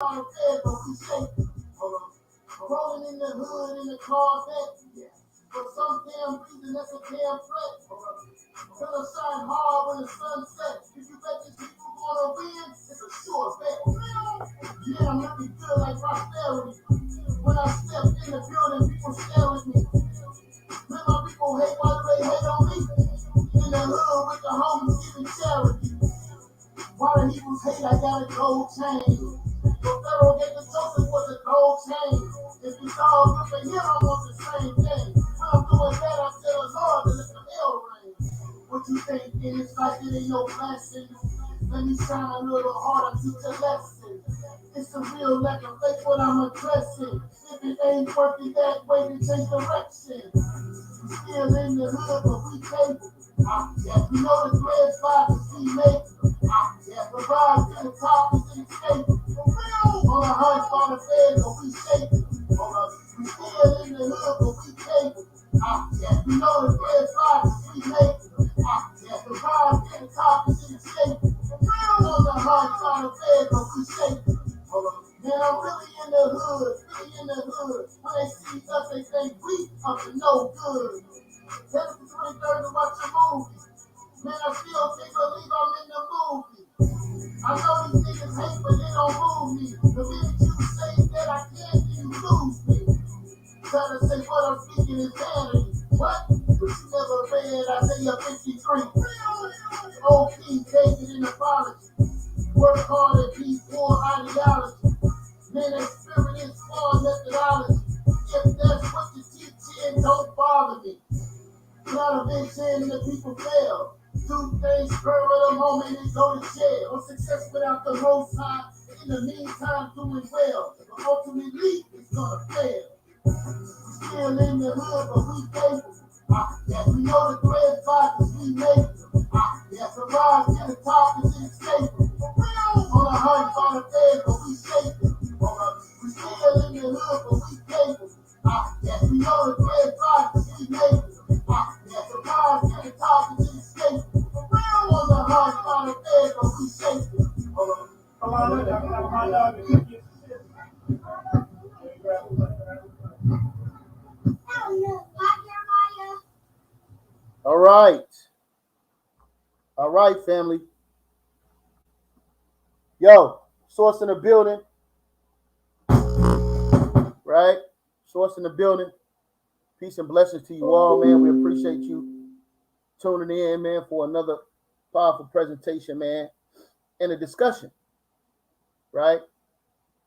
on the bed, but we shaking. Rolling in the hood in the Corvette. For some damn reason, that's a damn threat. Gonna shine hard when the sun sets. If you bet these people gonna win, it's a sure bet. Yeah, I'm looking good like prosperity. When I step in the building, people stare at me. When my people hate, why do they hate on me? In the hood with the homies giving charity. Why the Hebrews hate, I got a gold chain. The Pharaoh gave the Joseph was a gold chain. If it's all good for him, I want the same thing. When I'm doing that, I tell the Lord to let the hell rain. What you think? And it's like it ain't no blessing. Let me shine a little harder, teach a lesson. It's a real lack of faith, what I'm addressing. If it ain't working that way, then change direction. We still in the hood, but we capable. Yeah, we know the thread spots is we make. Yeah, the rise to the top is inescapable. On a hunt for the bed, but we shaking. We still in the hood, but we capable. Yeah, we know the thread spots is we make. Yeah, the rise to the top is inescapable. On the hunt for the bed, but we shaking. Man, I'm really in the hood, really in the hood. When they see us, they think we up to no good. Headed to 23rd to watch a movie. Man, I still can't believe I'm in the movie. I know these niggas hate, but they don't move me. The minute you say that I can't, you lose me. Try to say what I'm speaking is vanity. What? But you never read Isaiah 53. Old King David in apology. Work hard and be poor ideology. Man, that spirit is poor methodology. If that's what you teach, then don't bother me. Not a big sin that people fail. Do things spur of the moment and go to jail. Or success without the most high. In the meantime, doing well. But ultimately, it's gonna fail. Still in the hood, but we capable. Yeah, we know the thread boxes we make them. Yeah, the rise to the top is inescapable. On a hunt for the bed, but we shaking. We still in the hood, but we capable. Yeah, we know the thread boxes we make them. Yeah, the rise to the top is inescapable. On the hunt for the bed, but we shaking. Come on, let's find out if you get All right. All right, family. Yo, Source in the building. Right? Source in the building. Peace and blessings to you all, man. We appreciate you tuning in, man, for another powerful presentation, man, and a discussion. Right?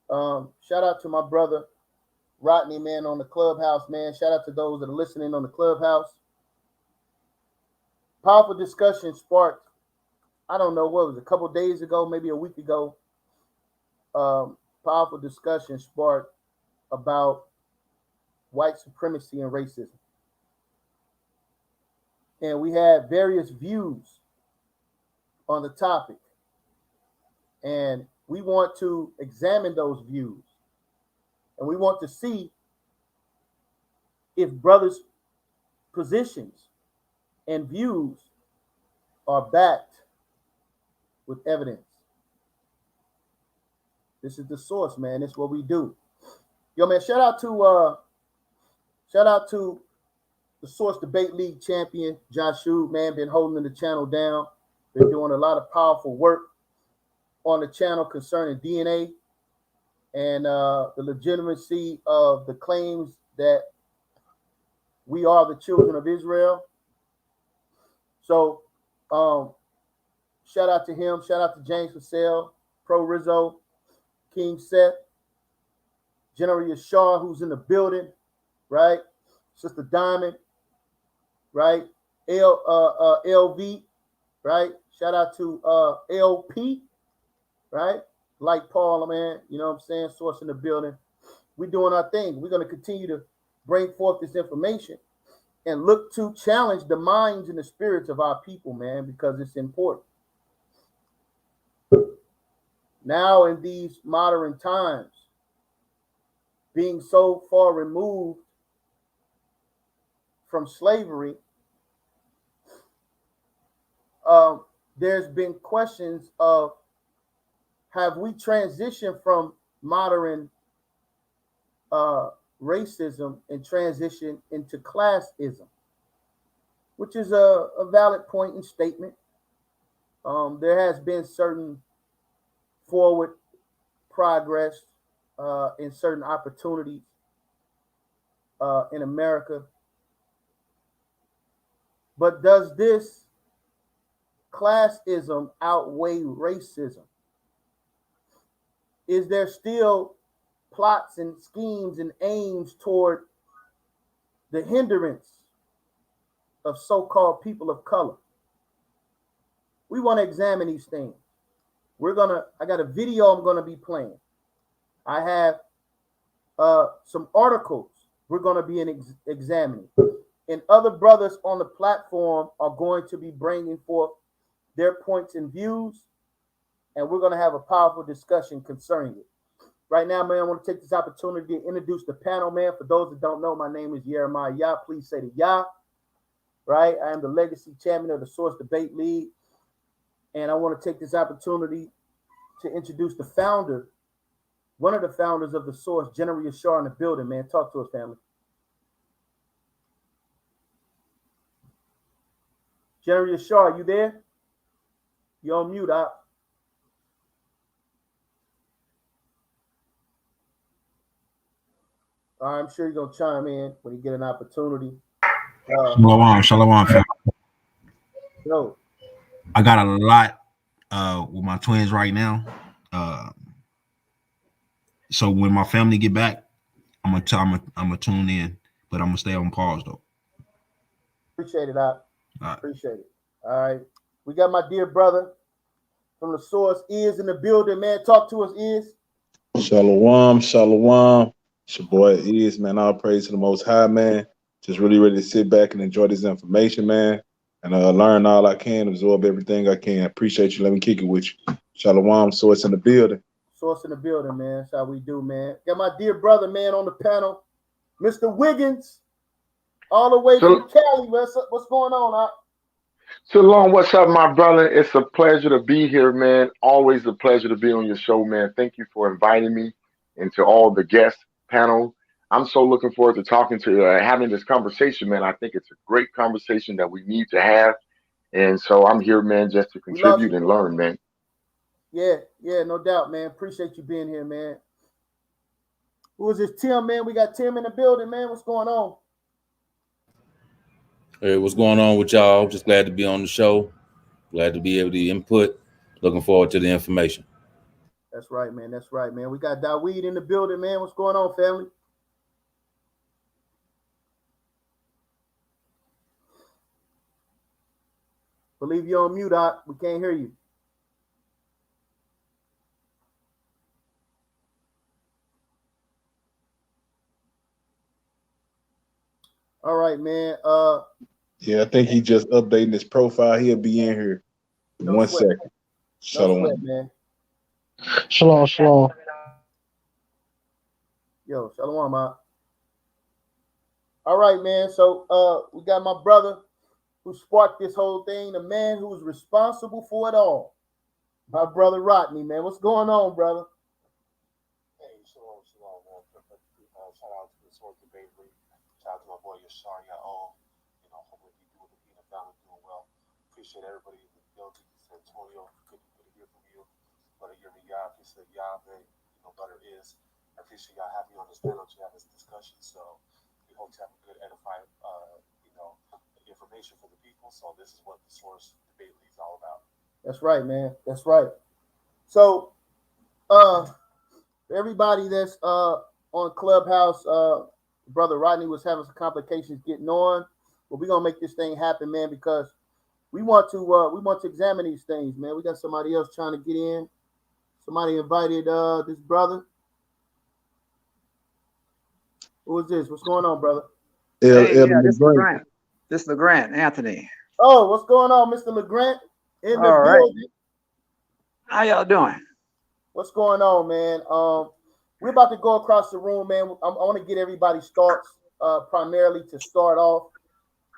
Shout out to my brother Rodney, man, on the clubhouse, man. Shout out to those that are listening on the clubhouse. Powerful discussion sparked, I don't know, what was it, a couple days ago, maybe a week ago. Powerful discussion sparked about white supremacy and racism. And we had various views on the topic. And we want to examine those views. And we want to see if brothers' positions and views are backed with evidence. This is the source, man. This is what we do. Yo, man, shout out to the Source Debate League champion, Josh Shube, man, been holding the channel down. Been doing a lot of powerful work on the channel concerning DNA and the legitimacy of the claims that we are the children of Israel. So shout out to him. Shout out to James Purcell, Pro Rizzo, King Seth, General Yashar, who's in the building, right? Sister Diamond, right? LV, right? Shout out to LP, right? Like Paul, man, you know what I'm saying? Source in the building. We're doing our thing. We're going to continue to bring forth this information and look to challenge the minds and the spirits of our people, man, because it's important. Now, in these modern times, being so far removed from slavery, there's been questions of, have we transitioned from modern racism and transition into classism, which is a valid point and statement. There has been certain forward progress in certain opportunities in America. But does this classism outweigh racism? Is there still plots and schemes and aims toward the hindrance of so-called people of color? We want to examine these things. I got a video I'm gonna be playing. I have some articles we're gonna be examining, and other brothers on the platform are going to be bringing forth their points and views, and we're gonna have a powerful discussion concerning it. Right now, man, I want to take this opportunity to introduce the panel, man. For those that don't know, my name is Jeremiah Yah. Please say the Yah, right? I am the legacy champion of the Source Debate League. And I want to take this opportunity to introduce the founder, one of the founders of the Source, General Yashar, in the building, man. Talk to us, family. General Yashar, you there? You're on mute, I'm sure you're going to chime in when you get an opportunity. Shalom, family. Yo. I got a lot with my twins right now. So when my family get back, I'm gonna tune in, but I'm gonna stay on pause though. Appreciate it, Appreciate it. All right. We got my dear brother from the Source, Is in the building, man. Talk to us, Is. Shalom. It's your boy Is, man. All praise to the Most High, man. Just really ready to sit back and enjoy this information, man, and learn all I can, absorb everything I can. Appreciate you. Let me kick it with you. Shalom. Source in the building. Source in the building, man. That's how we do, man. Got my dear brother, man, on the panel, Mr. Wiggins, all the way from Cali. What's going on, Shalom, what's up, my brother? It's a pleasure to be here, man. Always a pleasure to be on your show, man. Thank you for inviting me, and to all the guest panel. I'm so looking forward to talking to having this conversation, man. I think it's a great conversation that we need to have, and so I'm here, man, just to contribute and learn, man. Yeah, no doubt, man. Appreciate you being here, man. Who is this? Tim, man. We got Tim in the building, man. What's going on? Hey, what's going on with y'all? Just glad to be on the show. Glad to be able to input. Looking forward to the information. That's right, man. That's right, man. We got Daweed in the building, man. What's going on, family? Believe you're on mute, we can't hear you. All right, man. Yeah, I think he just updating his profile. He'll be in here in 1 second. Shalom, man. Shalom. Yo, shalom, All right, man. So we got my brother who sparked this whole thing, the man who's responsible for it all. My brother Rodney, man. What's going on, brother? Hey, shalom, man. Shout out to the Source Debate League. Shout out to my boy Yashar Ya'ol. Hopefully he doing the family doing well. Appreciate everybody in the building. San Antonio, good to hear from you. Brother Yah, appreciate y'all, man. Brother Is. I appreciate y'all having me on this panel to have this discussion. So we hope to have a good edifying, information for the people. So this is what the Source Debate League is all about. That's right, man. That's right. So, everybody that's on Clubhouse, brother Rodney was having some complications getting on, but we're gonna make this thing happen, man, because we want to examine these things, man. We got somebody else trying to get in. Somebody invited this brother. Who is this? What's going on, brother? This is LeGrant. This is LeGrant, Anthony. Oh, what's going on, Mr. LeGrant? In the building. How y'all doing? What's going on, man? We're about to go across the room, man. I want to get everybody's thoughts, primarily to start off,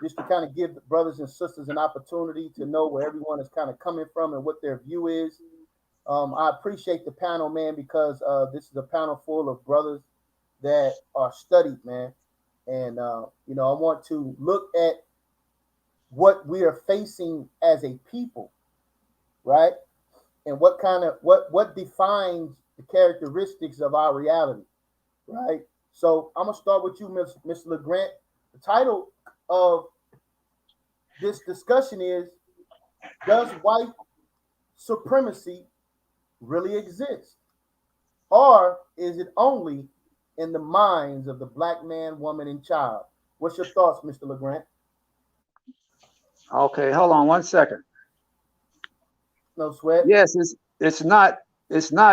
just to kind of give the brothers and sisters an opportunity to know where everyone is kind of coming from and what their view is. I appreciate the panel, man, because this is a panel full of brothers that are studied, man. And I want to look at what we are facing as a people, right? And what kind of what defines the characteristics of our reality, right? So I'm gonna start with you, Mr. LeGrant. The title of this discussion is: Does white supremacy really exist, or is it only in the minds of the black man, woman, and child? What's your thoughts, Mr. LeGrant? Okay, hold on 1 second. No sweat. Yes, it's not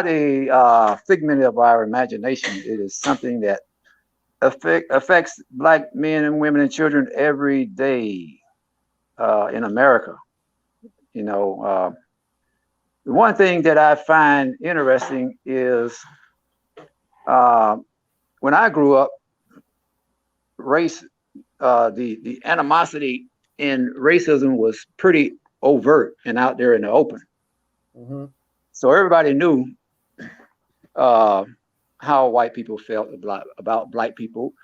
a figment of our imagination. It is something that affects black men and women and children every day in America. You know, the one thing that I find interesting is uh, when I grew up, race, the animosity in racism was pretty overt and out there in the open. Mm-hmm. So everybody knew uh, how white people felt about black people.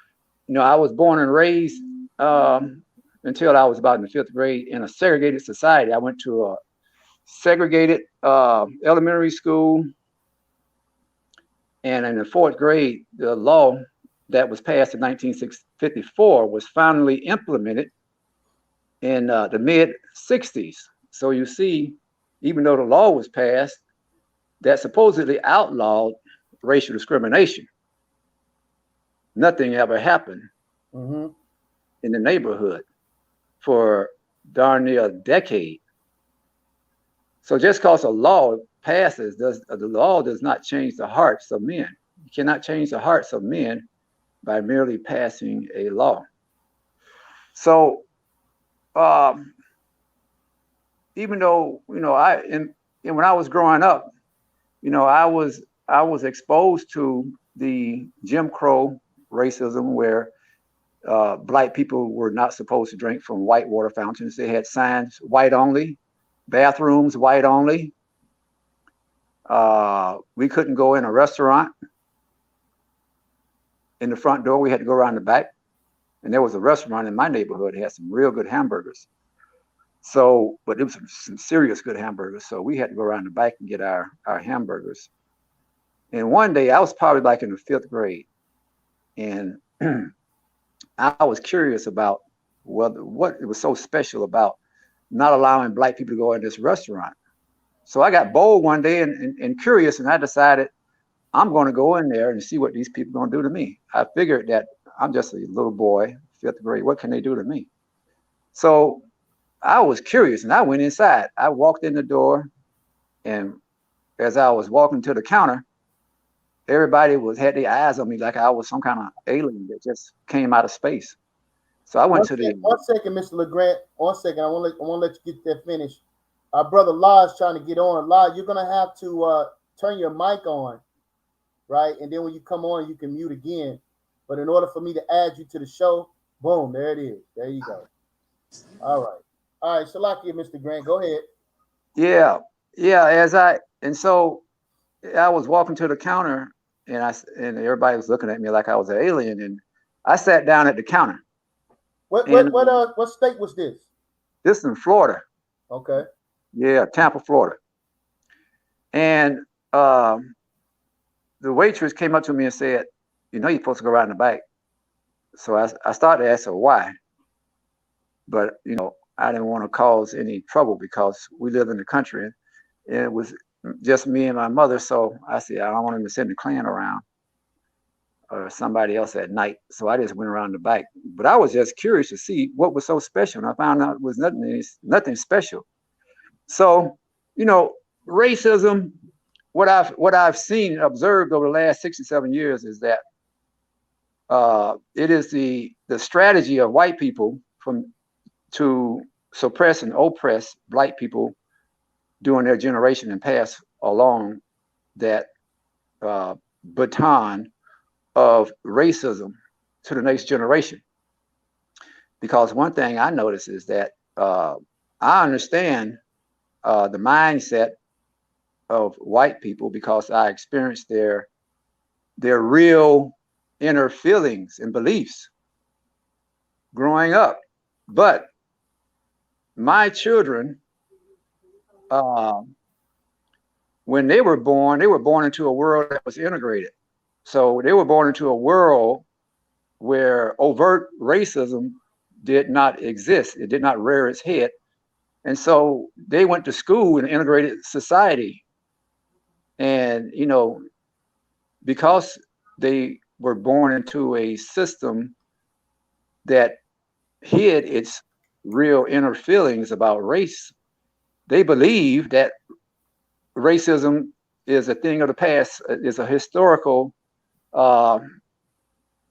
I was born and raised until I was about in the 5th grade in a segregated society. I went to a segregated elementary school, and in the 4th grade, the law that was passed in 1954 was finally implemented in the mid 60s. So you see, even though the law was passed that supposedly outlawed racial discrimination, nothing ever happened Mm-hmm. in the neighborhood for darn near a decade. So just because a law passes, the law does not change the hearts of men. You cannot change the hearts of men by merely passing a law. So um, even though and when I was growing up, I was exposed to the Jim Crow racism where black people were not supposed to drink from white water fountains. They had signs white only, bathrooms white only. We couldn't go in a restaurant in the front door. We had to go around the back. And there was a restaurant in my neighborhood that had some real good hamburgers. So, but it was some serious good hamburgers. So we had to go around the back and get our hamburgers. And one day I was probably like in the 5th grade, and I was curious about what it was so special about not allowing black people to go in this restaurant. So I got bold one day and curious, and I decided I'm going to go in there and see what these people are going to do to me. I figured that I'm just a little boy, 5th grade. What can they do to me? So I was curious, and I went inside. I walked in the door, and as I was walking to the counter, everybody had their eyes on me like I was some kind of alien that just came out of space. So I went to the. 1 second, Mr. LeGrant. 1 second. I want to let you get that finished. Our brother La is trying to get on. La, you're gonna have to turn your mic on, right? And then when you come on, you can mute again. But in order for me to add you to the show, boom, there it is. There you go. All right. Shalakia, Mr. Grant, go ahead. Yeah, so I was walking to the counter, and everybody was looking at me like I was an alien, and I sat down at the counter. What state was this? This is in Florida. Okay. Yeah, Tampa, Florida. And the waitress came up to me and said, you're supposed to go right in the back. So I started to ask her why. But, I didn't want to cause any trouble because we live in the country, and it was just me and my mother. So I said, I don't want him to send the clan around or somebody else at night. So I just went around the back. But I was just curious to see what was so special. And I found out it was nothing special. So, racism, what I've seen and observed over the last 67 years is that it is the strategy of white people to suppress and oppress black people during their generation and pass along that baton of racism to the next generation. Because one thing I notice is that I understand the mindset of white people because I experienced their real inner feelings and beliefs growing up. But my children, when they were born into a world that was integrated. So they were born into a world where overt racism did not exist. It did not rear its head. And so they went to school in an integrated society. And, because they were born into a system that hid its real inner feelings about race, they believe that racism is a thing of the past, is a historical uh,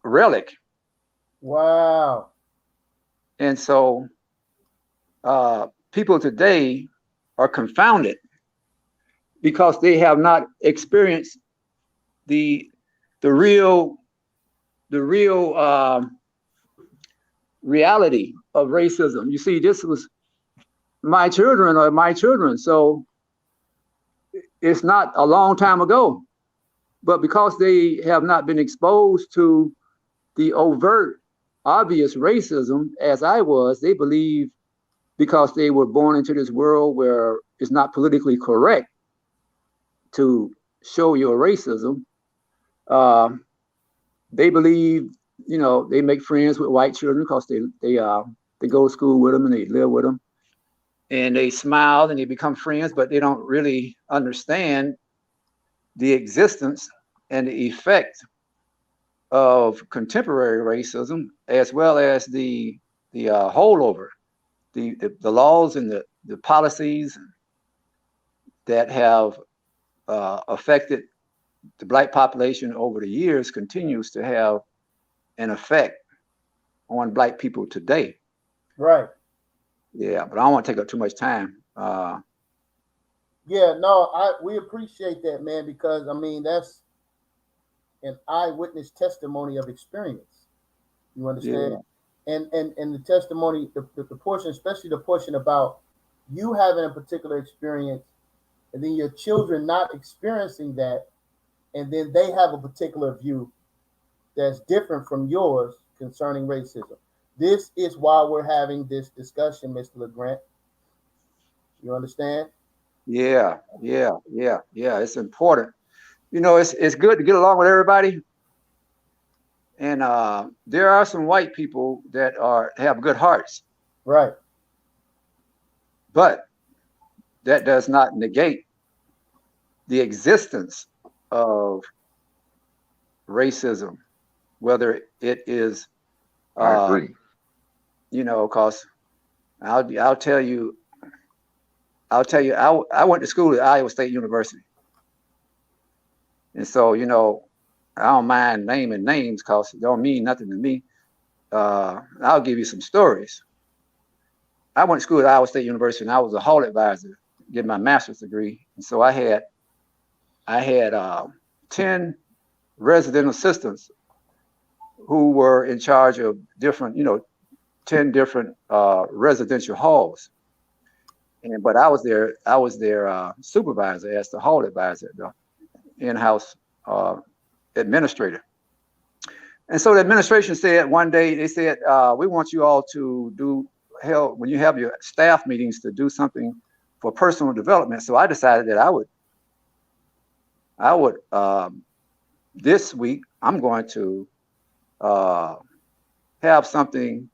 relic. Wow. And so people today are confounded because they have not experienced the real reality of racism. You see, this was my children, so it's not a long time ago. But because they have not been exposed to the overt, obvious racism as I was, they believe because they were born into this world where it's not politically correct to show your racism. They believe, they make friends with white children because they go to school with them and they live with them, and they smile and they become friends, but they don't really understand the existence and the effect of contemporary racism, as well as the holdover, the laws and the policies that have affected the black population over the years continues to have an effect on black people today. Right. Yeah, but I don't want to take up too much time. Yeah, no, we appreciate that, man, because I mean that's an eyewitness testimony of experience. You understand? Yeah. And the testimony, the portion, especially the portion about you having a particular experience and then your children not experiencing that, and then they have a particular view that's different from yours concerning racism. This is why we're having this discussion, Mr. LeGrant. You understand? Yeah, it's important. It's good to get along with everybody. And there are some white people that have good hearts. Right. But that does not negate the existence of racism, whether it is I agree. Because I'll tell you, I went to school at Iowa State University. And so, I don't mind naming names because it don't mean nothing to me. I'll give you some stories. I went to school at Iowa State University and I was a hall advisor, getting my master's degree. And so I had 10 resident assistants who were in charge of different, 10 different residential halls. But I was their supervisor as the hall advisor, the in-house administrator. And so the administration said one day, they said, we want you all to when you have your staff meetings, to do something for personal development. So I decided that I would this week, I'm going to have something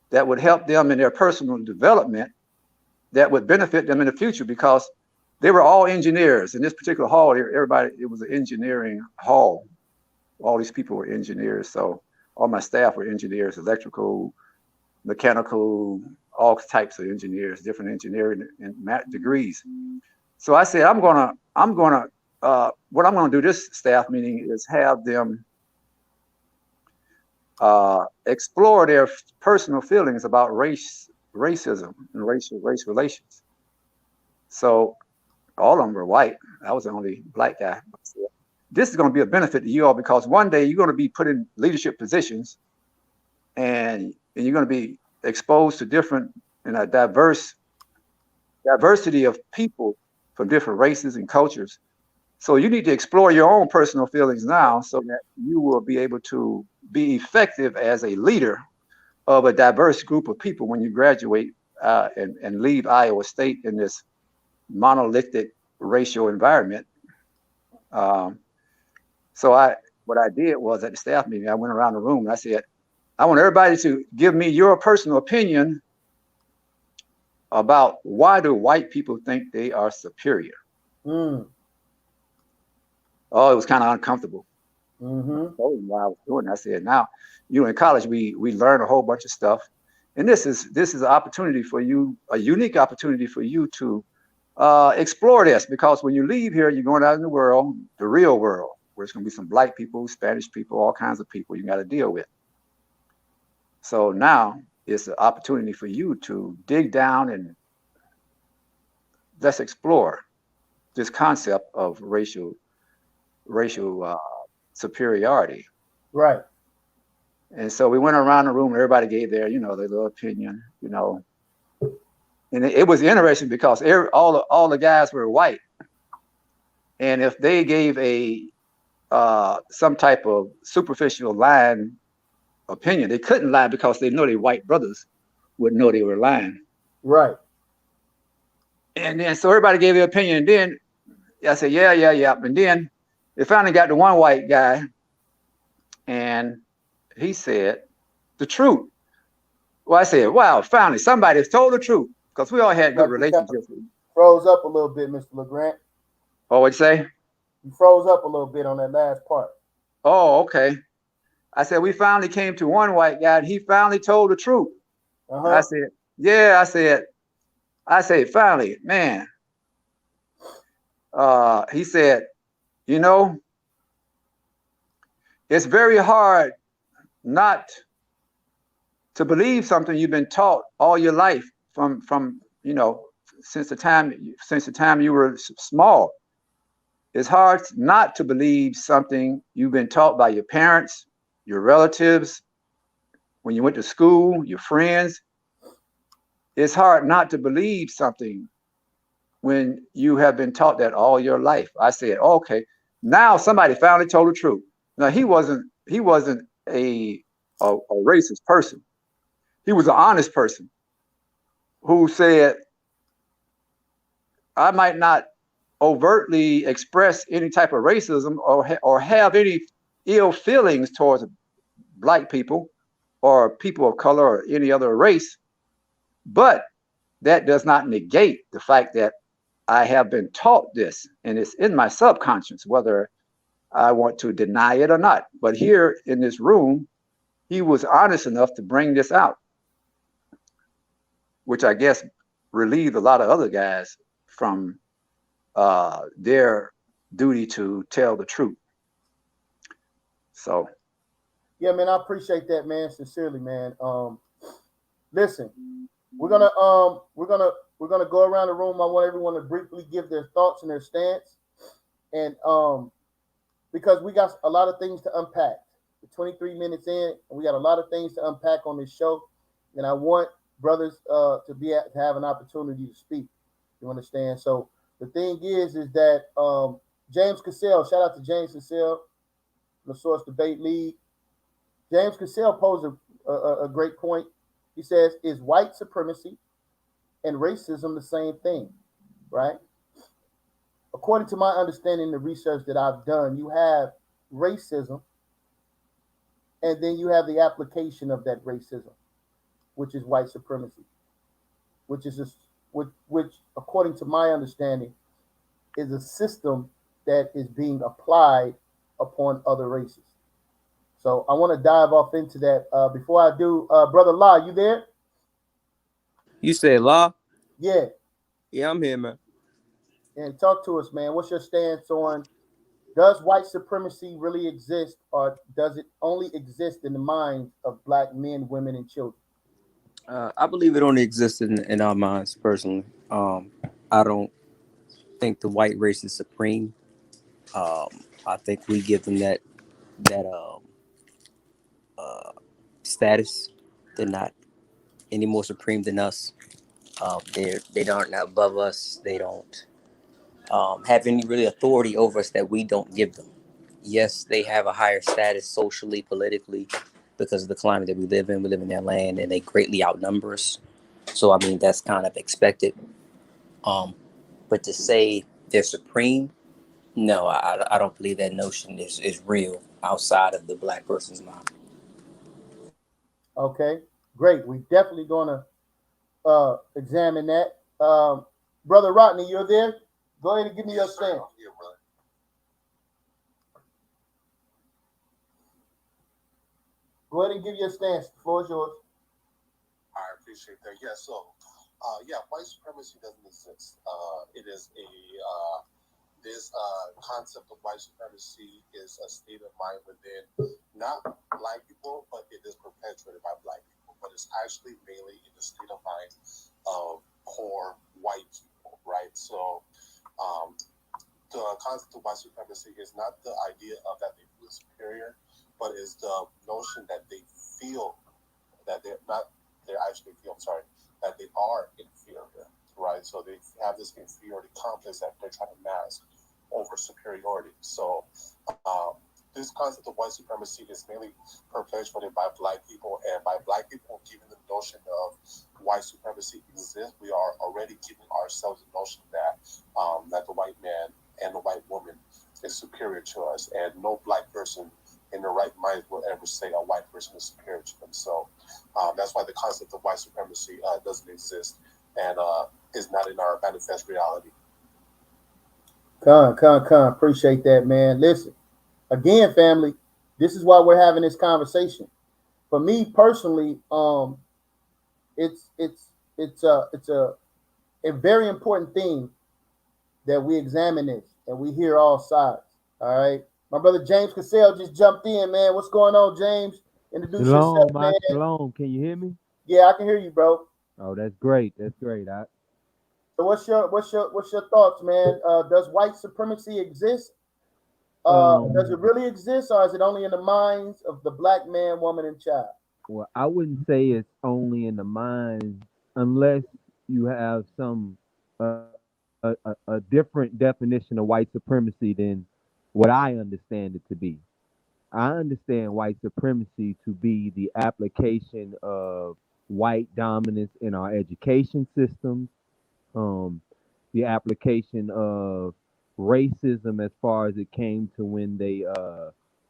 that would help them in their personal development that would benefit them in the future, because they were all engineers. In this particular hall, it was an engineering hall. All these people were engineers. So all my staff were engineers, electrical, mechanical, all types of engineers, different engineering and degrees. So I said, what I'm going to do this staff meeting is have them explore their personal feelings about racism and race relations. So all of them were white. I was the only black guy. This is going to be a benefit to you all, because one day you're going to be put in leadership positions, and you're going to be exposed to different and a diversity of people from different races and cultures. So you need to explore your own personal feelings now so that you will be able to be effective as a leader of a diverse group of people when you graduate and leave Iowa State in this monolithic racial environment. Um, so what I did was at the staff meeting, I went around the room and I said, I want everybody to give me your personal opinion about why do white people think they are superior. Mm. Oh, it was kind of uncomfortable. Mm-hmm. I told them why I was doing it. I said, now, in college, we learn a whole bunch of stuff. And this is an opportunity for you, a unique opportunity for you to explore this, because when you leave here, you're going out in the world, the real world, where it's going to be some black people, Spanish people, all kinds of people you got to deal with. So now it's an opportunity for you to dig down and let's explore this concept of racial superiority. Right. And so we went around the room and everybody gave their little opinion, and it was interesting because all the guys were white. And if they gave a some type of superficial lying opinion, they couldn't lie because they know their white brothers would know they were lying. Right. And then so everybody gave their opinion. And then I said, yeah. And then they finally got to one white guy, and he said the truth. Well, I said, wow, finally somebody has told the truth, because we all had good relationships. Froze up a little bit, Mr. LeGrant. Oh, what'd you say? You froze up a little bit on that last part. Oh, okay. I said, we finally came to one white guy, and he finally told the truth. Uh-huh. I said, yeah, I said, finally, man. He said, it's very hard not to believe something you've been taught all your life from since the time you were small. It's hard not to believe something you've been taught by your parents, your relatives, when you went to school, your friends. It's hard not to believe something when you have been taught that all your life. I said, okay, now somebody finally told the truth. Now he wasn't a racist person. He was an honest person who said, I might not overtly express any type of racism or have any ill feelings towards black people or people of color or any other race, but that does not negate the fact that I have been taught this, and it's in my subconscious, whether I want to deny it or not. But here in this room, he was honest enough to bring this out, which I guess relieved a lot of other guys from their duty to tell the truth. So, yeah, man, I appreciate that, man. Sincerely, man. Listen, we're gonna go around the room. I want everyone to briefly give their thoughts and their stance, and because we got a lot of things to unpack. We're 23 minutes in, and we got a lot of things to unpack on this show, and I want brothers to have an opportunity to speak. You understand? So the thing is that James Cassell, shout out to James Cassell, the Source Debate League. James Cassell posed a great point. He says, is white supremacy and racism the same thing, right? According to my understanding, the research that I've done, you have racism, and then you have the application of that racism, which is white supremacy, which according to my understanding, is a system that is being applied upon other races. So I want to dive off into that. Before I do, Brother La, you there? You said law? Yeah. Yeah, I'm here, man. And talk to us, man. What's your stance on, does white supremacy really exist, or does it only exist in the minds of black men, women, and children? I believe it only exists in our minds, personally. I don't think the white race is supreme. I think we give them that status. They're not any more supreme than us. They aren't above us. They don't have any really authority over us that we don't give them. Yes, they have a higher status socially, politically, because of the climate that we live in. We live in their land, and they greatly outnumber us. So I mean, that's kind of expected. But to say they're supreme, no, I don't believe that notion is real outside of the black person's mind. Okay, great. We definitely gonna examine that. Brother Rodney, you're there. Go ahead and give me your stance. Yeah, brother. Go ahead and give your stance. The floor is yours. I appreciate that. Yeah, so white supremacy doesn't exist. It is a this concept of white supremacy is a state of mind within not black people, but it is perpetuated by black people. But it's actually mainly in the state of mind of poor white people, right? So the concept of white supremacy is not the idea of that they feel superior, but is the notion that they feel that that they are inferior, right? So they have this inferiority complex that they're trying to mask over superiority. So this concept of white supremacy is mainly perpetuated by black people, and by black people giving the notion of white supremacy exists, we are already giving ourselves the notion that that the white man and the white woman is superior to us, and no black person in their right mind will ever say a white person is superior to them. So that's why the concept of white supremacy doesn't exist and is not in our manifest reality. Appreciate that, man. Listen, again, family, this is why we're having this conversation. For me personally, it's a very important thing that we examine this and we hear all sides. All right. My brother James Cassell just jumped in, man. What's going on, James? Introduce yourself, man. Shalom. Can you hear me? Yeah, I can hear you, bro. Oh, that's great. That's great. So what's your thoughts, man? Does white supremacy exist? Does it really exist, or is it only in the minds of the black man, woman, and child? Well, I wouldn't say it's only in the mind unless you have some a different definition of white supremacy than what I understand it to be. I understand white supremacy to be the application of white dominance in our education systems, um, the application of racism as far as it came to when they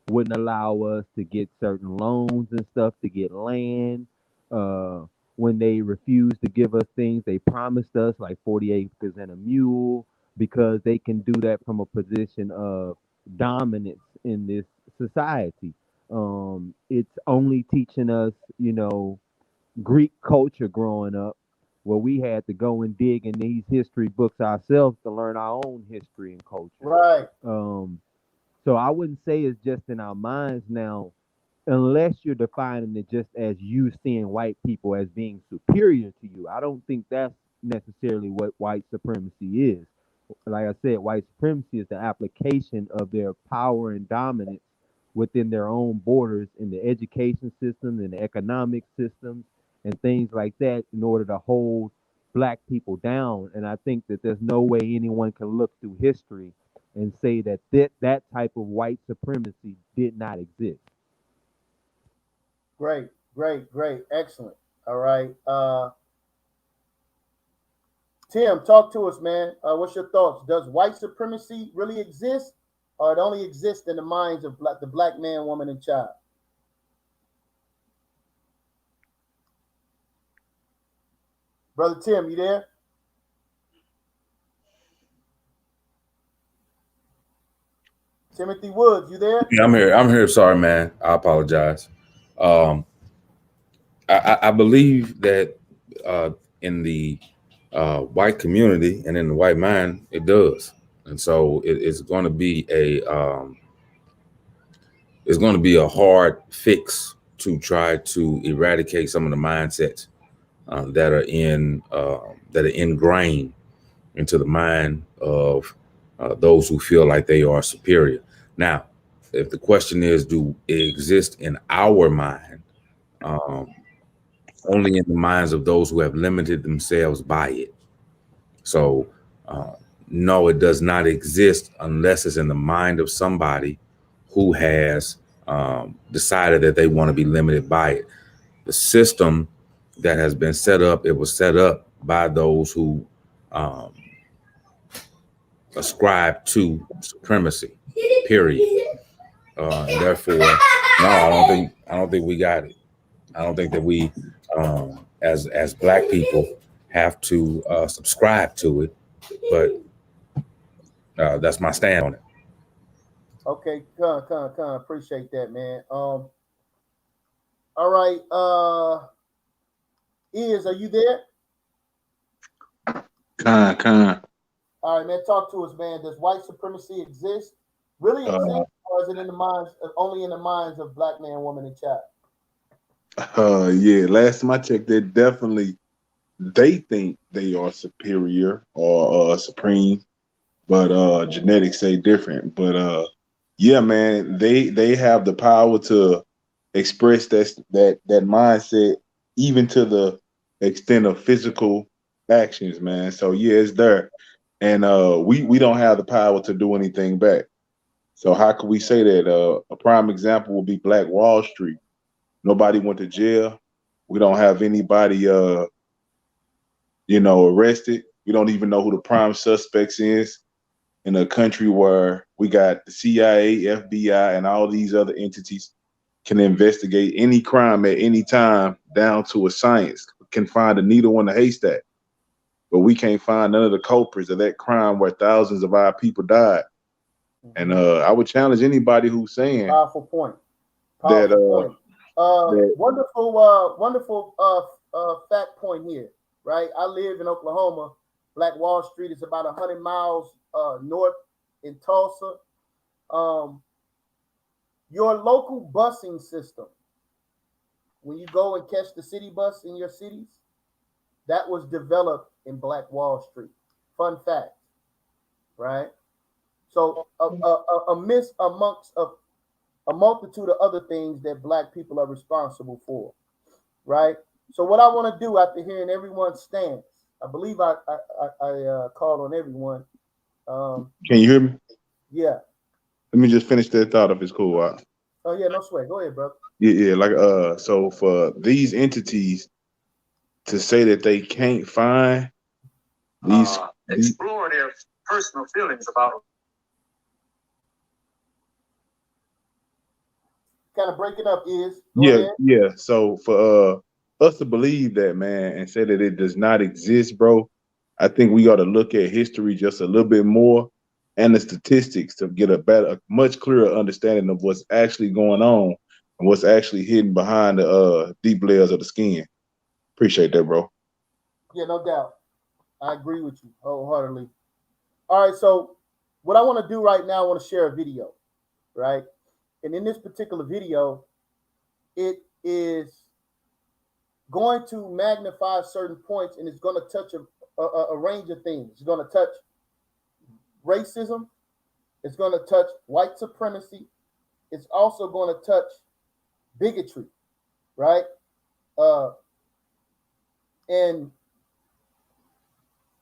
wouldn't allow us to get certain loans and stuff to get land. Uh, when they refused to give us things they promised us, like 40 acres and a mule, because they can do that from a position of dominance in this society. It's only teaching us, Greek culture growing up, where we had to go and dig in these history books ourselves to learn our own history and culture. Right. So I wouldn't say it's just in our minds now, unless you're defining it just as you seeing white people as being superior to you. I don't think that's necessarily what white supremacy is. Like I said, white supremacy is the application of their power and dominance within their own borders in the education system, in the economic systems, and things like that in order to hold black people down. And I think that there's no way anyone can look through history and say that that type of white supremacy did not exist. Great. Excellent. All right. Tim, talk to us, man. What's your thoughts? Does white supremacy really exist, or it only exists in the minds of the black man, woman, and child? Brother Tim, you there? Timothy Woods, you there? Yeah, I'm here. I'm here. Sorry, man. I apologize. Um, I believe that in the white community and in the white mind, it does, and so it's going to be a hard fix to try to eradicate some of the mindsets that are ingrained into the mind of those who feel like they are superior. Now, if the question is, do it exist in our mind? Only in the minds of those who have limited themselves by it. So no, it does not exist unless it's in the mind of somebody who has decided that they want to be limited by it. The system that has been set up, it was set up by those who um, ascribe to supremacy. Period. And therefore, no, I don't think we got it. I don't think that we, as Black people, have to subscribe to it. But that's my stand on it. Okay, appreciate that, man. All right, are you there? Con. All right, man, talk to us, man. Does white supremacy exist? Really Uh, exist, or is it in the minds only in the minds of black man, woman, and child? yeah. Last time I checked, they think they are superior or supreme, but genetics say different. But yeah, man, they have the power to express that mindset, even to the extent of physical actions, man. So yeah, it's there, and we don't have the power to do anything back. So how could we say that? A prime example would be Black Wall Street. Nobody went to jail. We don't have anybody arrested. We don't even know who the prime suspects is in a country where we got the CIA, FBI, and all these other entities can investigate any crime at any time down to a science, can find a needle in a haystack. But we can't find none of the culprits of that crime where thousands of our people died. And I would challenge anybody who's saying Powerful point. that Powerful point. that Wonderful fact point here, right? I live in Oklahoma. Black Wall Street is about 100 miles north in Tulsa. Your local busing system, when you go and catch the city bus in your cities, that was developed in Black Wall Street. Fun fact, right? So amidst amongst a multitude of other things that black people are responsible for, right? So what I want to do after hearing everyone's stance, I believe I called on everyone. can you hear me? Yeah. Let me just finish that thought if it's cool. Oh yeah, no sweat. Go ahead, brother. Yeah, like so for these entities to say that they can't find these explore their personal feelings about Kind of break it up is go yeah, ahead. yeah. So for us to believe that, man, and say that it does not exist, bro, I think we ought to look at history just a little bit more and the statistics to get a much clearer understanding of what's actually going on and what's actually hidden behind the deep layers of the skin. Appreciate that, bro. Yeah, no doubt. I agree with you wholeheartedly. All right, so what I want to do right now, I want to share a video, right? And in this particular video, it is going to magnify certain points and it's going to touch a range of things. It's going to touch racism. It's going to touch white supremacy. It's also going to touch bigotry, right? And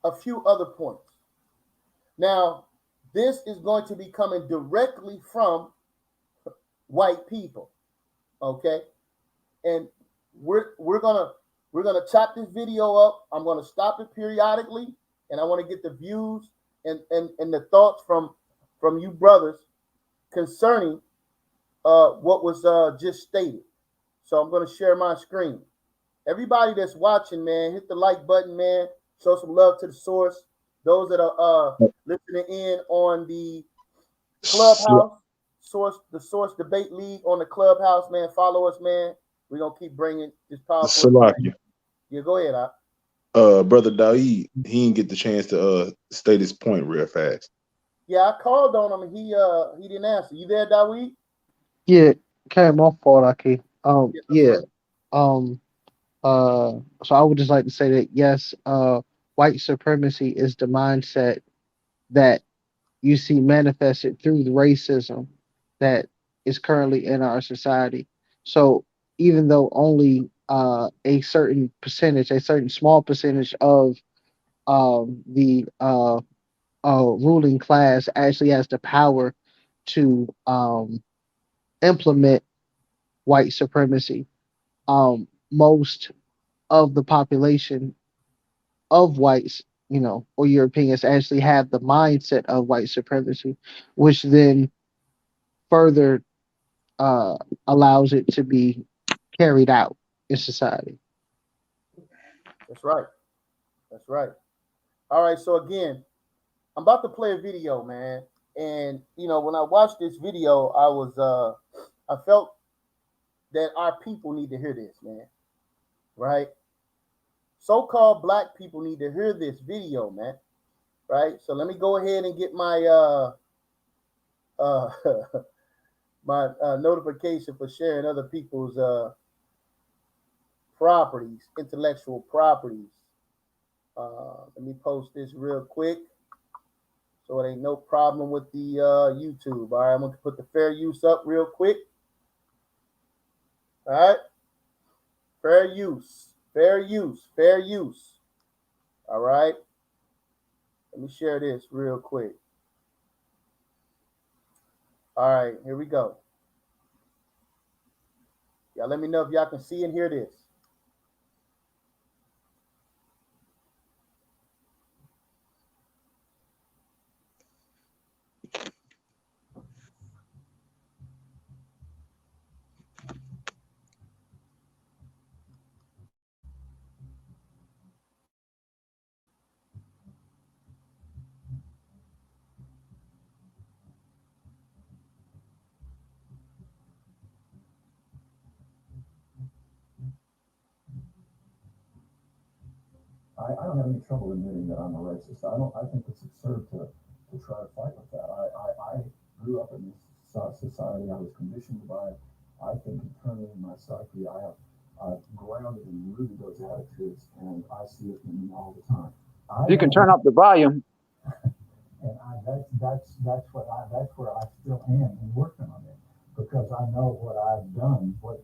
a few other points. Now, this is going to be coming directly from white people, okay? And we're gonna chop this video up. I'm gonna stop it periodically, and I want to get the views and the thoughts from you brothers concerning what was just stated. So I'm gonna share my screen. Everybody that's watching, man, hit the like button, man. Show some love to the source. Those that are listening in on the Clubhouse the Source Debate League on the Clubhouse, man. Follow us, man. We're gonna keep bringing this powerful Salakia. Yeah, go ahead, Brother Daeed, he didn't get the chance to state his point real fast. Yeah, I called on him and he didn't answer. You there, Dawid? Yeah, came off fault, Aki. Yeah. No So I would just like to say that yes, white supremacy is the mindset that you see manifested through the racism that is currently in our society. So even though only a certain percentage, a certain small percentage of the ruling class actually has the power to implement white supremacy. Most of the population of whites, or Europeans actually have the mindset of white supremacy, which then further uh, allows it to be carried out in society. That's right. That's right. All right. So again, I'm about to play a video, man. And when I watched this video, I felt that our people need to hear this, man. Right? So-called black people need to hear this video, man. Right? So let me go ahead and get my uh my notification for sharing other people's properties, intellectual properties. Let me post this real quick so it ain't no problem with the YouTube. All right, I'm gonna put the fair use up real quick. All right, fair use, fair use, fair use. All right, let me share this real quick. All right, here we go. Y'all let me know if y'all can see and hear this. I don't have any trouble admitting that I'm a racist. I think it's absurd to try to fight with that. I grew up in this society. I was conditioned by it. I think internally in my psyche, I've grounded and rooted those attitudes, and I see it in me all the time. You can turn up the volume. And that's where I still am and working on it, because I know what I've done, what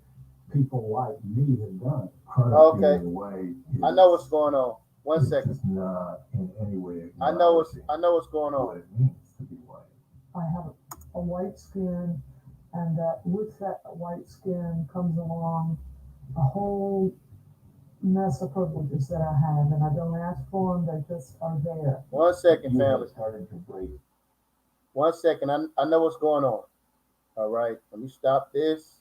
people like me have done. Okay. Way I know what's going on. One second. It's not in any way. I know what's going on. What it means to be white. I have a white skin, and that with that white skin comes along a whole mess of privileges that I have, and I don't ask for them; they just are there. 1 second, family. Started to break. 1 second. I know what's going on. All right. Let me stop this.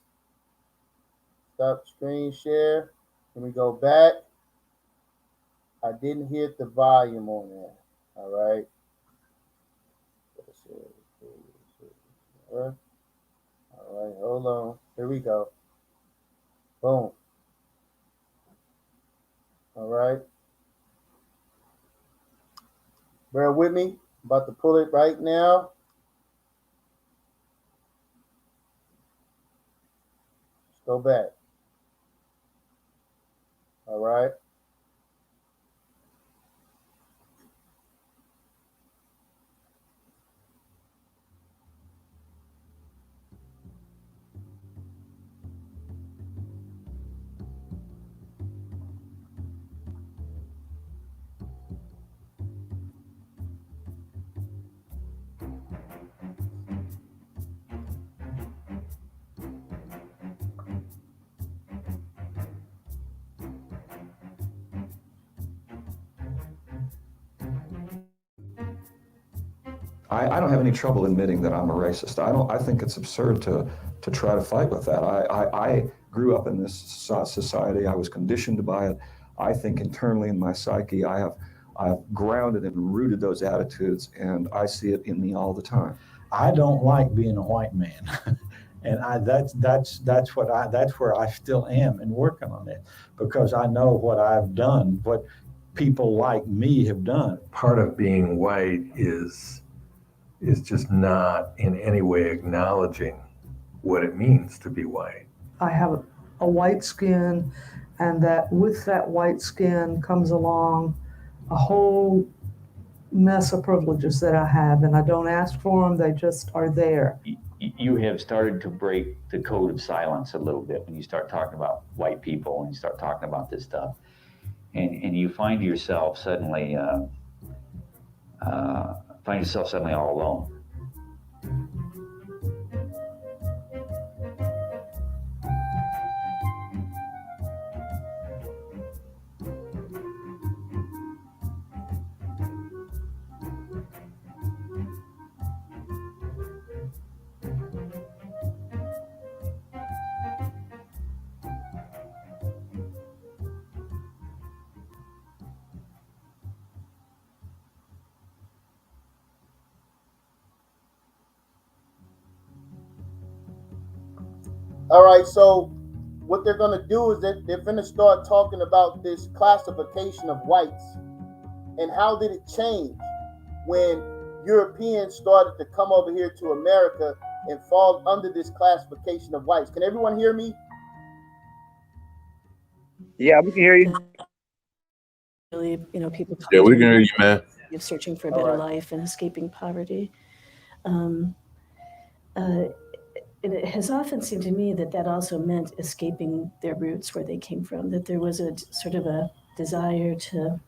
Stop screen share. Let me go back. I didn't hit the volume on there. All right. All right. Hold on. Here we go. Boom. All right. Bear with me. I'm about to pull it right now. Let's go back. All right. I don't have any trouble admitting that I'm a racist. I think it's absurd to try to fight with that. I grew up in this society. I was conditioned by it. I think internally in my psyche, I've grounded and rooted those attitudes, and I see it in me all the time. I don't like being a white man. And that's where I still am and working on it, because I know what I've done, what people like me have done. Part of being white is just not in any way acknowledging what it means to be white. I have a white skin, and that with that white skin comes along a whole mess of privileges that I have, and I don't ask for them, they just are there. You have started to break the code of silence a little bit when you start talking about white people and you start talking about this stuff. And you find yourself suddenly find yourself suddenly all alone. All right, so what they're going to do is that they're going to start talking about this classification of whites and how did it change when Europeans started to come over here to America and fall under this classification of whites. Can everyone hear me? Yeah, we can hear you. Really, people Yeah, we coming can to hear you, man. of searching for a better life and escaping poverty. Um, and it has often seemed to me that that also meant escaping their roots, where they came from, that there was a sort of a desire to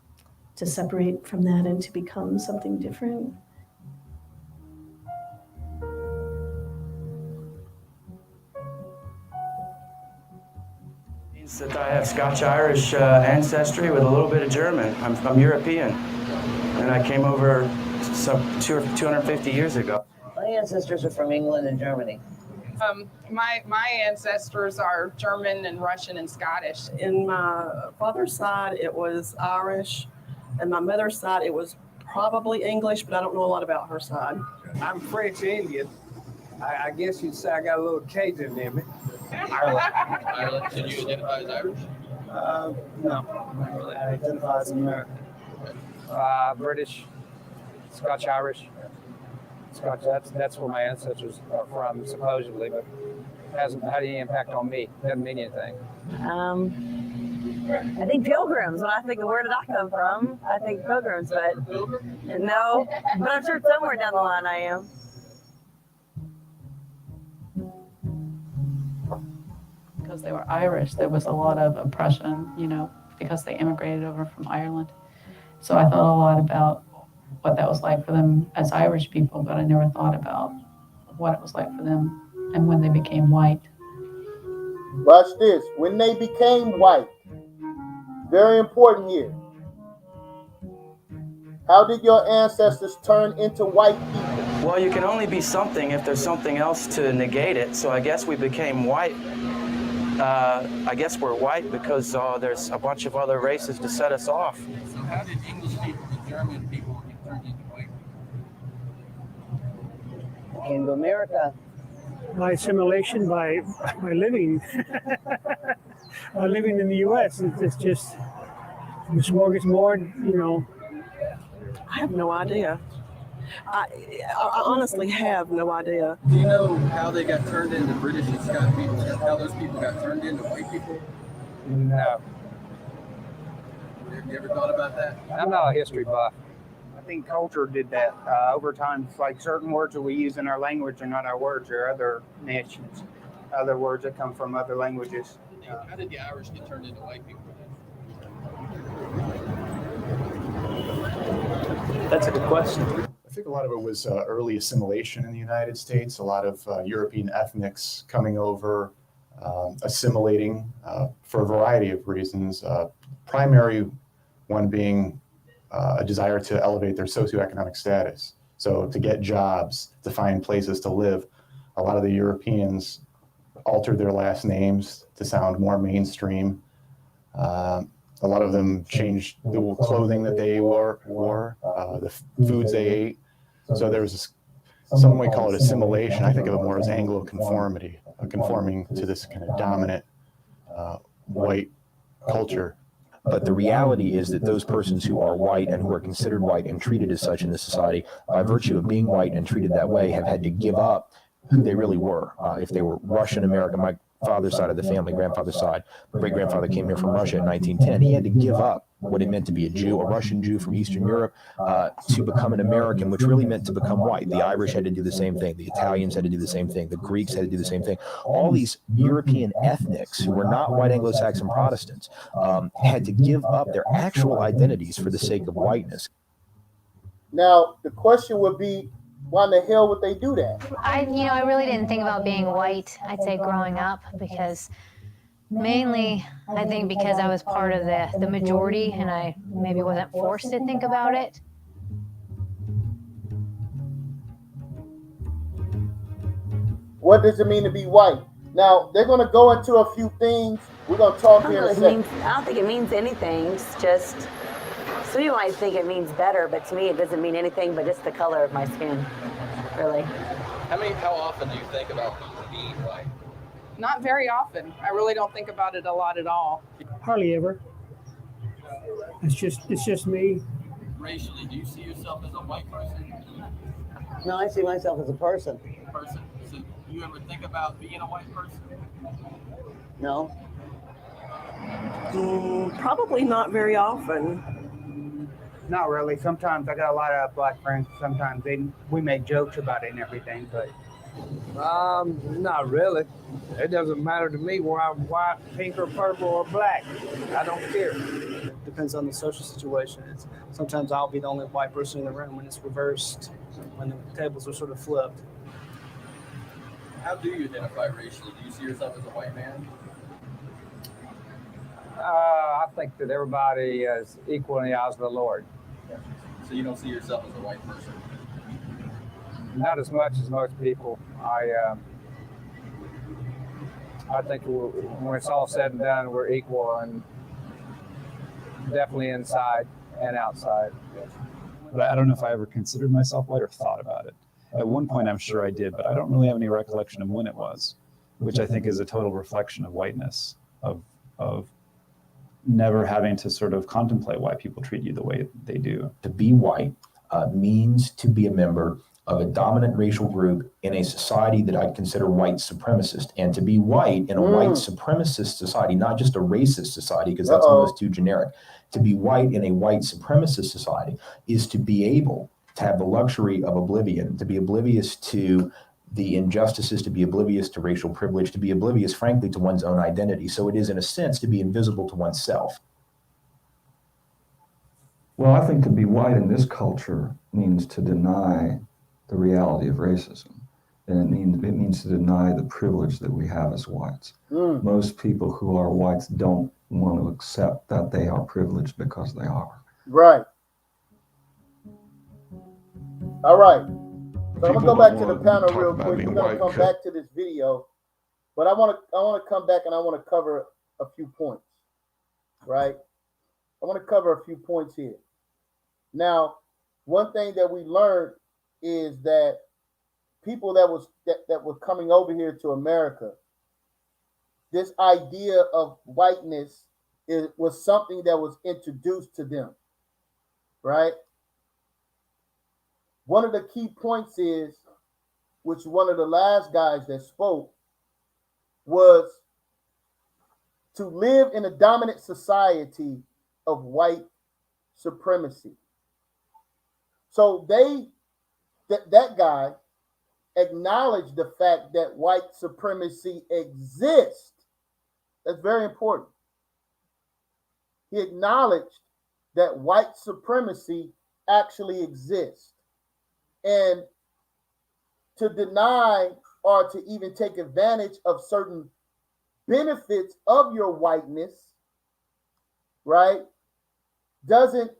separate from that and to become something different. Means that I have Scotch-Irish ancestry with a little bit of German. I'm European, and I came over some 250 years ago. My ancestors are from England and Germany. My ancestors are German and Russian and Scottish. In my father's side, it was Irish, and my mother's side, it was probably English, but I don't know a lot about her side. I'm French Indian. I guess you'd say I got a little Cajun in me. Ireland. Can you identify as Irish? No, not really. I identify as American. British, Scotch-Irish. Scotch, that's where my ancestors are from, supposedly, but hasn't had any impact on me. Doesn't mean anything. I think pilgrims. When I think of where did I come from, I think pilgrims, but no. But I'm sure somewhere down the line I am. Because they were Irish, there was a lot of oppression, because they immigrated over from Ireland. So I thought a lot about what that was like for them as Irish people, but I never thought about what it was like for them and when they became white. Watch this. When they became white, very important here. How did your ancestors turn into white people? Well, you can only be something if there's something else to negate it. So I guess we became white. I guess we're white because there's a bunch of other races to set us off. So how did English people and German people get turned into white people? Came to America. My assimilation by living, living in the U.S. It's just the smorgasbord, I have no idea. I honestly have no idea. Do you know how they got turned into British and Scottish people? How those people got turned into white people? No. Have you ever thought about that? I'm not a history buff. I think culture did that over time. It's like certain words that we use in our language are not our words, or other nations, other words that come from other languages. Yeah, how did the Irish get turned into white people? That's a good question. I think a lot of it was early assimilation in the United States, a lot of European ethnics coming over, assimilating for a variety of reasons. Primary one being a desire to elevate their socioeconomic status. So to get jobs, to find places to live, a lot of the Europeans altered their last names to sound more mainstream. A lot of them changed the clothing that they wore, the foods they ate. So there was some way call it assimilation. I think of it more as Anglo-conformity, conforming to this kind of dominant white culture. But the reality is that those persons who are white and who are considered white and treated as such in this society, by virtue of being white and treated that way, have had to give up who they really were. If they were Russian American, my father's side of the family, grandfather's side, great-grandfather came here from Russia in 1910. He had to give up what it meant to be a Jew, a Russian Jew from Eastern Europe, to become an American, which really meant to become white. The Irish had to do the same thing. The Italians had to do the same thing. The Greeks had to do the same thing. All these European ethnics who were not white Anglo-Saxon Protestants had to give up their actual identities for the sake of whiteness. Now, the question would be, why in the hell would they do that? I really didn't think about being white, I'd say growing up, because mainly I think because I was part of the majority and I maybe wasn't forced to think about it. What does it mean to be white? Now, they're going to go into a few things. We're going to talk here in a second. I don't think it means anything. It's just, some people might think it means better, but to me it doesn't mean anything but just the color of my skin, really. How often do you think about being white? Not very often. I really don't think about it a lot at all. Hardly ever. It's just me. Racially, do you see yourself as a white person? No, I see myself as a person. So do you ever think about being a white person? No. Probably not very often. Not really. Sometimes I got a lot of black friends. Sometimes we make jokes about it and everything, but Not really. It doesn't matter to me whether I'm white, pink, or purple, or black. I don't care. Depends on the social situation. Sometimes I'll be the only white person in the room when it's reversed, when the tables are sort of flipped. How do you identify racially? Do you see yourself as a white man? I think that everybody is equal in the eyes of the Lord. So you don't see yourself as a white person? Not as much as most people. I think when it's all said and done, we're equal, and definitely inside and outside. But I don't know if I ever considered myself white or thought about it. At one point, I'm sure I did, but I don't really have any recollection of when it was, which I think is a total reflection of whiteness, of never having to sort of contemplate why people treat you the way they do. To be white means to be a member of a dominant racial group in a society that I'd consider white supremacist. And to be white in a white supremacist society, not just a racist society, because that's almost too generic. To be white in a white supremacist society is to be able to have the luxury of oblivion, to be oblivious to the injustices, to be oblivious to racial privilege, to be oblivious, frankly, to one's own identity. So it is, in a sense, to be invisible to oneself. Well, I think to be white in this culture means to deny the reality of racism. And it means to deny the privilege that we have as whites. Most people who are whites don't want to accept that they are privileged because they are. Right. All right. So I'm gonna go back to the panel real quick. We're gonna come back to this video, but I want to come back and I want to cover a few points. Right. I want to cover a few points here. Now, one thing that we learned is that people that were coming over here to America, this idea of whiteness was something that was introduced to them, right? One of the key points is, which one of the last guys that spoke, was to live in a dominant society of white supremacy. So that guy acknowledged the fact that white supremacy exists. That's very important. He acknowledged that white supremacy actually exists. And to deny or to even take advantage of certain benefits of your whiteness, right, doesn't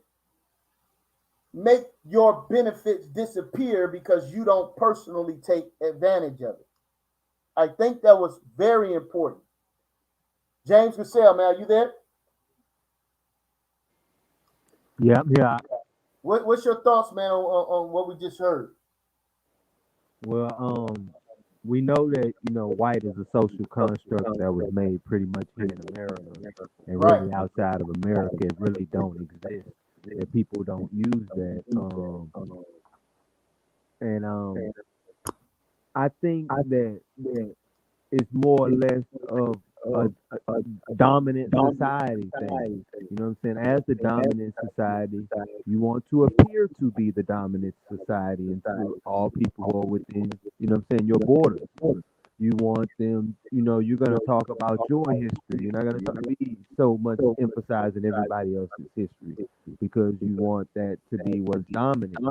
make your benefits disappear because you don't personally take advantage of it. I think that was very important. James Cassell, man, are you there? Yeah. What's your thoughts, man, on what we just heard? Well, we know that, white is a social construct that was made pretty much here in America, and really outside of America, it really don't exist. That people don't use that, I think that it's more or less of a dominant society thing. You know what I'm saying? As the dominant society, you want to appear to be the dominant society, and to all people who are within, your borders. You want them, you're going to talk about your history. You're not going to be so much emphasizing everybody else's history because you want that to be what's dominant.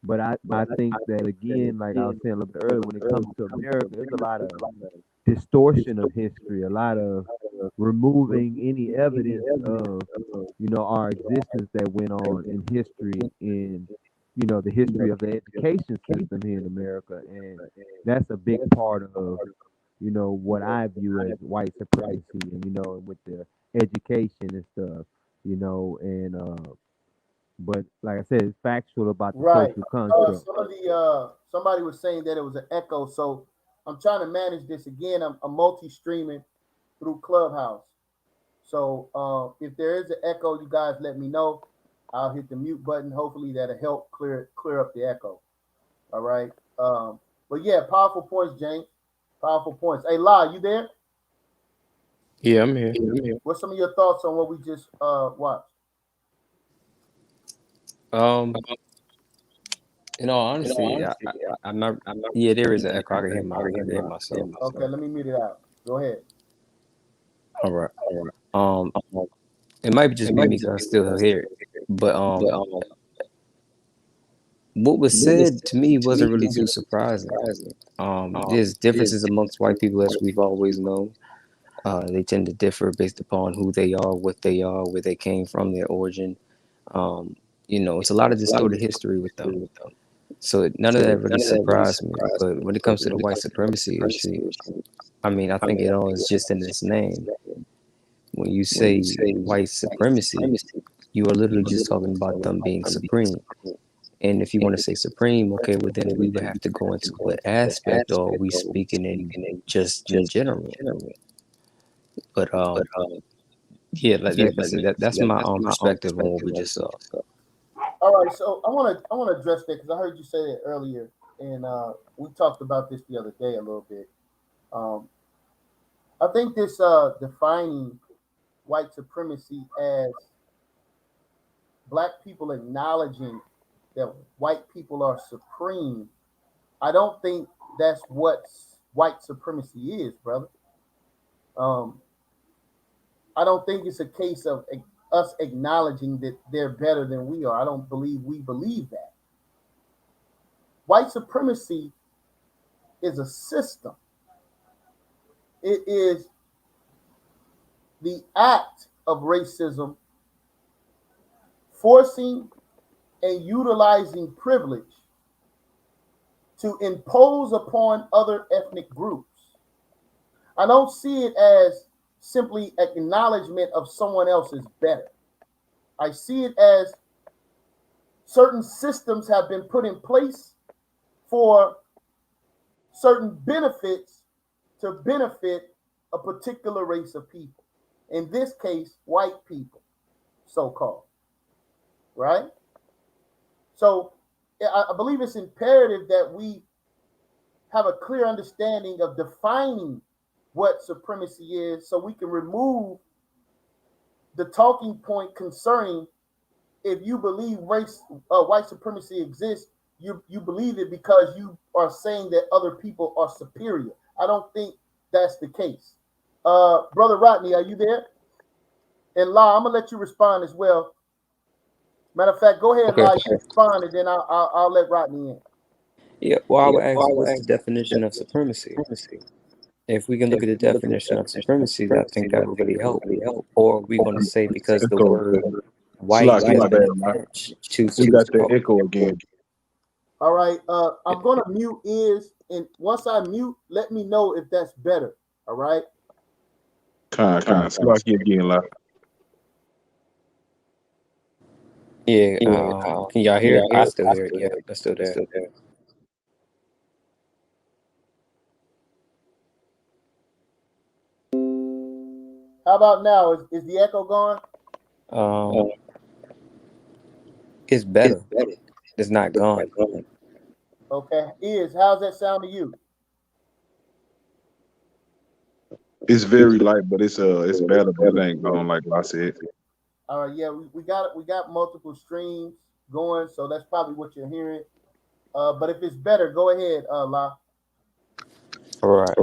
But I think that, again, like I was saying a little bit earlier, when it comes to America, there's a lot of distortion of history, a lot of removing any evidence of, our existence that went on in history, in the history of the education system here in America. And that's a big part of, what I view as white supremacy, and with the education and stuff, and but like I said, it's factual about the Right. social construct. Somebody was saying that it was an echo, so I'm trying to manage this again. I'm multi-streaming through Clubhouse. So if there is an echo, you guys let me know. I'll hit the mute button. Hopefully that'll help clear up the echo. All right. But yeah, powerful points, James. Powerful points. Hey, La, you there? Yeah, I'm here. What's some of your thoughts on what we just watched? In all honesty, I'm not. Yeah, there is an echo. I can hear myself. Okay, let me mute it out. Go ahead. All right. It might just be me because I still hear it. But what was said to me wasn't really too surprising. There's differences amongst white people, as we've always known. They tend to differ based upon who they are, what they are, where they came from, their origin. It's a lot of distorted history with them. So none of that really surprised me. But when it comes to the white supremacy issue, I mean, I think it all is just in its name. When you say white supremacy, you are literally just talking about them being supreme. And if you want to say supreme, okay, well then we would have to go into what aspect, or are we speaking in just in general? But yeah, like I said, that's my perspective on what we just saw. All right, so I want to address that because I heard you say it earlier, and we talked about this the other day a little bit. I think this defining white supremacy as black people acknowledging that white people are supreme. I don't think that's what white supremacy is, brother. I don't think it's a case of us acknowledging that they're better than we are. I don't believe we believe that. White supremacy is a system. It is the act of racism forcing and utilizing privilege to impose upon other ethnic groups. I don't see it as simply acknowledgement of someone else is better. I see it as certain systems have been put in place for certain benefits to benefit a particular race of people. In this case, white people, so-called, right? So I believe it's imperative that we have a clear understanding of defining what supremacy is so we can remove the talking point concerning if you believe white supremacy exists, you believe it because you are saying that other people are superior. I don't think that's the case. Brother Rodney, are you there? And La, I'm gonna let you respond as well. Matter of fact, go ahead, Okay. La, you respond, and then I'll let Rodney in. Yeah, well, I would ask, what's the definition of supremacy? If we can look at the definition of supremacy, I think that would really help. Or are we going to say because the word white has been attached to we got the echo again. All right, I'm gonna mute ears, and once I mute, let me know if that's better. All right. Slack again, La. Yeah, can y'all hear it? I still hear it. Yeah, that's still there. How about now? Is the echo gone? It's better. It's not gone. Okay. How's that sound to you? It's very light, but it's better, but it ain't gone like I said. All right, yeah, we got multiple streams going, so that's probably what you're hearing. But if it's better, go ahead, La. All right.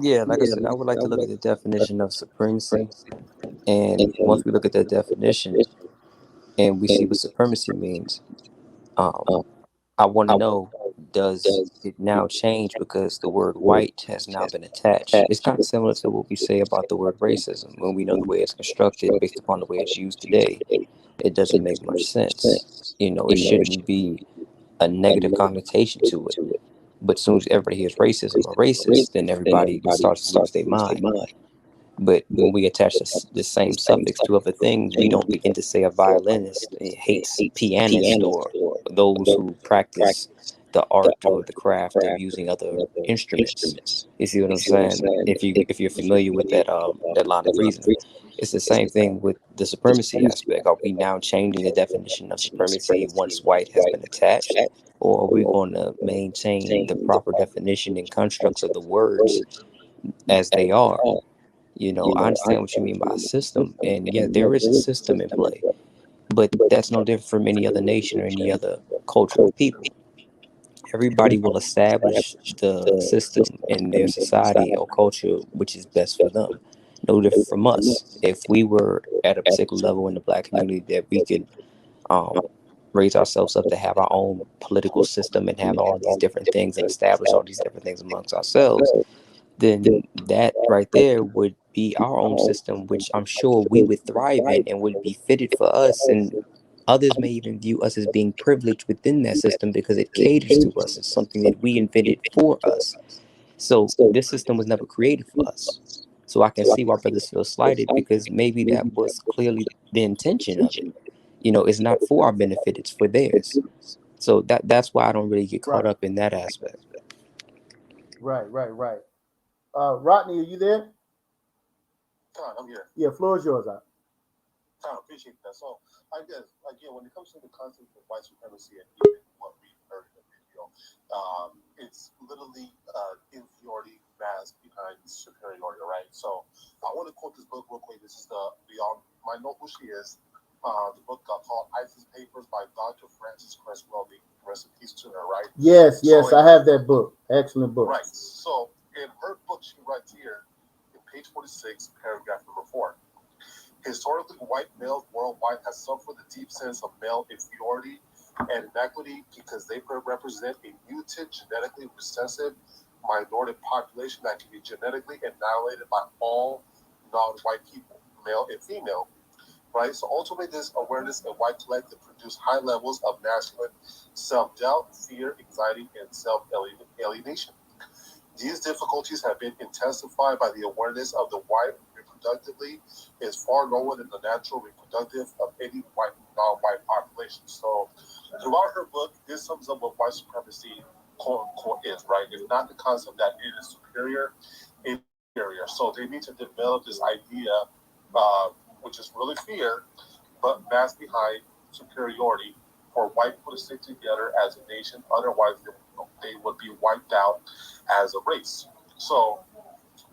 Yeah, like I said, I would like to look at the definition of supremacy. And once we look at that definition and we see what supremacy means, um, I want to know, does it now change because the word white has now been attached? It's kind of similar to what we say about the word racism when we know the way it's constructed based upon the way it's used today. It doesn't make much sense. It shouldn't be a negative connotation to it. But as soon as everybody hears racism or racist, then everybody starts to lose their mind. But when we attach the same suffix to other things, we don't begin to say a violinist hates pianist or those who practice the art or the craft of using other instruments. You see what I'm saying? If you're familiar with that line of reasoning, it's the same thing with the supremacy aspect. Are we now changing the definition of supremacy once white has been attached, or are we going to maintain the proper definition and constructs of the words as they are? I understand what you mean by a system, and yeah, there is a system in play, but that's no different from any other nation or any other culture of people. Everybody will establish the system in their society or culture which is best for them. No different from us. If we were at a particular level in the black community that we could um, raise ourselves up to have our own political system and have all these different things and establish all these different things amongst ourselves, then that right there would be our own system, which I'm sure we would thrive in and would be fitted for us. And others may even view us as being privileged within that system because it caters to us. It's something that we invented for us. So this system was never created for us. So I can see why brothers feel slighted because maybe that was clearly the intention of it. It's not for our benefit, it's for theirs. So that's why I don't really get caught Right, up in that aspect. right. Rodney, are you there? Con, I'm here. Yeah, floor is yours. Con, appreciate that. So, I guess, again, when it comes to the concept of white supremacy and even what we heard in the video, it's literally inferiority mask behind superiority, right? So, I want to quote this book real quick. This is Beyond My Know Who She Is. The book called ISIS Papers by Dr. Frances Cresswell. Rest in peace to her, right? Yes, I have that book. Excellent book. Right. So, in her book, she writes here, in page 46, paragraph number 4. Historically, white males worldwide have suffered a deep sense of male inferiority and inequity because they represent a mutant, genetically recessive minority population that can be genetically annihilated by all non-white people, male and female. Right? So ultimately, this awareness and white collective produce high levels of masculine self-doubt, fear, anxiety, and self-alienation. These difficulties have been intensified by the awareness of the white reproductively is far lower than the natural reproductive of any white non-white population. So throughout her book, this sums up what white supremacy quote unquote is, right? It's not the concept that it is superior, inferior. So they need to develop this idea, which is really fear, but masked behind superiority for white people to stick together as a nation. Otherwise, they would be wiped out as a race. So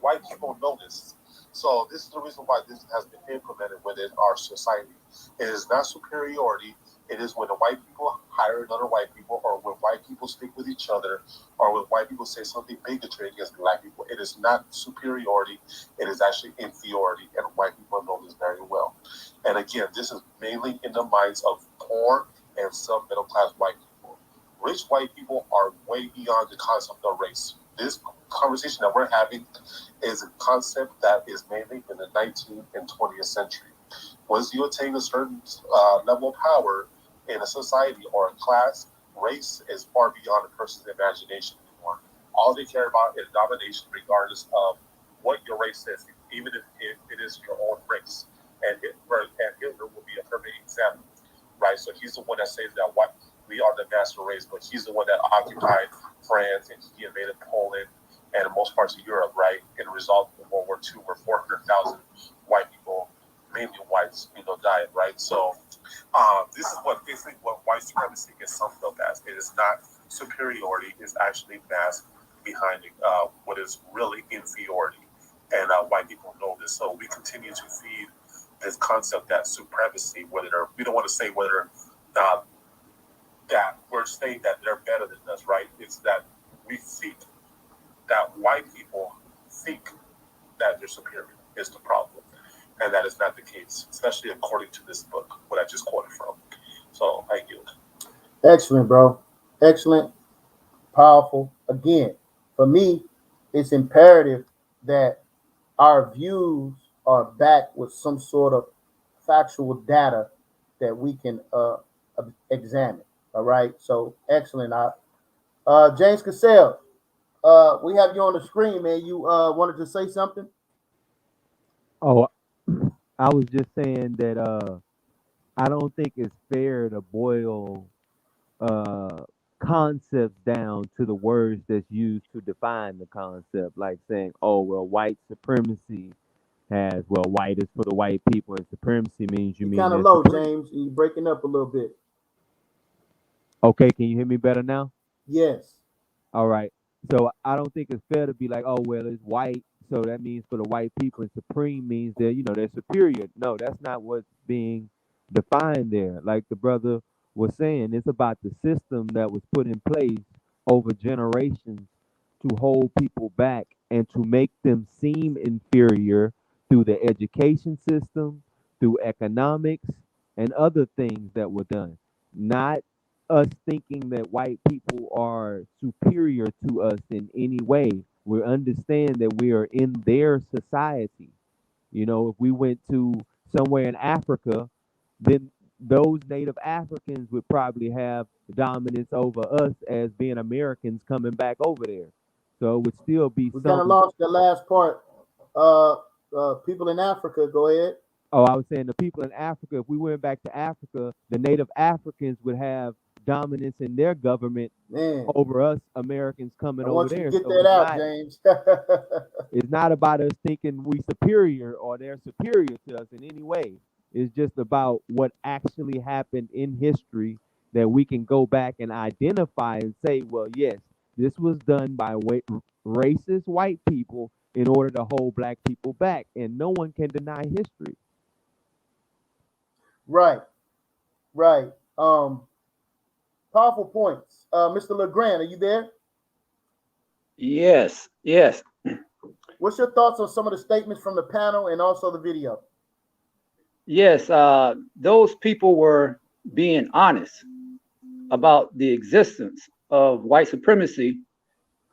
white people know this. So this is the reason why this has been implemented within our society. It is not superiority. It is when the white people hire another white people, or when white people stick with each other, or when white people say something bigotry against black people. It is not superiority. It is actually inferiority, and white people know this very well. And again, this is mainly in the minds of poor and some middle class white people. Rich white people are way beyond the concept of race. This conversation that we're having is a concept that is mainly in the 19th and 20th century. Once you attain a certain level of power in a society or a class, race is far beyond a person's imagination anymore. All they care about is domination, regardless of what your race is, even if it is your own race. And Hitler will be a perfect example, right? So he's the one that says that we are the master race, but he's the one that occupied France and he invaded Poland and most parts of Europe, right? And a result of World War II, where 400,000 white people, mainly whites, died, right? So this is basically what white supremacy is summed up as. It is not superiority; it's actually masked behind what is really inferiority, and white people know this. So we continue to feed this concept that supremacy, we don't want to say whether that we're saying that they're better than us, right? It's that we think that white people think that they're superior is the problem. And that is not the case, especially according to this book, what I just quoted from. So I yield. Excellent, bro. Excellent, powerful. Again, for me, it's imperative that our views are backed with some sort of factual data that we can examine. All right. So excellent. James Cassell, we have you on the screen, man. You wanted to say something? Oh, I was just saying that I don't think it's fair to boil concepts down to the words that's used to define the concept, like saying, oh, well, white supremacy has, well, white is for the white people, and supremacy means you You're mean kind of they're low, supreme. James. You're breaking up a little bit. Okay, can you hear me better now? Yes. All right. So I don't think it's fair to be like, oh, well, it's white, so that means for the white people, and supreme means they're, they're superior. No, that's not what's being defined there. Like the brother was saying, it's about the system that was put in place over generations to hold people back and to make them seem inferior through the education system, through economics, and other things that were done. Not us thinking that white people are superior to us in any way. We understand that we are in their society. If we went to somewhere in Africa, then those native Africans would probably have dominance over us as being Americans coming back over there. So it would still be We kind of some. lost the last part. People in Africa, go ahead. Oh, I was saying the people in Africa, if we went back to Africa, the native Africans would have dominance in their government over us Americans coming I over want you to there. get So that out, James. it's not about us thinking we superior or they're superior to us in any way. It's just about what actually happened in history that we can go back and identify and say, well, yes, this was done by racist white people in order to hold black people back. And no one can deny history. Right. Powerful points. Mr. LeGrand, are you there? Yes. What's your thoughts on some of the statements from the panel and also the video? Yes, those people were being honest about the existence of white supremacy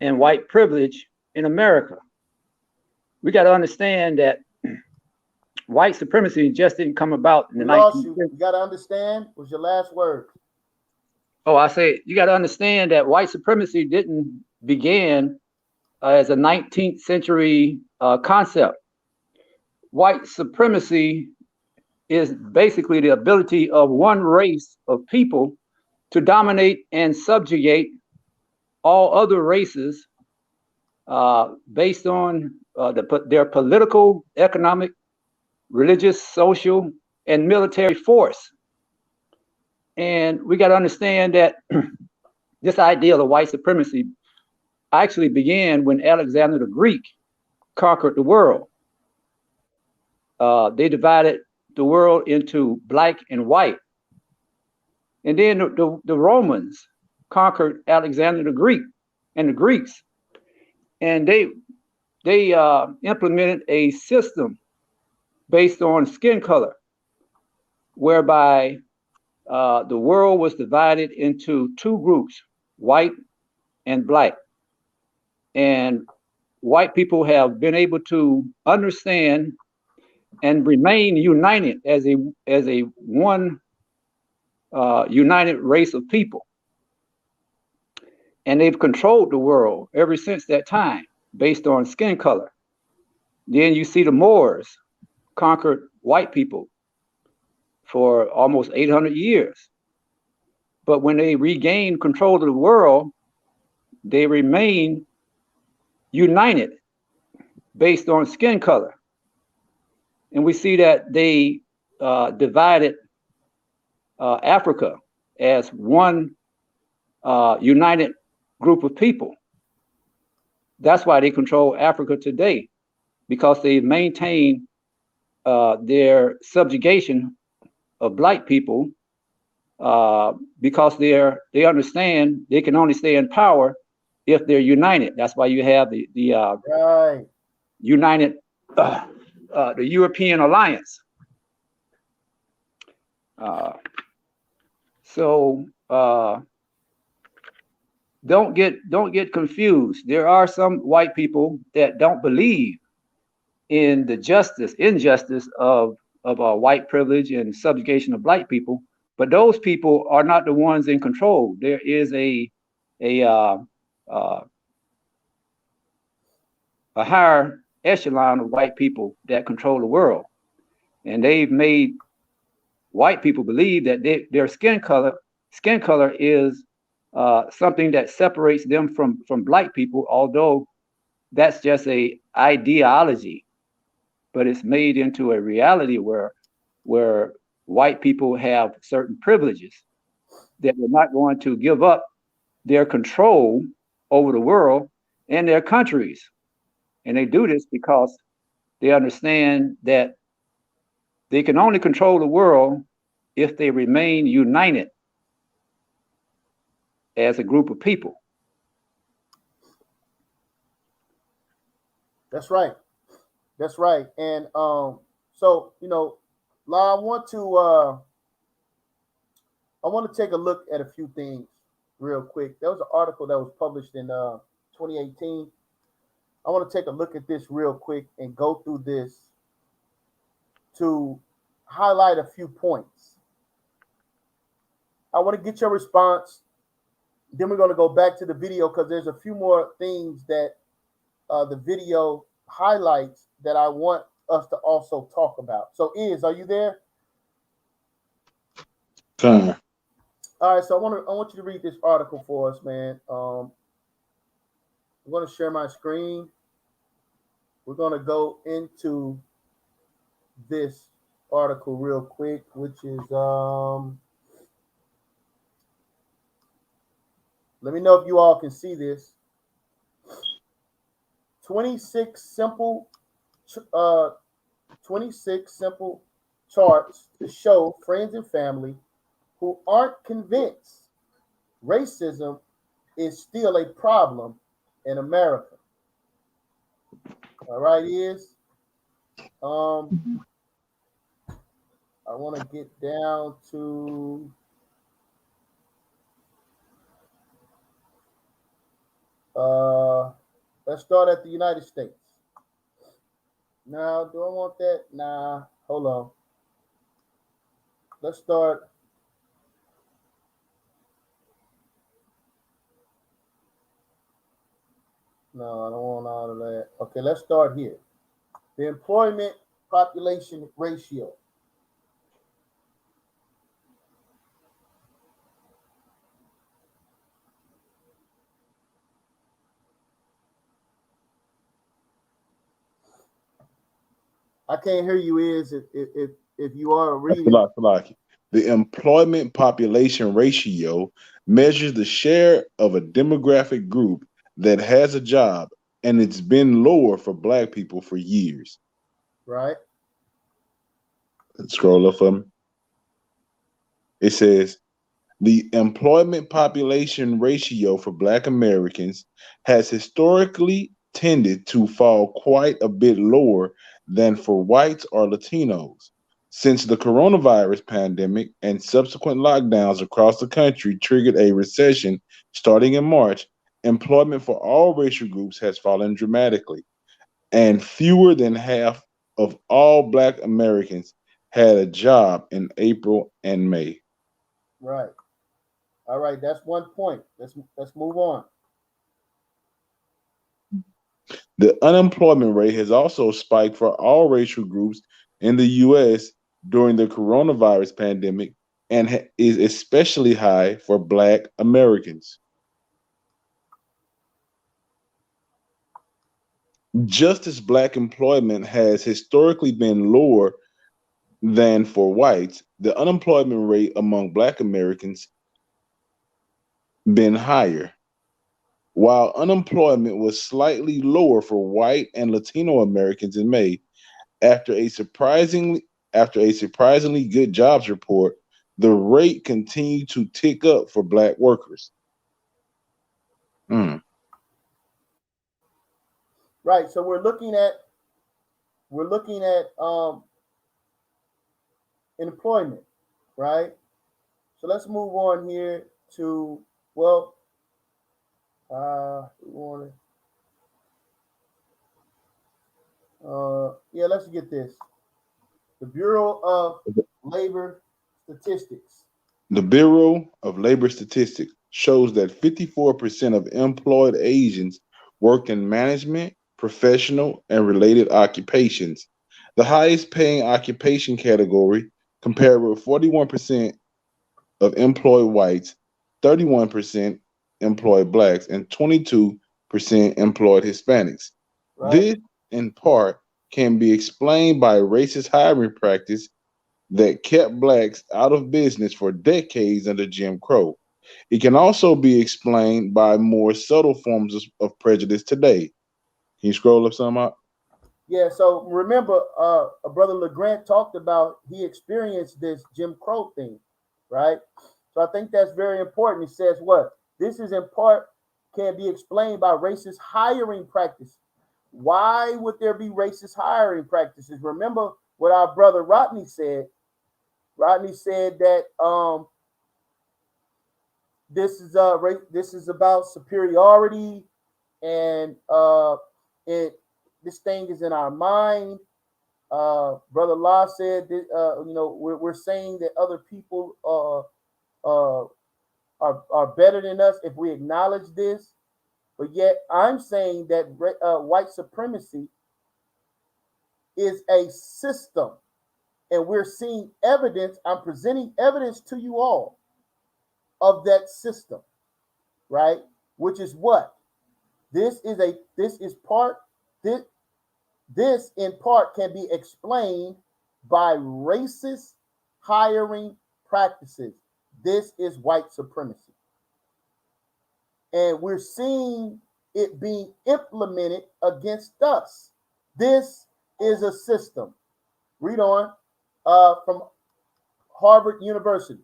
and white privilege in America. We got to understand that white supremacy just didn't come about in the 19th century. You got to understand, was your last word. Oh, I say you got to understand that white supremacy didn't begin as a 19th century concept. White supremacy is basically the ability of one race of people to dominate and subjugate all other races based on their political, economic, religious, social, and military force. And we got to understand that this idea of white supremacy actually began when Alexander the Greek conquered the world. They divided the world into black and white. And then the Romans conquered Alexander the Greek and the Greeks. And they implemented a system based on skin color, whereby the world was divided into two groups, white and black. And white people have been able to understand and remain united as a one united race of people. And they've controlled the world ever since that time based on skin color. Then you see the Moors conquered white people for almost 800 years. But when they regained control of the world, they remain united based on skin color. And we see that they divided Africa as one united group of people. That's why they control Africa today, because they maintain their subjugation of black people because they understand they can only stay in power if they're united. That's why you have the Right. united, the European alliance. So don't get confused. There are some white people that don't believe in the injustice of white privilege and subjugation of black people, but those people are not the ones in control. There is a higher echelon of white people that control the world, and they've made white people believe that their skin color is something that separates them from black people, although that's just a ideology, but it's made into a reality where white people have certain privileges that they're not going to give up their control over the world and their countries. And they do this because they understand that they can only control the world if they remain united as a group of people. That's right. That's right. And so La, I want to take a look at a few things real quick. There was an article that was published in 2018. I want to take a look at this real quick and go through this to highlight a few points. I want to get your response. Then we're going to go back to the video because there's a few more things that the video highlights that I want us to also talk about. So, are you there? All right. So I want you to read this article for us, man. I'm going to share my screen. We're going to go into this article real quick, which is let me know if you all can see this. 26 simple charts to show friends and family who aren't convinced racism is still a problem in America. All right, I want to get down to let's start at the United States. Now, do I want that? Nah, hold on. Let's start. No, I don't want all of that. Okay, let's start here. The employment population ratio. I can't hear you. If you are reading? The employment population ratio measures the share of a demographic group that has a job, and it's been lower for black people for years. Right. Scroll up for me. It says the employment population ratio for black Americans has historically tended to fall quite a bit lower than for whites or Latinos. Since the coronavirus pandemic and subsequent lockdowns across the country triggered a recession starting in March, employment for all racial groups has fallen dramatically, and fewer than half of all black Americans had a job in April and May. Right. All right, that's one point. Let's move on. The unemployment rate has also spiked for all racial groups in the U.S. during the coronavirus pandemic and is especially high for Black Americans. Just as Black employment has historically been lower than for whites, the unemployment rate among Black Americans been higher. While unemployment was slightly lower for white and Latino Americans in May, after a surprisingly good jobs report, the rate continued to tick up for black workers. Right. So we're looking at employment, right? So let's move on here to, well, we want yeah, let's get this. The Bureau of Labor Statistics. The Bureau of Labor Statistics shows that 54% of employed Asians work in management, professional, and related occupations. The highest paying occupation category, compared with 41% of employed whites, 31% employed blacks, and 22% employed Hispanics. Right. This, in part, can be explained by racist hiring practice that kept blacks out of business for decades under Jim Crow. It can also be explained by more subtle forms of prejudice today. Can you scroll up some up? Yeah, so remember, Brother LeGrant talked about he experienced this Jim Crow thing, right? So I think that's very important. He says what? This is in part can be explained by racist hiring practices. Why would there be racist hiring practices? Remember what our brother Rodney said. Rodney said that this is about superiority, and this thing is in our mind. Brother Law said that we're saying that other people are better than us if we acknowledge this, but yet I'm saying that white supremacy is a system, and we're seeing evidence. I'm presenting evidence to you all of that system, right? Which is what this is part this this in part can be explained by racist hiring practices. This is white supremacy, and we're seeing it being implemented against us. This is a system. Read on from Harvard University.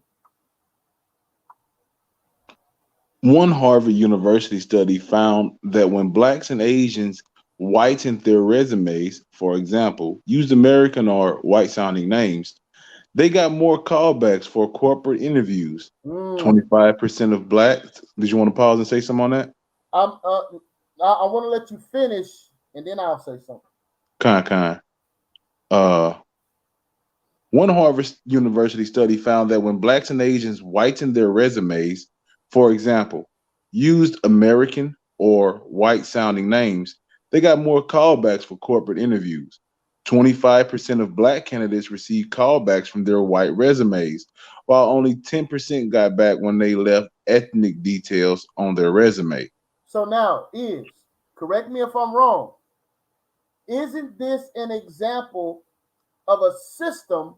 One Harvard University study found that when blacks and Asians whitened their resumes, for example, used American or white sounding names, they got more callbacks for corporate interviews. 25% of blacks. Did you want to pause and say something on that? I want to let you finish, and then I'll say something. Kind. One Harvard University study found that when blacks and Asians whitened their resumes, for example, used American or white sounding names, they got more callbacks for corporate interviews. 25% of black candidates received callbacks from their white resumes, while only 10% got back when they left ethnic details on their resume. So now, correct me if I'm wrong, isn't this an example of a system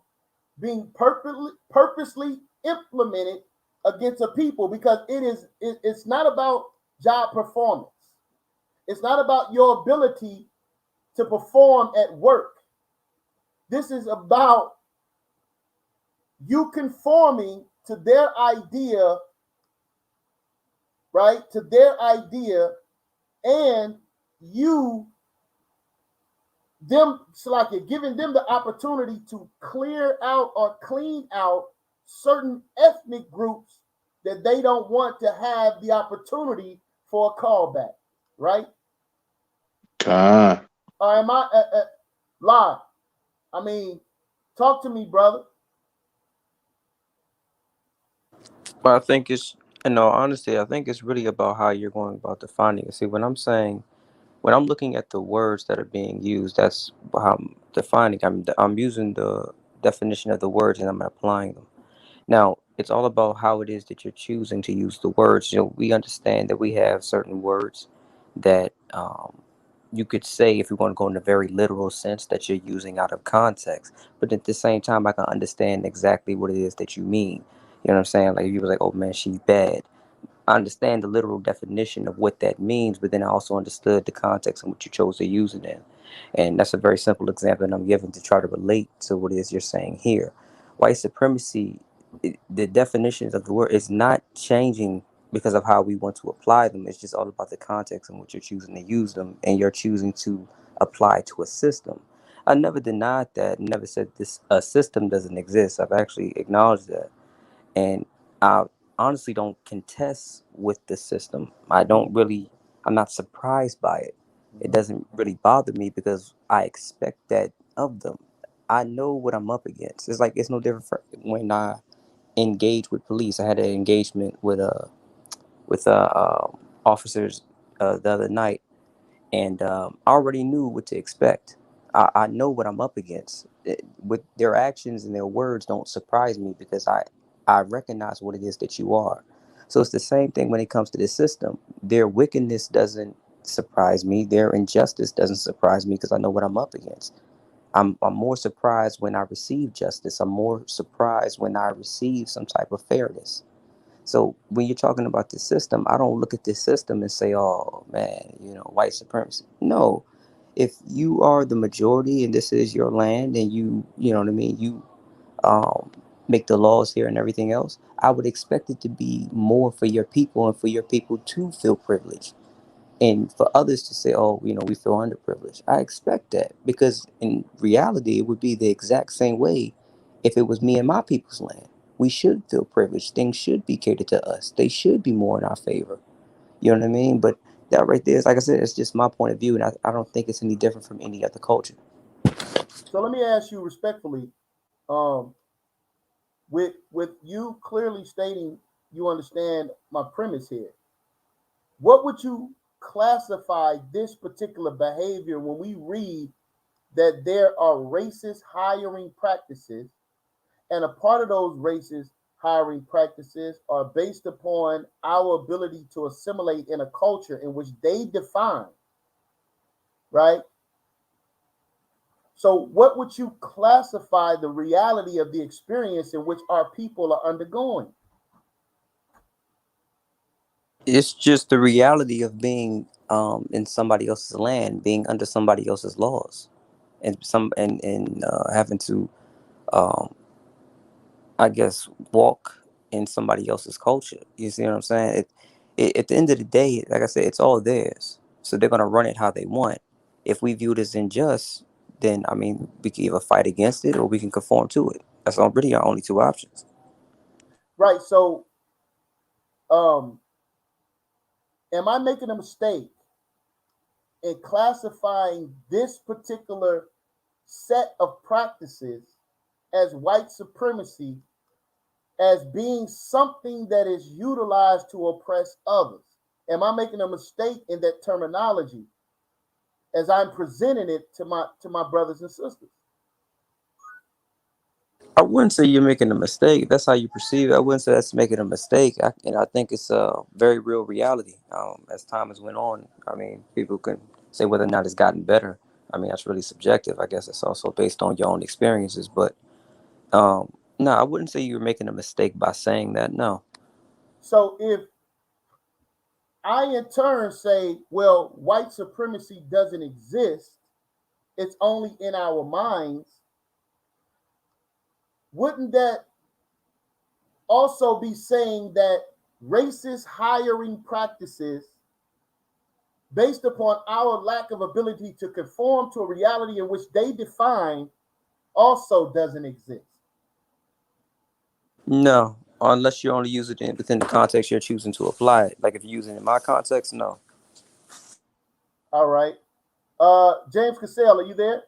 being purposely implemented against a people? Because it's not about job performance. It's not about your ability to perform at work. This is about you conforming to their idea, right? To their idea, and giving them the opportunity to clear out or clean out certain ethnic groups that they don't want to have the opportunity for a callback, right? Or am I live? I mean, talk to me, brother. Well, I think it's, in all honesty, I think it's really about how you're going about defining it. See, when I'm looking at the words that are being used, that's how I'm defining. I'm using the definition of the words and I'm applying them. Now, it's all about how it is that you're choosing to use the words. We understand that we have certain words that you could say, if you want to go in a very literal sense, that you're using out of context. But at the same time, I can understand exactly what it is that you mean. You know what I'm saying? Like, if you was like, oh man, she's bad. I understand the literal definition of what that means, but then I also understood the context in which you chose to use it in. And that's a very simple example that I'm giving to try to relate to what it is you're saying here. White supremacy, the definitions of the word is not changing because of how we want to apply them. It's just all about the context in which you're choosing to use them, and you're choosing to apply to a system. I never denied that, never said this a system doesn't exist. I've actually acknowledged that. And I honestly don't contest with the system. I'm not surprised by it. It doesn't really bother me because I expect that of them. I know what I'm up against. It's like it's no different when I engage with police. I had an engagement with officers the other night, and I already knew what to expect. I know what I'm up against. With their actions and their words don't surprise me because I recognize what it is that you are. So it's the same thing when it comes to this system. Their wickedness doesn't surprise me. Their injustice doesn't surprise me because I know what I'm up against. I'm more surprised when I receive justice. I'm more surprised when I receive some type of fairness. So when you're talking about the system, I don't look at this system and say, "Oh man, white supremacy." No, if you are the majority and this is your land, and you know what I mean, you um, make the laws here and everything else, I would expect it to be more for your people and for your people to feel privileged, and for others to say, "Oh, we feel underprivileged." I expect that because in reality, it would be the exact same way if it was me and my people's land. We should feel privileged. Things should be catered to us. They should be more in our favor. You know what I mean? But that right there is, like I said, it's just my point of view, and I don't think it's any different from any other culture. So let me ask you respectfully, um, with you clearly stating you understand my premise here, what would you classify this particular behavior when we read that there are racist hiring practices, and a part of those racist hiring practices are based upon our ability to assimilate in a culture in which they define, right? So, what would you classify the reality of the experience in which our people are undergoing? It's just the reality of being in somebody else's land, being under somebody else's laws, and having to, um, I guess, walk in somebody else's culture. You see what I'm saying? At the end of the day, like I said, it's all theirs. So they're gonna run it how they want. If we view it as unjust, then I mean, we can either fight against it or we can conform to it. That's really our only two options. Right. So, um, am I making a mistake in classifying this particular set of practices as white supremacy as being something that is utilized to oppress others? Am I making a mistake in that terminology as I'm presenting it to my brothers and sisters? I wouldn't say you're making a mistake. That's how you perceive it. I wouldn't say that's making a mistake. I think it's a very real reality. As time has went on, I mean, people can say whether or not it's gotten better. I mean, that's really subjective. I guess it's also based on your own experiences. But no, I wouldn't say you're making a mistake by saying that. No. So if I in turn say, well, white supremacy doesn't exist, it's only in our minds, wouldn't that also be saying that racist hiring practices based upon our lack of ability to conform to a reality in which they define also doesn't exist? No, unless you only use it within the context you're choosing to apply it. Like if you're using it in my context, no. All right. James Cassell, are you there?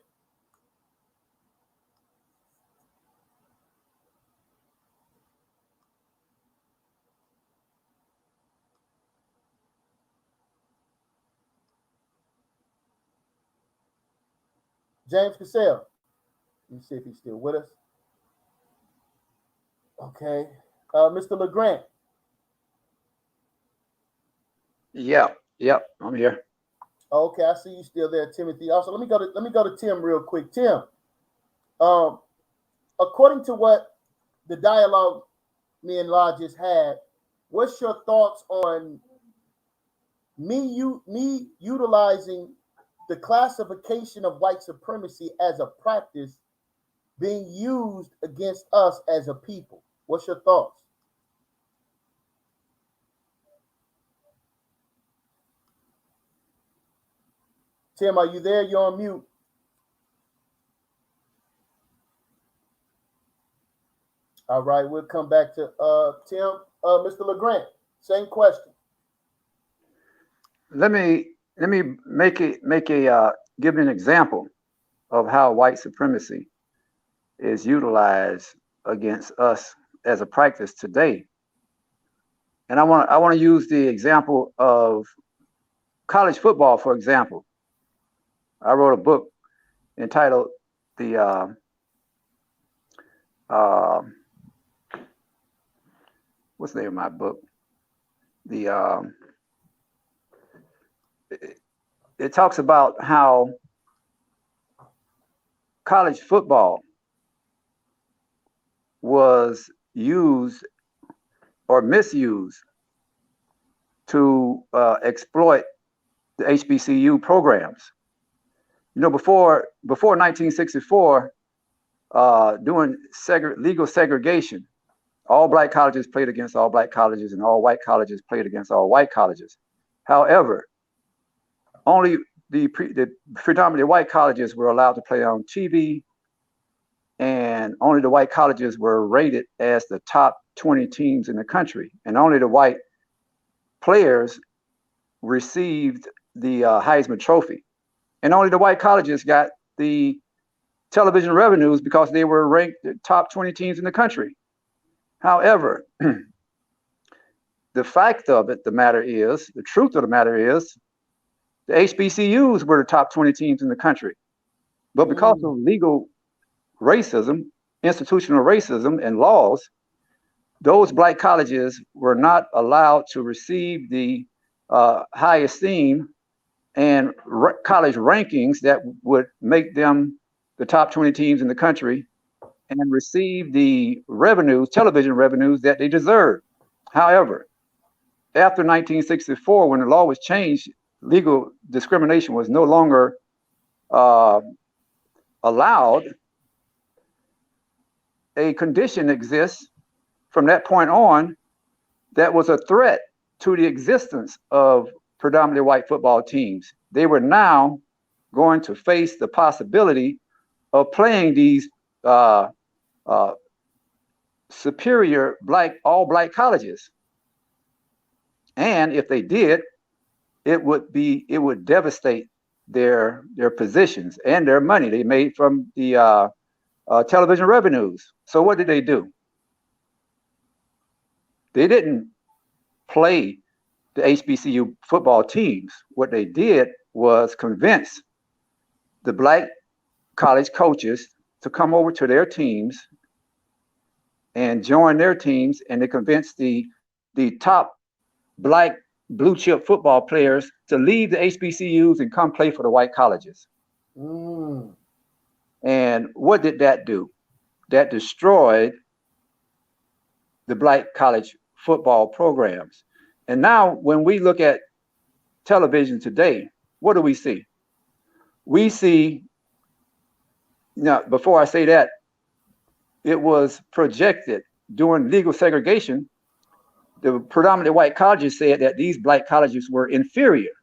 James Cassell. Let me see if he's still with us. Okay. Mr. LeGrant. Yeah, yep, I'm here. Okay, I see you still there, Timothy. Also, let me go to Tim real quick. Tim, um, according to what the dialogue me and La just had, what's your thoughts on me utilizing the classification of white supremacy as a practice being used against us as a people? What's your thoughts? Tim, are you there? You're on mute. All right, we'll come back to Tim. Mr. LeGrand, same question. Let me give you an example of how white supremacy is utilized against us as a practice today. And I want to use the example of college football, for example. I wrote a book entitled what's the name of my book? It talks about how college football was used or misused to exploit the HBCU programs. You know, before 1964, doing legal segregation, all black colleges played against all black colleges, and all white colleges played against all white colleges. However, only the predominantly white colleges were allowed to play on TV, and only the white colleges were rated as the top 20 teams in the country, and only the white players received the Heisman Trophy, and only the white colleges got the television revenues because they were ranked the top 20 teams in the country. However, the fact of it, the truth of the matter is, the HBCUs were the top 20 teams in the country. But because of legal racism, institutional racism, and laws, those black colleges were not allowed to receive the high esteem and college rankings that would make them the top 20 teams in the country and receive the revenues, television revenues that they deserved. However, after 1964, when the law was changed, legal discrimination was no longer allowed. A condition exists from that point on that was a threat to the existence of predominantly white football teams. They were now going to face the possibility of playing these superior all black colleges. And if they did, it would devastate their positions and their money they made from the television revenues. So what did they do? They didn't play the HBCU football teams. What they did was convince the black college coaches to come over to their teams and join their teams, and they convinced the top black blue chip football players to leave the HBCUs and come play for the white colleges. And what did that do? That destroyed the black college football programs. And now when we look at television today, what do we see? We see, now before I say that, it was projected during legal segregation. The predominantly white colleges said that these black colleges were inferior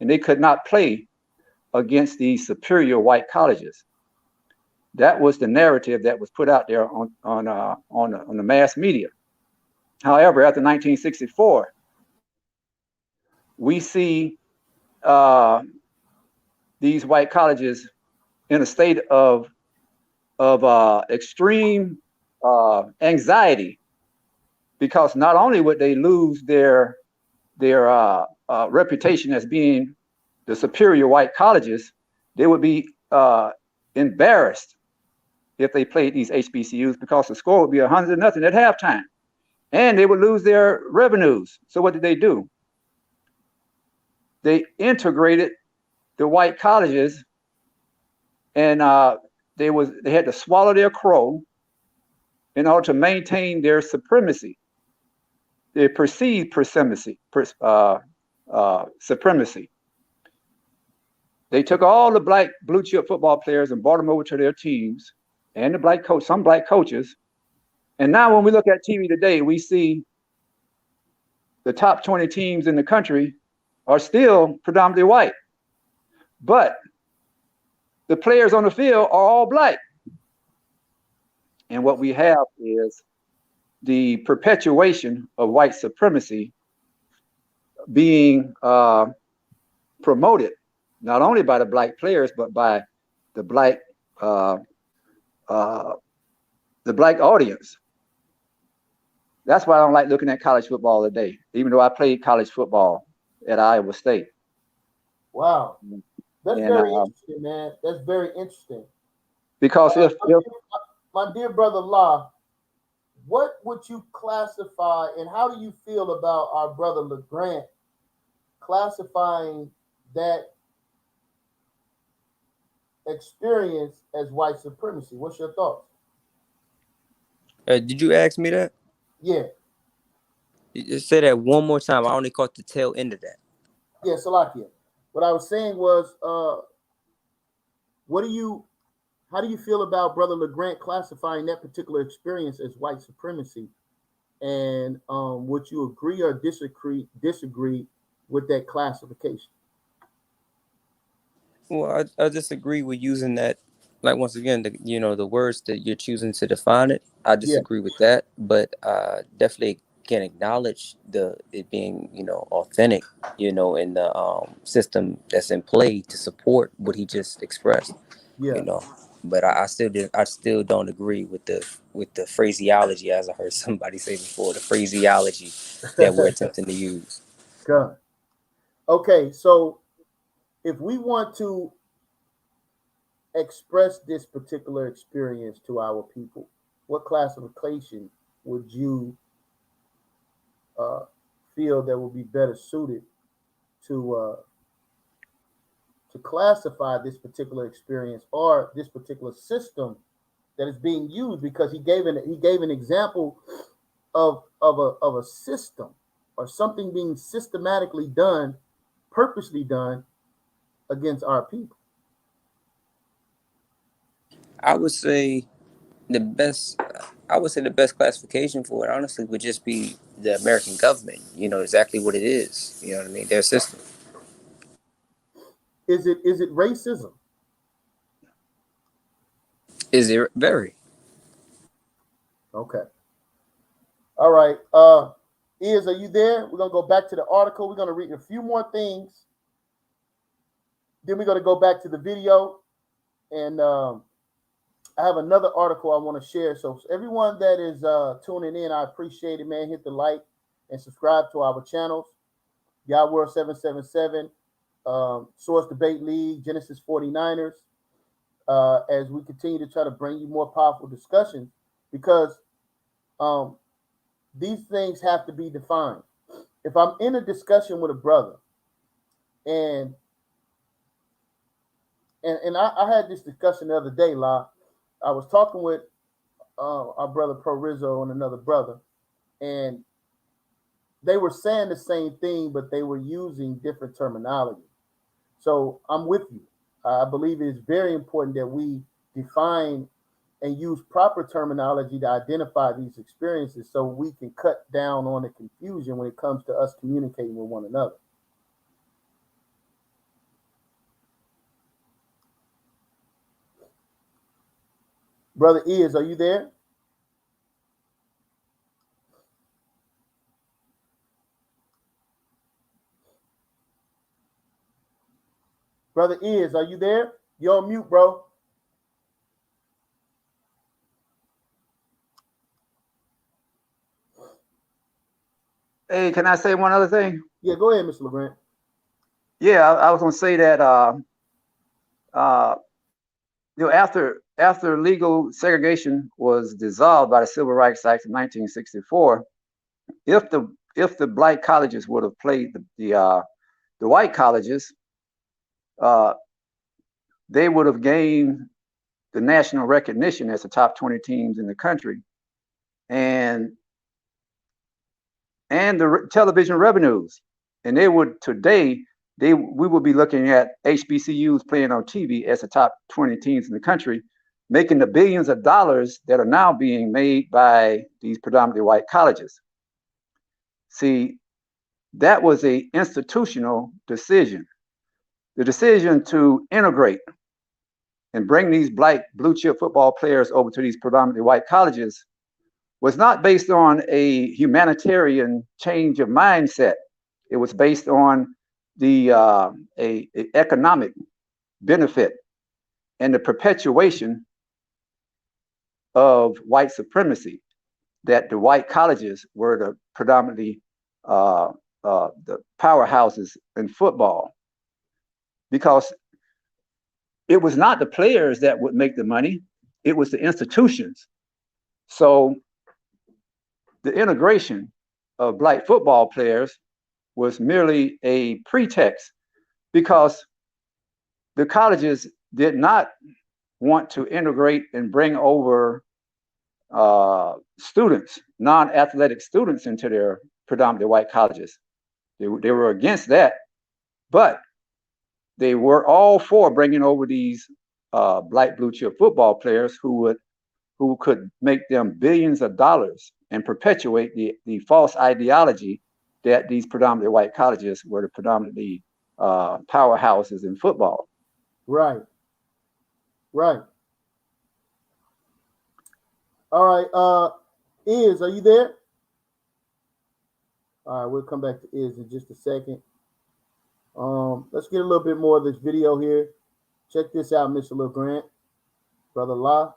and they could not play against these superior white colleges. That was the narrative that was put out there on the mass media. However, after 1964, we see these white colleges in a state of extreme anxiety, because not only would they lose their reputation as being the superior white colleges, they would be embarrassed if they played these HBCUs, because the score would be 100-0 at halftime, and they would lose their revenues. So what did they do? They integrated the white colleges, and they had to swallow their crow in order to maintain their supremacy, their perceived supremacy. They took all the black blue chip football players and brought them over to their teams, and some black coaches. And now when we look at TV today, we see the top 20 teams in the country are still predominantly white. but the players on the field are all black. And what we have is the perpetuation of white supremacy being promoted not only by the black players, but by the black audience. That's why I don't like looking at college football today, even though I played college football at Iowa State. Wow. That's very interesting, man. That's very interesting. Because if my dear brother La, what would you classify and how do you feel about our brother LeGrant classifying that experience as white supremacy? What's your thoughts? Did you ask me that? Yeah. You just say that one more time. I only caught the tail end of that. Yeah, Salakia. What I was saying was, how do you feel about Brother LeGrant classifying that particular experience as white supremacy? And would you agree or disagree with that classification? Well, I disagree with using that. Like, once again, the words that you're choosing to define it, I disagree with that. But definitely can acknowledge it being, authentic, in the system that's in play to support what he just expressed. Yeah. But I still don't agree with the phraseology, as I heard somebody say before, the phraseology that we're attempting to use. Good. Okay, so if we want to express this particular experience to our people, what classification would you feel that would be better suited to classify this particular experience or this particular system that is being used? Because he gave an example of a system or something being systematically done, purposely done against our people. I would say the best classification for it, honestly, would just be the American government. Exactly what it is. You know what I mean? Their system. Is it racism? Is it very? Okay. All right. Are you there? We're gonna go back to the article. We're gonna read a few more things. Then we're gonna go back to the video, and I have another article I want to share. So everyone that is tuning in, I appreciate it, man. Hit the like and subscribe to our channels. Y'all World 777, Source Debate League, Genesis 49ers, as we continue to try to bring you more powerful discussions, because these things have to be defined. If I'm in a discussion with a brother, and I had this discussion the other day, La. I was talking with our brother Pro Rizzo and another brother, and they were saying the same thing, but they were using different terminology. So I'm with you. I believe it is very important that we define and use proper terminology to identify these experiences so we can cut down on the confusion when it comes to us communicating with one another. Brother are you there? Brother are you there? You're on mute, bro. Hey, can I say one other thing? Yeah, go ahead, Mr. LeGrant. Yeah, I was going to say that after legal segregation was dissolved by the Civil Rights Act of 1964, if the black colleges would have played the white colleges, they would have gained the national recognition as the top 20 teams in the country, and the television revenues, and we would be looking at HBCUs playing on TV as the top 20 teams in the country, making the billions of dollars that are now being made by these predominantly white colleges. See, that was an institutional decision. the decision to integrate and bring these black blue chip football players over to these predominantly white colleges was not based on a humanitarian change of mindset. It was based on the a economic benefit and the perpetuation of white supremacy, that the white colleges were the predominantly the powerhouses in football, because it was not the players that would make the money, it was the institutions. So the integration of black football players was merely a pretext, because the colleges did not want to integrate and bring over students, non-athletic students, into their predominantly white colleges. They were against that, but they were all for bringing over these black blue chip football players who could make them billions of dollars and perpetuate the false ideology that these predominantly white colleges were the predominantly powerhouses in football. Right. Right. All right. Iz, are you there? All right, we'll come back to Iz in just a second. Let's get a little bit more of this video here. Check this out, Mr. LeGrant, Brother La.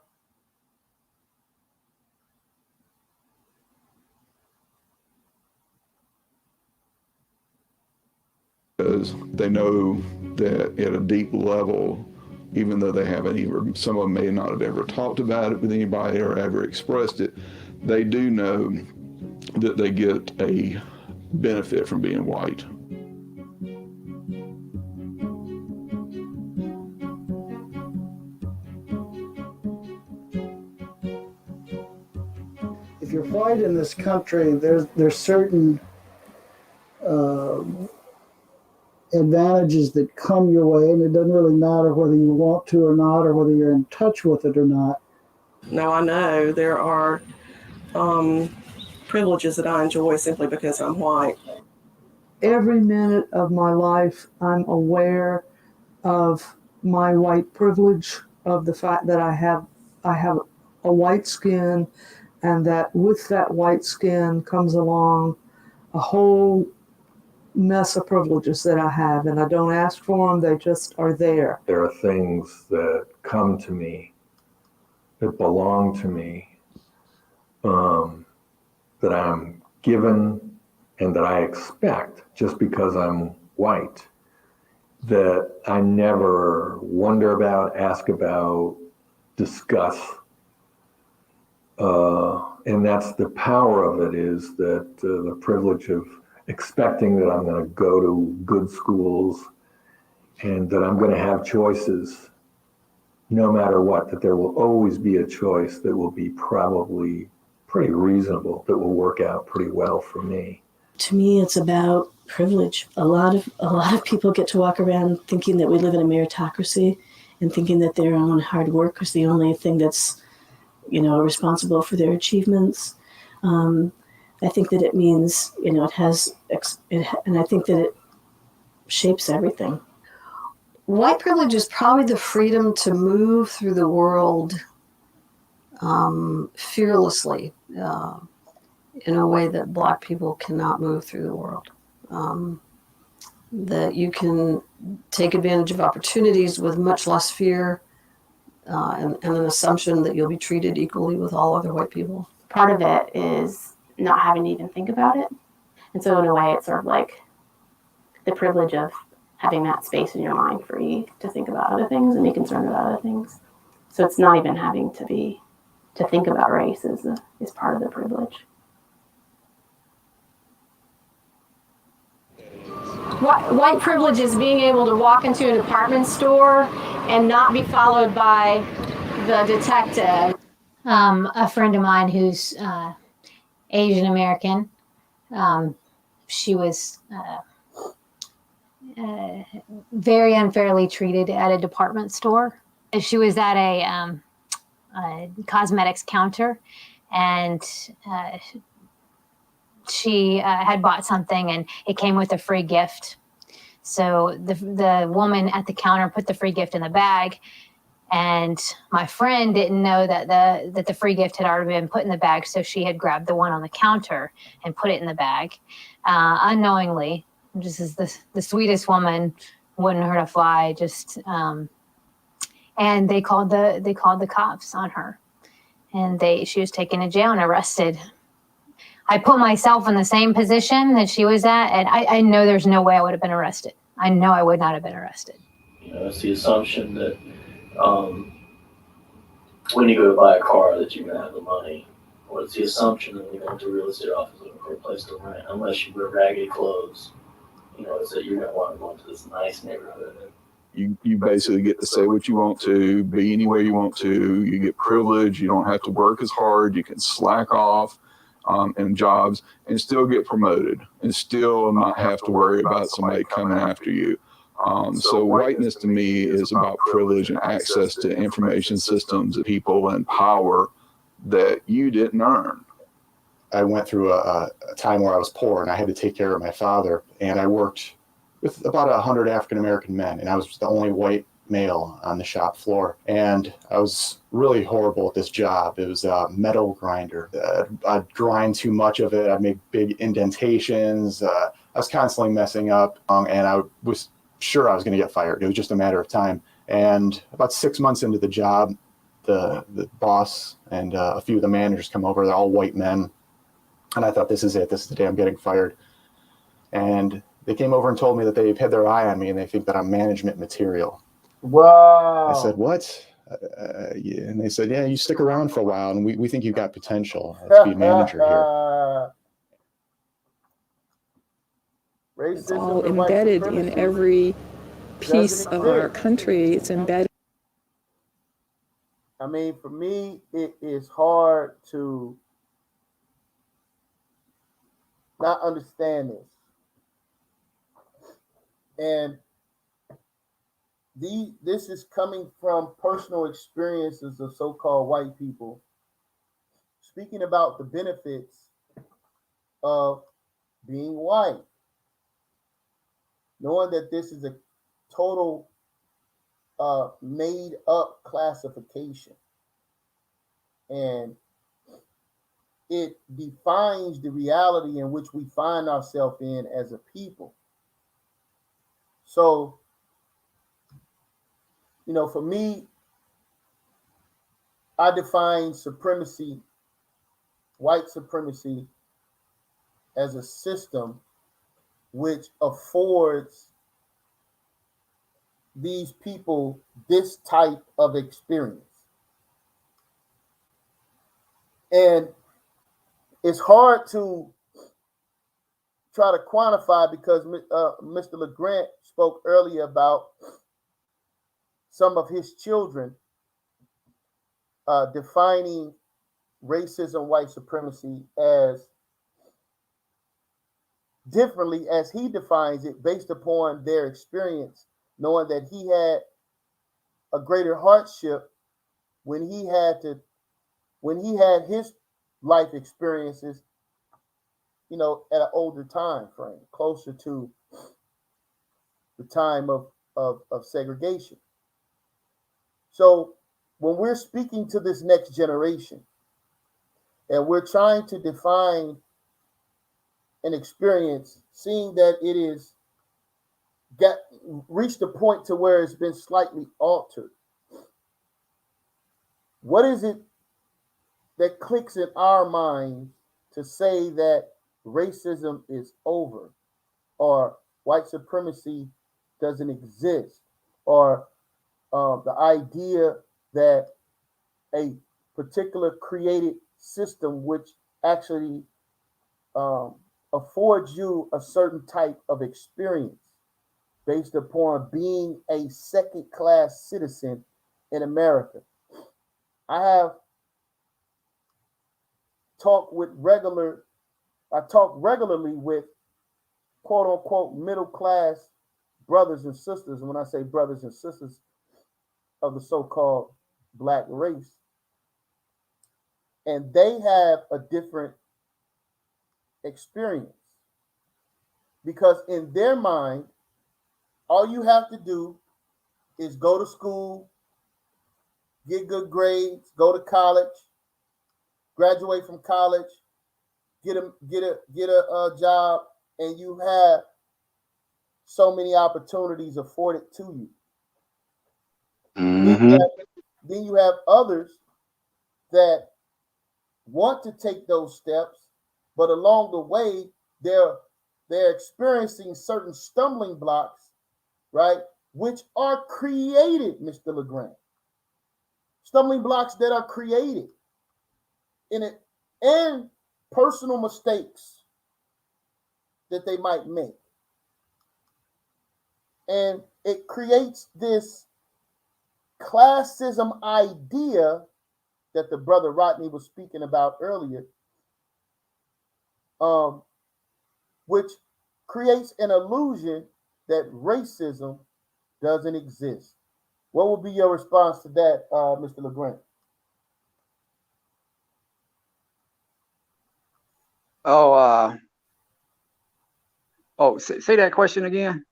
Because they know that at a deep level, even though they haven't even, some of them may not have ever talked about it with anybody or ever expressed it, they do know that they get a benefit from being white. If you're white in this country, there's certain advantages that come your way, and it doesn't really matter whether you want to or not, or whether you're in touch with it or not. Now I know there are privileges that I enjoy simply because I'm white. Every minute of my life, I'm aware of my white privilege, of the fact that I have a white skin, and that with that white skin comes along a whole mess of privileges that I have, and I don't ask for them, they just are there. There are things that come to me, that belong to me, that I'm given and that I expect just because I'm white, that I never wonder about, ask about, discuss. And that's the power of it, is that the privilege of expecting that I'm going to go to good schools and that I'm going to have choices no matter what, that there will always be a choice that will be probably pretty reasonable, that will work out pretty well for me. To me, it's about privilege. A lot of people get to walk around thinking that we live in a meritocracy and thinking that their own hard work is the only thing that's, responsible for their achievements. I think that it means, it has, and I think that it shapes everything. White privilege is probably the freedom to move through the world fearlessly in a way that Black people cannot move through the world. That you can take advantage of opportunities with much less fear and an assumption that you'll be treated equally with all other white people. Part of it is not having to even think about it. And so in a way, it's sort of like the privilege of having that space in your mind free to think about other things and be concerned about other things. So it's not even having to think about race is part of the privilege. White privilege is being able to walk into a department store and not be followed by the detective. A friend of mine who's Asian American, she was very unfairly treated at a department store. She was at a cosmetics counter, and she had bought something and it came with a free gift. So the woman at the counter put the free gift in the bag, and my friend didn't know that the free gift had already been put in the bag, so she had grabbed the one on the counter and put it in the bag unknowingly. Just as the sweetest woman, wouldn't hurt a fly. Just and they called the cops on her, and she was taken to jail and arrested. I put myself in the same position that she was at, and I know there's no way I would have been arrested. I know I would not have been arrested. You know, it's the assumption that when you go to buy a car that you're going to have the money, or it's the assumption that when you go into a real estate office looking for a place to rent, unless you wear raggedy clothes, you know, it's that you're going to want to go into this nice neighborhood. You basically get to say what you want to, be anywhere you want to. You get privilege. You don't have to work as hard. You can slack off in jobs and still get promoted and still not have to worry about somebody coming after you. So whiteness to me is about privilege and access to information systems, people, and power that you didn't earn. I went through a time where I was poor and I had to take care of my father, and I worked with about 100 African-American men, and I was the only white male on the shop floor. And I was really horrible at this job. It was a metal grinder. I'd grind too much of it. I'd make big indentations. I was constantly messing up, and I was sure I was going to get fired. It was just a matter of time. And about 6 months into the job, the boss and a few of the managers come over. They're all white men. And I thought, this is it. This is the day I'm getting fired. And they came over and told me that they've had their eye on me and they think that I'm management material. Wow. I said, what? Yeah. And they said, yeah, you stick around for a while and we think you've got potential to be a manager here. It's all embedded in every piece of our country. It's embedded. I mean, for me, it is hard to not understand this. And this is coming from personal experiences of so-called white people speaking about the benefits of being white, knowing that this is a total made up classification, and it defines the reality in which we find ourselves in as a people. So, you know, for me, I define supremacy, white supremacy, as a system which affords these people this type of experience. And it's hard to try to quantify because Mr. LeGrant spoke earlier about some of his children defining racism, white supremacy as differently as he defines it based upon their experience, knowing that he had a greater hardship when he had his life experiences, you know, at an older time frame, closer to the time of segregation. So when we're speaking to this next generation and we're trying to define an experience, seeing that it is reached a point to where it's been slightly altered, what is it that clicks in our minds to say that racism is over, or white supremacy doesn't exist, or the idea that a particular created system which actually affords you a certain type of experience based upon being a second-class citizen in America. I talk regularly with quote unquote middle class brothers and sisters. And when I say brothers and sisters of the so-called black race, and they have a different experience because in their mind, All you have to do is go to school, get good grades, go to college, graduate from college, get a job, and you have so many opportunities afforded to you. Mm-hmm. Then you have others that want to take those steps, but along the way they're experiencing certain stumbling blocks, right? Which are created, Mr. LeGrand. Stumbling blocks that are created in it, and personal mistakes that they might make. And it creates this classism idea that the brother Rodney was speaking about earlier, which creates an illusion that racism doesn't exist. What would be your response to that, Mr. LeGrand? Say that question again.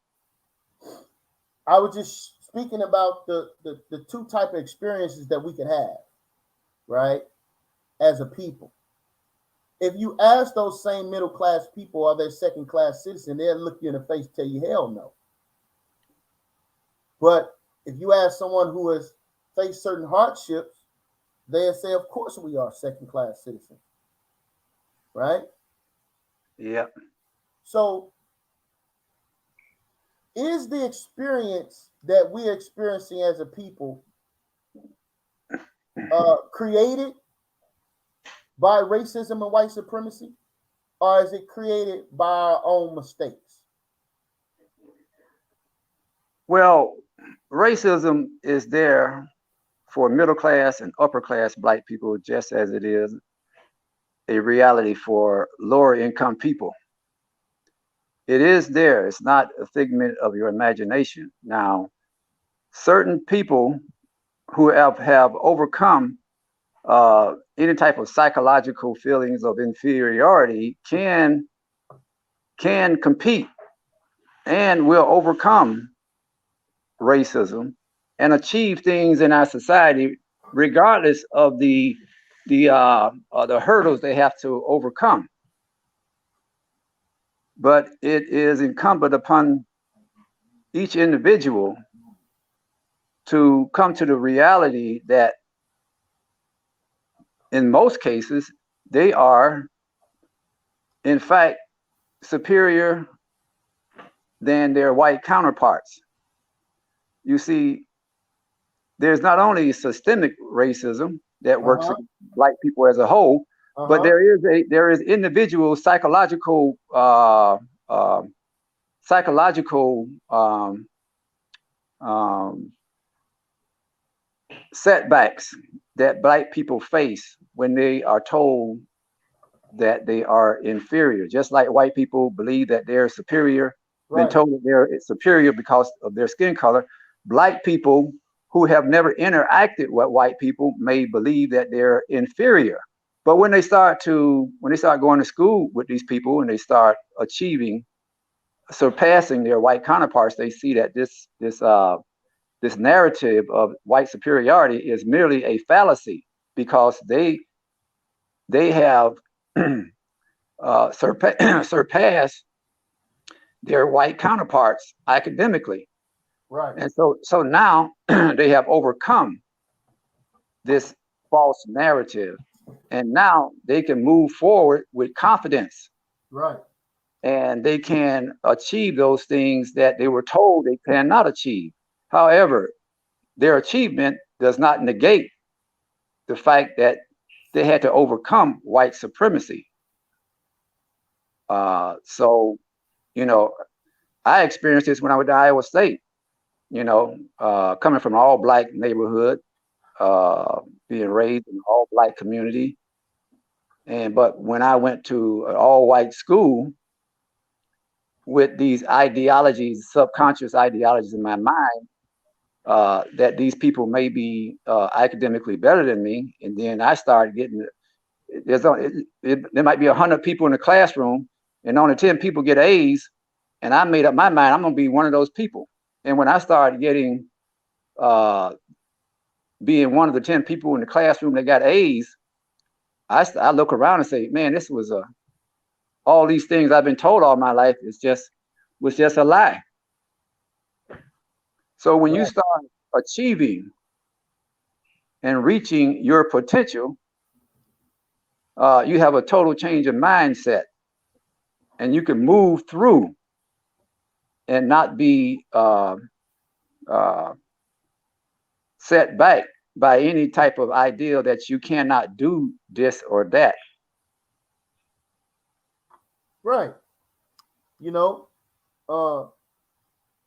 I was just speaking about the two type of experiences that we can have, right, as a people. If you ask those same middle class people, are they second class citizens, they'll look you in the face and tell you, hell no. But if you ask someone who has faced certain hardships, they'll say, of course we are second class citizens, right? Yeah. So is the experience that we're experiencing as a people created by racism and white supremacy, or is it created by our own mistakes? Well, racism is there for middle class and upper class black people, just as it is a reality for lower income people. It is there. It's not a figment of your imagination. Now, certain people who have overcome any type of psychological feelings of inferiority can compete and will overcome racism and achieve things in our society, regardless of the hurdles they have to overcome. But it is incumbent upon each individual to come to the reality that in most cases, they are, in fact, superior than their white counterparts. You see, there's not only systemic racism that works against black people as a whole, but there is individual psychological setbacks that black people face when they are told that they are inferior. Just like white people believe that they're superior, been told that they're superior because of their skin color, black people who have never interacted with white people may believe that they're inferior. But when they start going to school with these people and they start surpassing their white counterparts, they see that this narrative of white superiority is merely a fallacy, because they have surpassed their white counterparts academically. Right. And so now they have overcome this false narrative, and now they can move forward with confidence. Right. And they can achieve those things that they were told they cannot achieve. However, their achievement does not negate the fact that they had to overcome white supremacy. So, I experienced this when I went to Iowa State, coming from an all black neighborhood, being raised in an all black community. But when I went to an all white school with these ideologies, subconscious ideologies in my mind, that these people may be academically better than me. And then I started getting, there might be 100 people in the classroom and only 10 people get A's. And I made up my mind, I'm going to be one of those people. And when I started getting, being one of the 10 people in the classroom that got A's, I look around and say, man, this was all these things I've been told all my life was just a lie. So when you start achieving and reaching your potential, you have a total change of mindset, and you can move through and not be set back by any type of ideal that you cannot do this or that. Right. You know, La,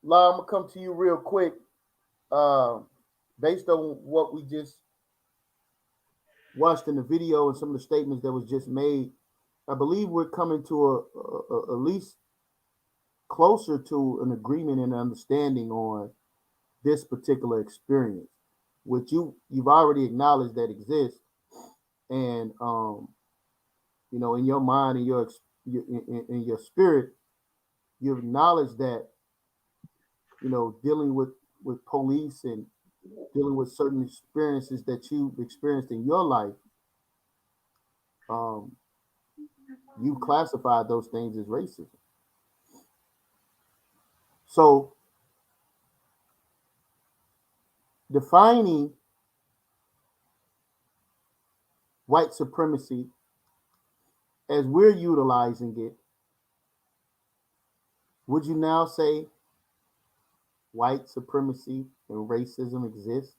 I'm gonna come to you real quick. Based on what we just watched in the video and some of the statements that was just made, I believe we're coming to at least closer to an agreement and understanding on this particular experience, which you've already acknowledged that exists, and you know, in your mind and in your spirit, you acknowledge that, you know, dealing with police and dealing with certain experiences that you've experienced in your life, you classified those things as racism. So defining white supremacy as we're utilizing it, would you now say white supremacy and racism exist?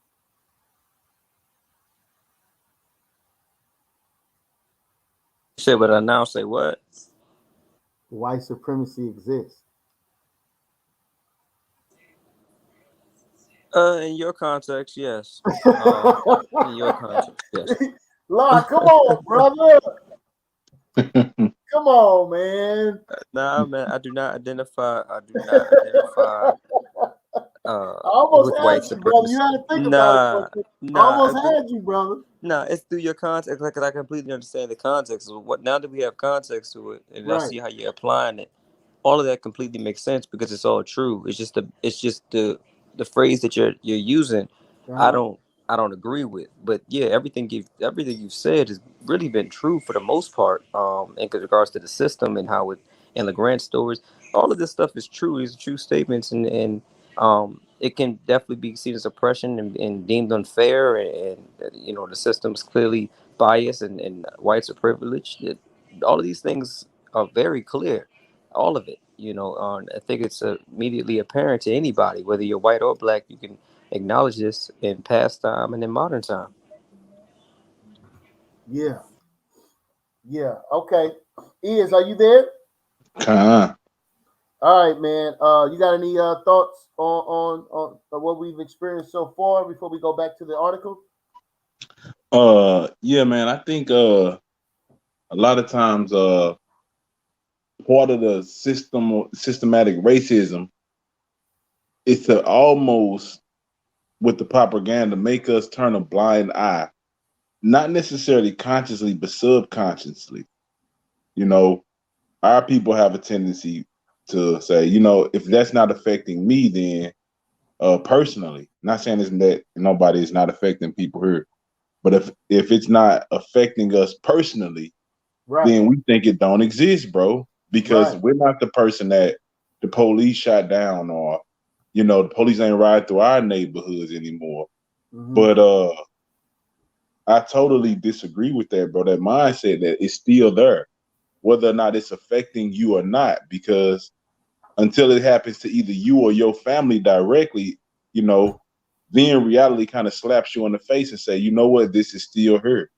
Say, but I now say what? White supremacy exists. In your context, yes. In your context, yes. La, come on, brother. Come on, man. Nah, man, I do not identify. I almost With had white you, brother. supremacy. You had to think about it for Nah, a second. I nah. almost had you, brother. Nah, it's through your context. Like, I completely understand the context. So what now that we have context to it, and I Right. see how you're applying it, all of that completely makes sense because it's all true. It's just the phrase that you're using. I Uh-huh. don't agree with. But yeah, everything you've said has really been true for the most part. In regards to the system and how it and LeGrand stories, all of this stuff is true. These are true statements, and it can definitely be seen as oppression and deemed unfair, and you know the system's clearly biased and whites are privileged. All of these things are very clear, all of it. You know, I think it's immediately apparent to anybody, whether you're white or black. You can acknowledge this in past time and in modern time. Yeah. Yeah. Okay. Are you there? All right, man. You got any thoughts on what we've experienced so far before we go back to the article? Yeah, man. I think a lot of times part of the systematic racism is to almost, with the propaganda, make us turn a blind eye, not necessarily consciously but subconsciously. You know, our people have a tendency to say, you know, if that's not affecting me, then personally, not saying this and that nobody is not affecting people here, but if it's not affecting us personally, Right. then we think it don't exist, bro, because Right. we're not the person that the police shot down, or you know, the police ain't riding through our neighborhoods anymore. Mhm. But I totally disagree with that, bro. That mindset that it's still there, whether or not it's affecting you or not, because until it happens to either you or your family directly, you know, then reality kind of slaps you in the face and say, you know what, this is still here.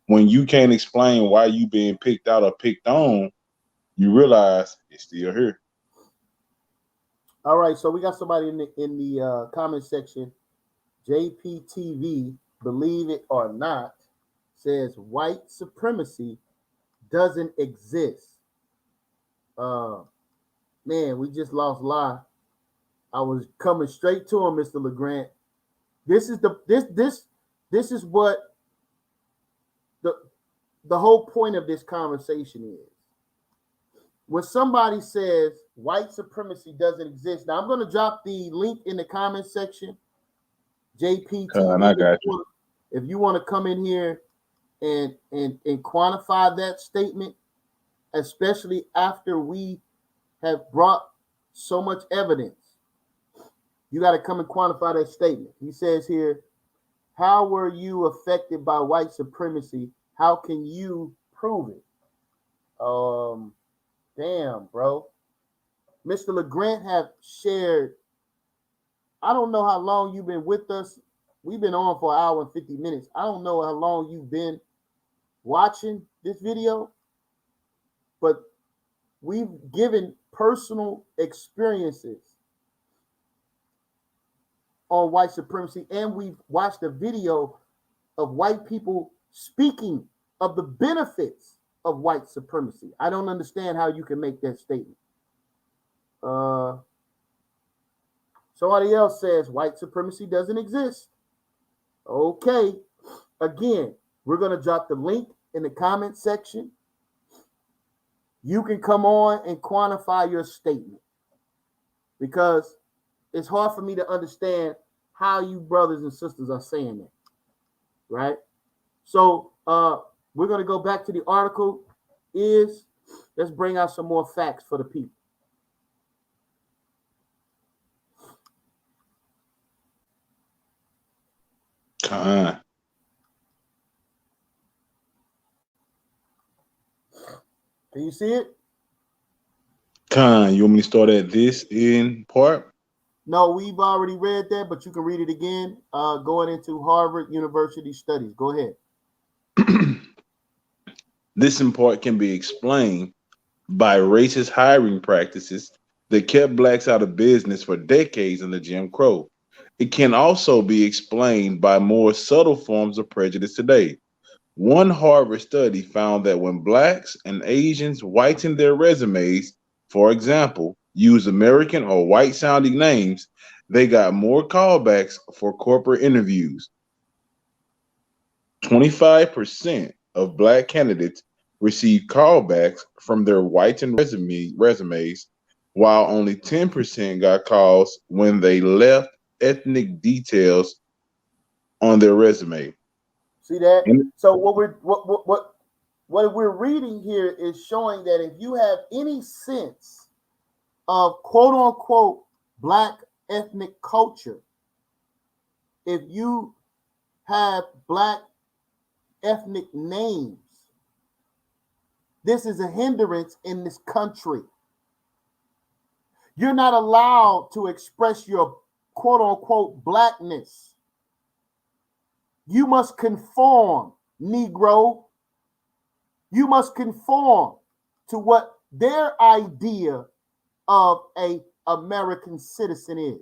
When you can't explain why you being picked out or picked on, you realize it's still here. All right. So we got somebody in the comment section. JPTV, believe it or not, says white supremacy doesn't exist. Man, we just lost La. I was coming straight to him, Mr. LeGrand. This is what the whole point of this conversation is. when somebody says white supremacy doesn't exist, now I'm going to drop the link in the comment section. JPTV, I got you. if you want to come in here and quantify that statement, especially after we have brought so much evidence, you got to come and quantify that statement. He says here, how were you affected by white supremacy? How can you prove it? Damn, bro. Mr. LeGrant have shared, I don't know how long you've been with us. We've been on for an hour and 50 minutes. I don't know how long you've been watching this video, but we've given personal experiences on white supremacy, and we've watched a video of white people speaking of the benefits of white supremacy. I don't understand how you can make that statement. Somebody else says white supremacy doesn't exist. Okay. Again, we're going to drop the link in the comment section. You can come on and quantify your statement, because it's hard for me to understand how you brothers and sisters are saying that, right? So we're going to go back to the article. Let's bring out some more facts for the people. Can you see it? You want me to start at this in part? No, we've already read that, but you can read it again. Going into Harvard University studies. Go ahead. This in part can be explained by racist hiring practices that kept blacks out of business for decades under Jim Crow. It can also be explained by more subtle forms of prejudice today. One Harvard study found that when blacks and Asians whitened their resumes, for example, use American or white sounding names, they got more callbacks for corporate interviews. 25% of black candidates received callbacks from their whitened resumes, while only 10% got calls when they left ethnic details on their resume. See that? So what we're reading here is showing that if you have any sense of quote unquote black ethnic culture, if you have black ethnic names, this is a hindrance in this country. You're not allowed to express your quote unquote blackness. You must conform, Negro. You must conform to what their idea of an American citizen is.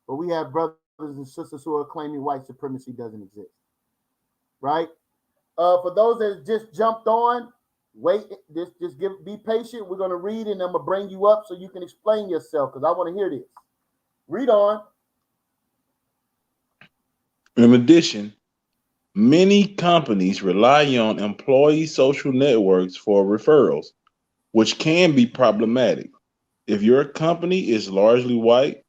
But we have brothers and sisters who are claiming white supremacy doesn't exist. Right? For those that just jumped on, wait, be patient. We're going to read and I'm going to bring you up so you can explain yourself, because I want to hear this. Read on. In addition, many companies rely on employee social networks for referrals, which can be problematic. If your company is largely white,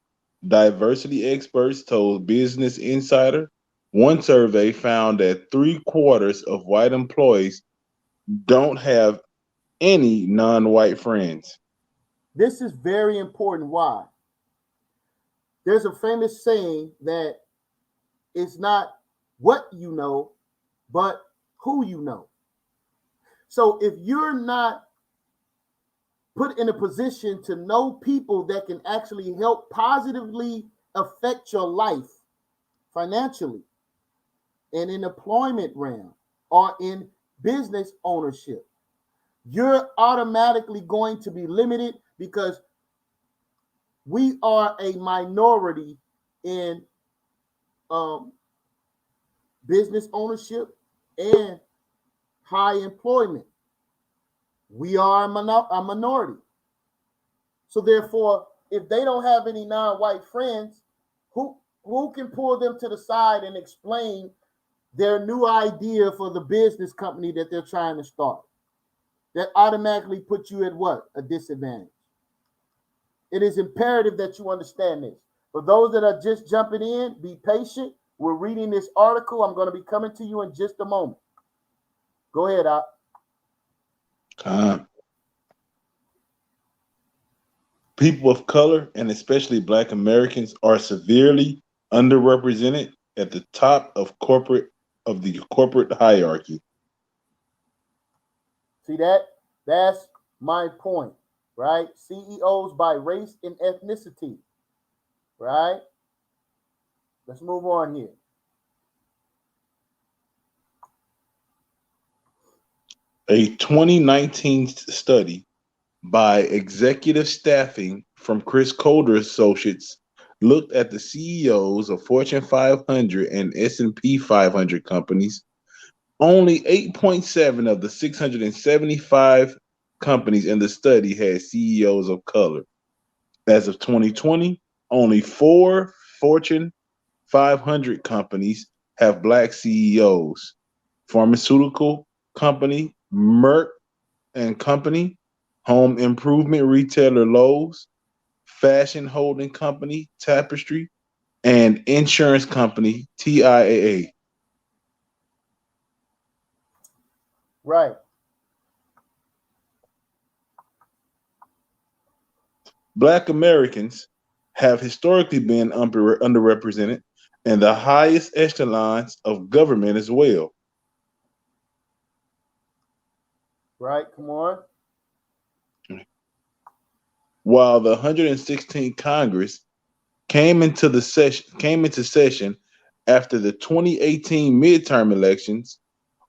diversity experts told Business Insider, one survey found that 3/4 of white employees don't have any non-white friends. This is very important. Why? There's a famous saying that it's not what you know, but who you know. So if you're not put in a position to know people that can actually help positively affect your life financially and in employment realm or in business ownership, you're automatically going to be limited, because we are a minority in business ownership and high employment. We are a minority. So therefore, if they don't have any non-white friends, who can pull them to the side and explain their new idea for the business company that they're trying to start? that automatically put you at what? A disadvantage. It is imperative that you understand this. For those that are just jumping in, be patient. We're reading this article. I'm going to be coming to you in just a moment. Go ahead, Op. People of color, and especially Black Americans, are severely underrepresented at the top of the corporate hierarchy. See that? That's my point, right? CEOs by race and ethnicity, right? Let's move on here. A 2019 study by executive staffing from Chris Colder Associates looked at the CEOs of Fortune 500 and S&P 500 companies. Only 8.7 of the 675 companies in the study had CEOs of color. As of 2020, only 4 Fortune 500 companies have Black CEOs. Pharmaceutical company Merck and Company, home improvement retailer Lowe's, fashion holding company Tapestry, and insurance company TIAA. Right. Black Americans have historically been underrepresented in the highest echelons of government as well. Right, come on. While the 116th Congress came into session after the 2018 midterm elections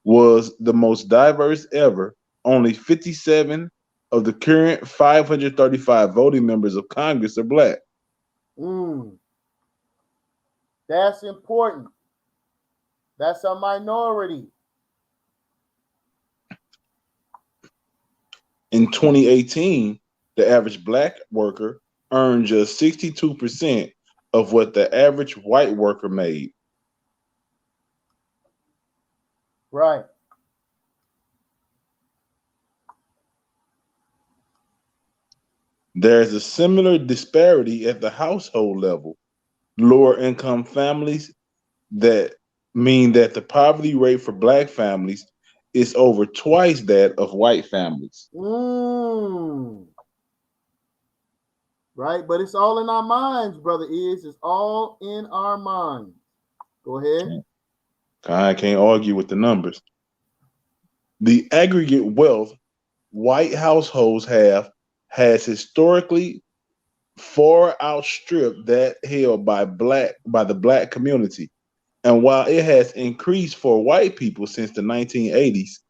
was the most diverse ever, only 57 of the current 535 voting members of Congress are Black. That's important. That's a minority. In 2018, the average Black worker earned just 62% of what the average white worker made. Right. There's a similar disparity at the household level. Lower income families that mean that the poverty rate for Black families is over twice that of white families. Right, but it's all in our minds, brother. It's all in our minds. Go ahead. I can't argue with the numbers. The aggregate wealth white households has historically far outstripped that held by the Black community. And while it has increased for white people since the 1980s,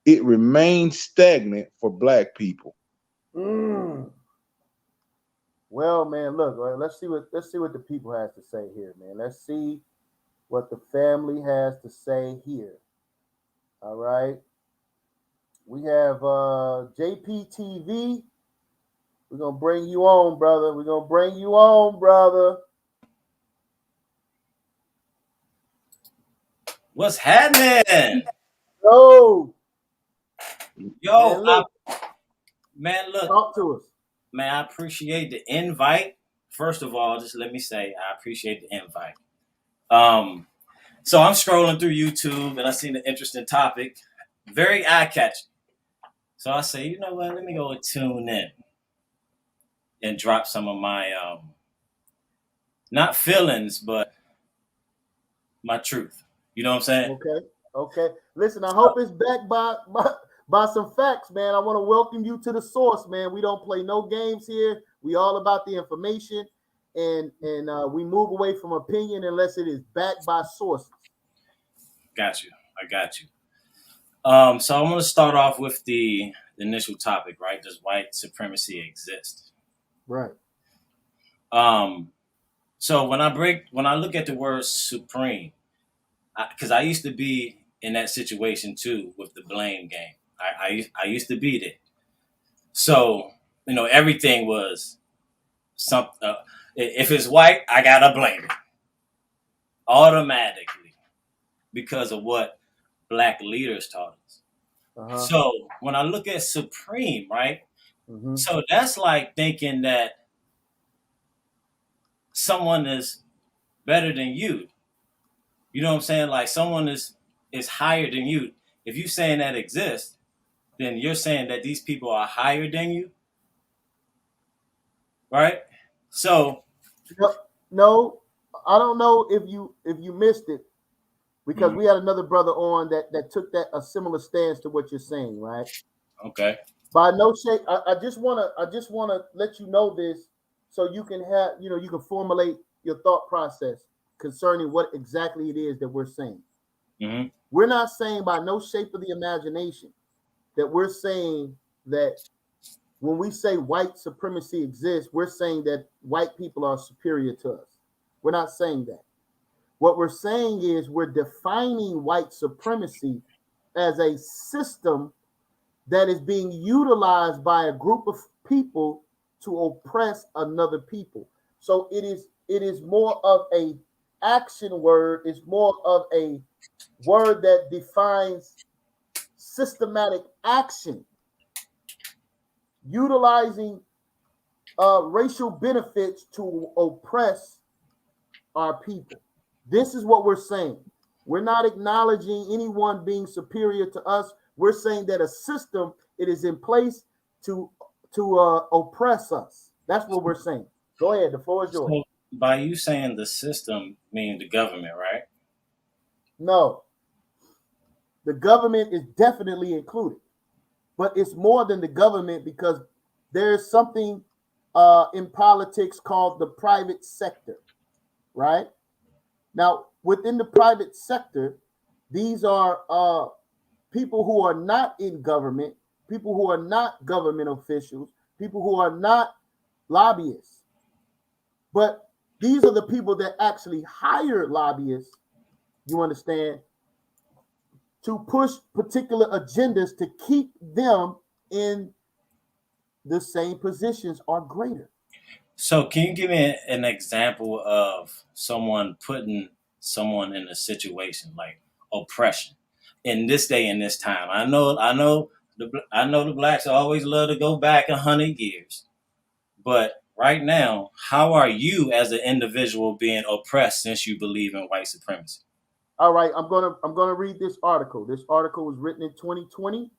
it remains stagnant for Black people. Well, man, look, let's see what the people has to say here, man. Let's see what the family has to say here. All right. We have JPTV. We're gonna bring you on, brother. We're gonna bring you on, brother. What's happening? Yo, man, look. Look. Talk to us. Man, I appreciate the invite. First of all, just let me say I appreciate the invite. So I'm scrolling through YouTube and I seen an interesting topic, very eye-catching. So I say, you know what? Let me go and tune in and drop some of my not feelings, but my truth. You know what I'm saying? Okay. Listen, I hope it's backed by some facts, man. I want to welcome you to the source, man. We don't play no games here. We all about the information, and we move away from opinion unless it is backed by sources. Got you. I got you. So I'm going to start off with the initial topic, right? Does white supremacy exist? Right. So when I look at the word supreme, because I used to be in that situation too with the blame game. I used to be there. So, everything was something. If it's white, I gotta blame it automatically because of what Black leaders taught us. So when I look at supreme, right? Mm-hmm. So that's like thinking that someone is better than you. You know what I'm saying? Like someone is higher than you. If you saying that exists, then you're saying that these people are higher than you, right? So no, I don't know if you missed it because we had another brother on that took a similar stance to what you're saying, right? okay. By no shape, I just wanna let you know this so you can you can formulate your thought process concerning what exactly it is that we're saying. Mm-hmm. We're not saying by no shape of the imagination that we're saying that when we say white supremacy exists, we're saying that white people are superior to us. We're not saying that. What we're saying is we're defining white supremacy as a system that is being utilized by a group of people to oppress another people. So it is more of a action word, it's more of a word that defines systematic action, utilizing racial benefits to oppress our people. This is what we're saying. We're not acknowledging anyone being superior to us. We're saying that a system it is in place to oppress us. That's what we're saying. Go ahead. The floor is yours. So by you saying the system, meaning the government, right? No, the government is definitely included, but it's more than the government because there's something in politics called the private sector, right? Now, within the private sector, these are people who are not in government, people who are not government officials, people who are not lobbyists. But these are the people that actually hire lobbyists, you understand, to push particular agendas to keep them in the same positions or greater. So can you give me an example of someone putting someone in a situation like oppression in this day and this time? I know the blacks always love to go back 100 years, but right now, how are you as an individual being oppressed since you believe in white supremacy? All right, I'm gonna read this article. This article was written in 2020,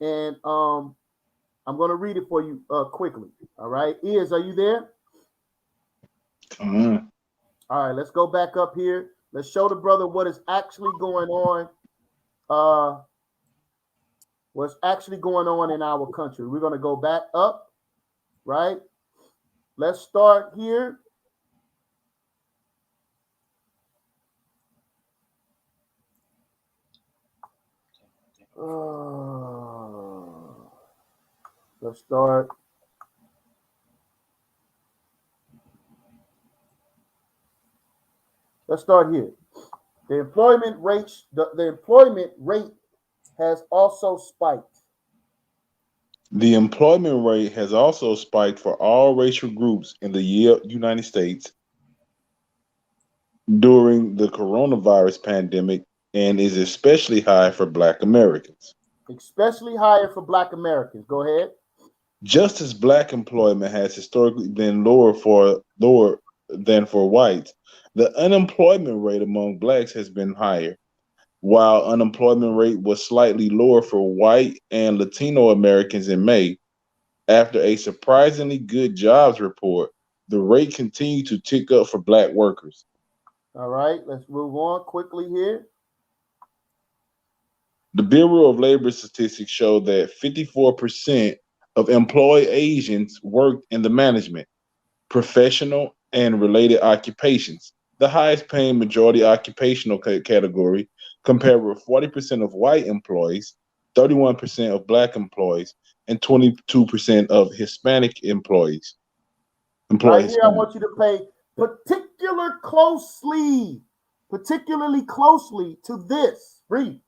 and I'm gonna read it for you quickly. All right, are you there? Uh-huh. All right, let's go back up here. Let's show the brother what is actually going on. What's actually going on in our country. We're gonna go back up, right? Let's start here. Let's start. Let's start here. The employment rate has also spiked. The employment rate has also spiked for all racial groups in the United States during the coronavirus pandemic and is especially high for Black Americans. Especially higher for Black Americans. Go ahead. Just as Black employment has historically been lower than for whites, the unemployment rate among Blacks has been higher. While unemployment rate was slightly lower for white and Latino Americans in May, after a surprisingly good jobs report, the rate continued to tick up for Black workers. All right, let's move on quickly here. The Bureau of Labor Statistics showed that 54% of employed Asians worked in the management, professional, and related occupations, the highest paying majority occupational category, compared with 40% of white employees, 31% of Black employees, and 22% of Hispanic employees. Right here, I want you to pay particularly closely to this. Read.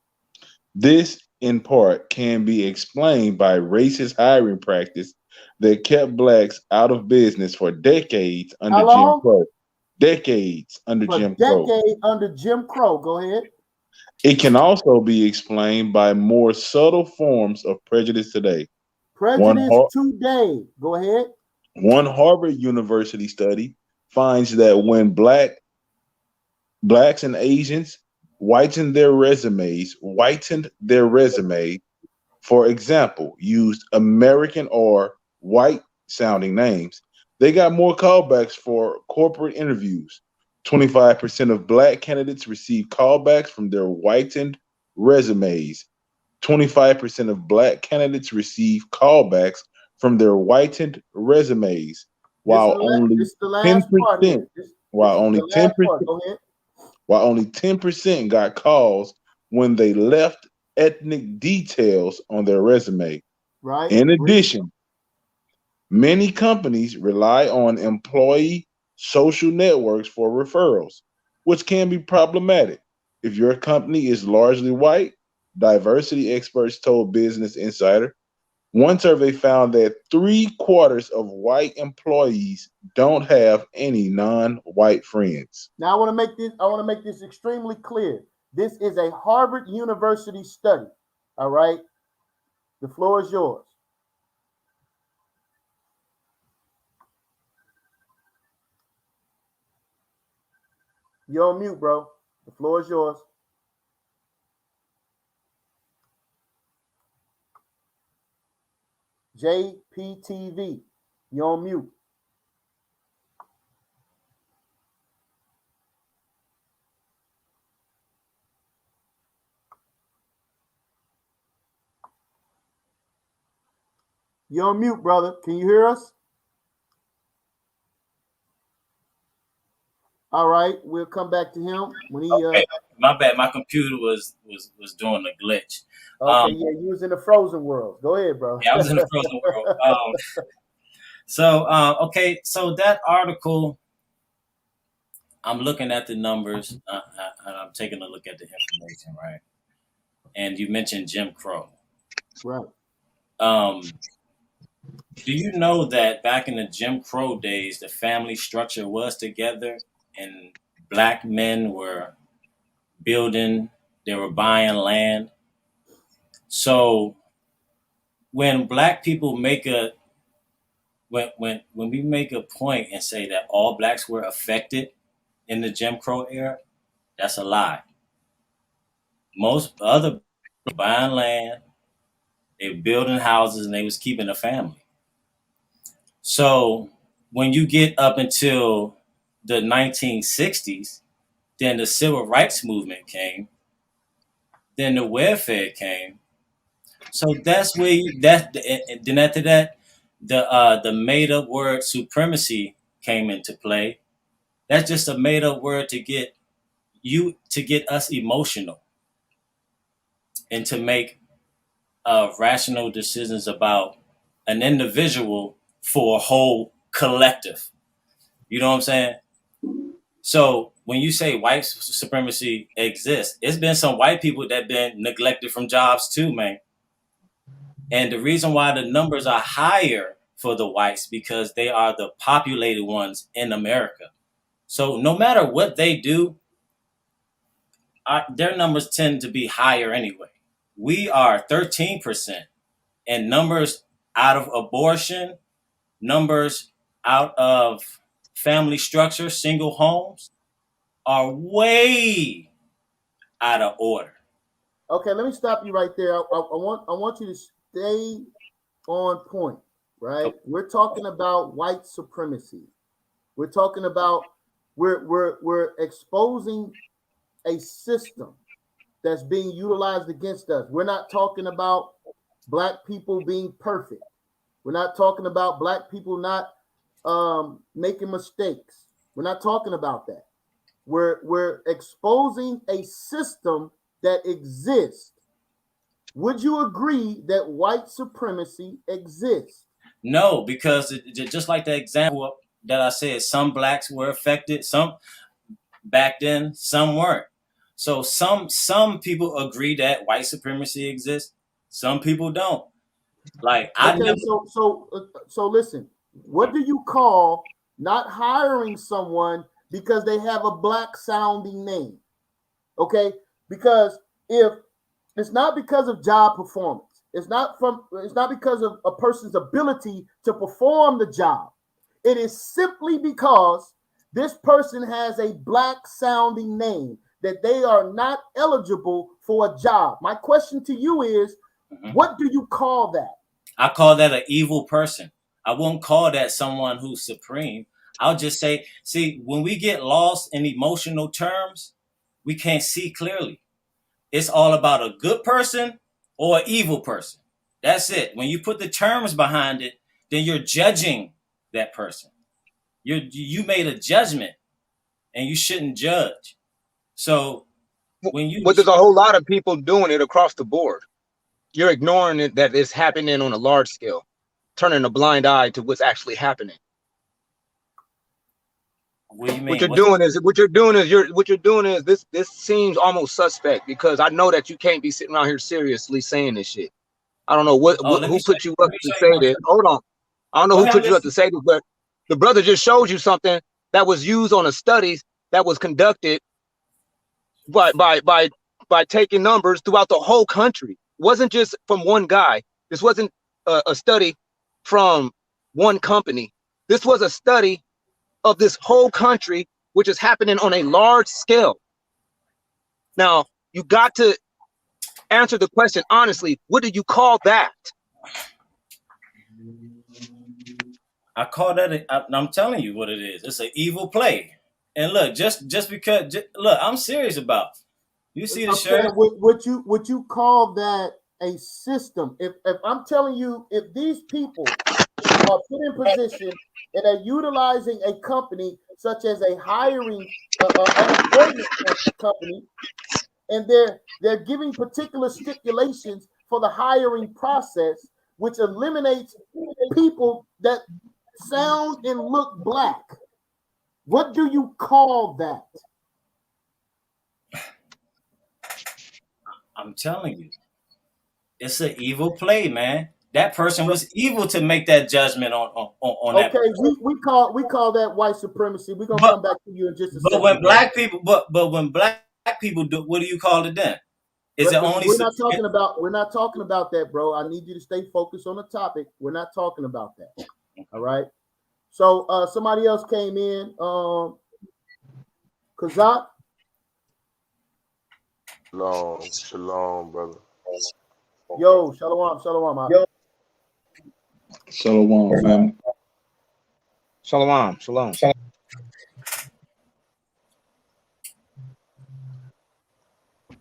This, in part, can be explained by racist hiring practice that kept Blacks out of business for decades under Jim Crow. Decades under Jim Crow. Decade under Jim Crow. Go ahead. It can also be explained by more subtle forms of prejudice today. Prejudice today. Go ahead. One Harvard University study finds that when blacks and Asians whitened their resumes, for example, used American or white sounding names, they got more callbacks for corporate interviews. 25% of black candidates received callbacks from their whitened resumes. 25% of black candidates receive callbacks from their whitened resumes, while only This is the last 10%, part here. while This is only the last 10%, part. Go ahead. while only 10% got calls when they left ethnic details on their resume. Right. In addition, many companies rely on employee social networks for referrals, which can be problematic. If your company is largely white, diversity experts told Business Insider, one survey found that 3/4 of white employees don't have any non-white friends. Now I want to make this extremely clear. This is a Harvard University study. All right. The floor is yours. You're on mute, bro. The floor is yours. JPTV. You're on mute. You're on mute, brother. Can you hear us? All right, we'll come back to him when he. Okay, my bad. My computer was doing a glitch. Okay, yeah, you was in the frozen world. Go ahead, bro. Yeah, I was in the frozen world. Okay, so that article, I'm looking at the numbers, and I'm taking a look at the information, right? And you mentioned Jim Crow. Right. Do you know that back in the Jim Crow days, the family structure was together, and black men were building, they were buying land. So when black people make a when we make a point and say that all blacks were affected in the Jim Crow era, that's a lie. Most other were buying land, they were building houses, and they was keeping a family. So when you get up until the 1960s, then the civil rights movement came, then the welfare came. So that's where then after that, the made up word supremacy came into play. That's just a made up word to get us emotional and to make rational decisions about an individual for a whole collective. You know what I'm saying? So when you say white supremacy exists, it's been some white people that been neglected from jobs too, man. And the reason why the numbers are higher for the whites because they are the populated ones in America. So no matter what they do, their numbers tend to be higher anyway. We are 13%, and numbers out of abortion, numbers out of family structure, single homes, are way out of order. Okay, let me stop you right there. I want you to stay on point, right? Okay. We're talking about white supremacy. We're talking about we're exposing a system that's being utilized against us. We're not talking about black people being perfect. We're not talking about black people not making mistakes. We're not talking about that. We're exposing a system that exists. Would you agree that white supremacy exists? No, because just like the example that I said, some blacks were affected, some back then, some weren't. So some people agree that white supremacy exists. Some people don't. Like So listen. What do you call not hiring someone because they have a black sounding name? Okay, Because if it's not because of job performance, it's not because of a person's ability to perform the job. It is simply because this person has a black sounding name that they are not eligible for a job. My question to you is, what do you call that? I call that an evil person. I won't call that someone who's supreme. I'll just say, see, when we get lost in emotional terms, we can't see clearly. It's all about a good person or an evil person. That's it. When you put the terms behind it, then you're judging that person. You made a judgment, and you shouldn't judge. So when you But there's a whole lot of people doing it across the board. You're ignoring it that it's happening on a large scale, turning a blind eye to what's actually happening. What do you mean? What you're doing is this seems almost suspect, because I know that you can't be sitting around here seriously saying this shit. I don't know who put you up to say this. Hold on. I don't know who put you up to say this, but the brother just showed you something that was used on a study that was conducted by taking numbers throughout the whole country. It wasn't just from one guy. This wasn't a study from one company. This was a study of this whole country, which is happening on a large scale. Now, you got to answer the question honestly. What do you call that? I call that. I'm telling you what it is. It's an evil play. And look, just because, look, I'm serious about it. You see the shirt? Would you call that a system? If I'm telling you, if these people are put in position and are utilizing a company such as a hiring unemployment company, and they're giving particular stipulations for the hiring process, which eliminates people that sound and look black. What do you call that? I'm telling you, it's an evil play, man. That person was evil to make that judgment on that. Okay, we call that white supremacy. We're gonna come back to you in just a second. But when black people, but when black people do, what do you call it then? Is it only? We're not talking about that, bro. I need you to stay focused on the topic. We're not talking about that. All right. So somebody else came in. Kazak. Shalom, brother. Yo, shalom. Shalom, family. Shalom.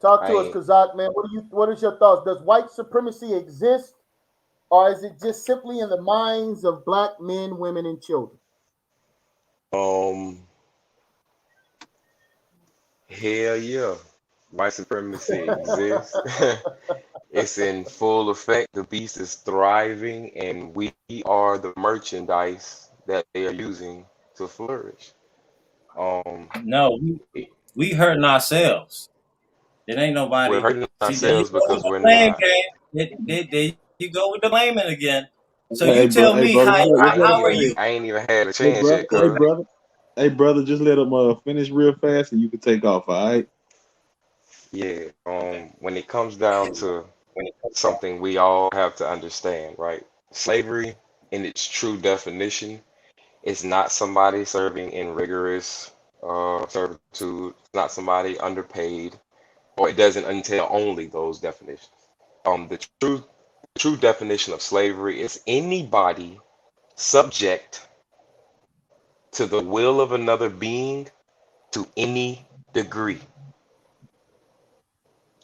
Talk to us, Kazak, man. What is your thoughts? Does white supremacy exist, or is it just simply in the minds of black men, women, and children? Hell yeah. White supremacy exists. It's in full effect. The beast is thriving, and we are the merchandise that they are using to flourish. No, we hurting ourselves. It ain't nobody. We're hurting ourselves there because we're blame not. game. There you go with the blaming again. So Hey, you tell me brother, how are you? I ain't even had a chance yet, Hey, brother, just let them finish real fast, and you can take off. All right. Yeah. When it comes down to something we all have to understand, right? Slavery, in its true definition, is not somebody serving in rigorous servitude. It's not somebody underpaid, or it doesn't entail only those definitions. The true definition of slavery is anybody subject to the will of another being to any degree.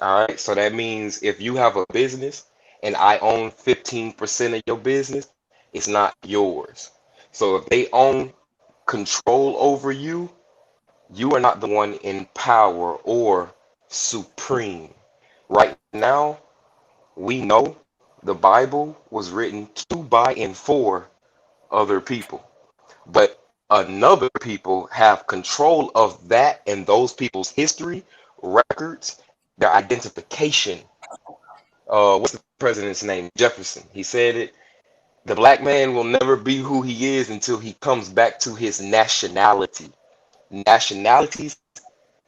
All right, so that means if you have a business and I own 15% of your business, it's not yours. So if they own control over you, you are not the one in power or supreme. Right now, we know the Bible was written to, by, and for other people, but another people have control of that and those people's history, records, their identification. What's the president's name? Jefferson. He said it. The black man will never be who he is until he comes back to his nationality. Nationalities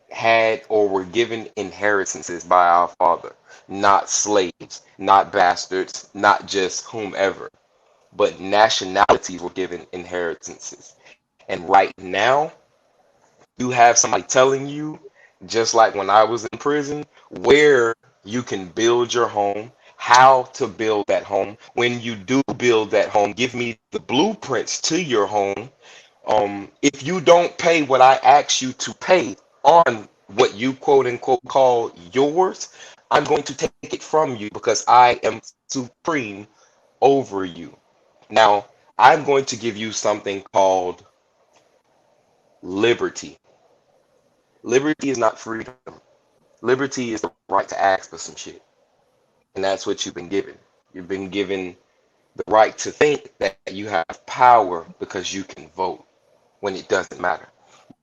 had or were given inheritances by our Father, not slaves, not bastards, not just whomever, but nationalities were given inheritances. And right now, you have somebody telling you, just like when I was in prison, where you can build your home, how to build that home. When you do build that home, give me the blueprints to your home. If you don't pay what I ask you to pay on what you quote unquote call yours, I'm going to take it from you because I am supreme over you. Now, I'm going to give you something called liberty. Liberty is not freedom. Liberty is the right to ask for some shit. And that's what you've been given. You've been given the right to think that you have power because you can vote when it doesn't matter.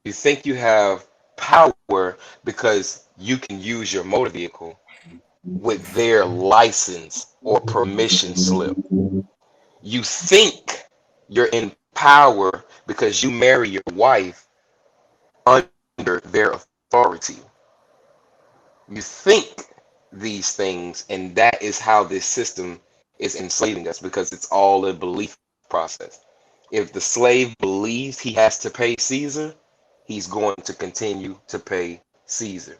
You think you have power because you can use your motor vehicle with their license or permission slip. You think you're in power because you marry your wife under their authority. You think these things, and that is how this system is enslaving us because it's all a belief process. If the slave believes he has to pay Caesar, he's going to continue to pay Caesar.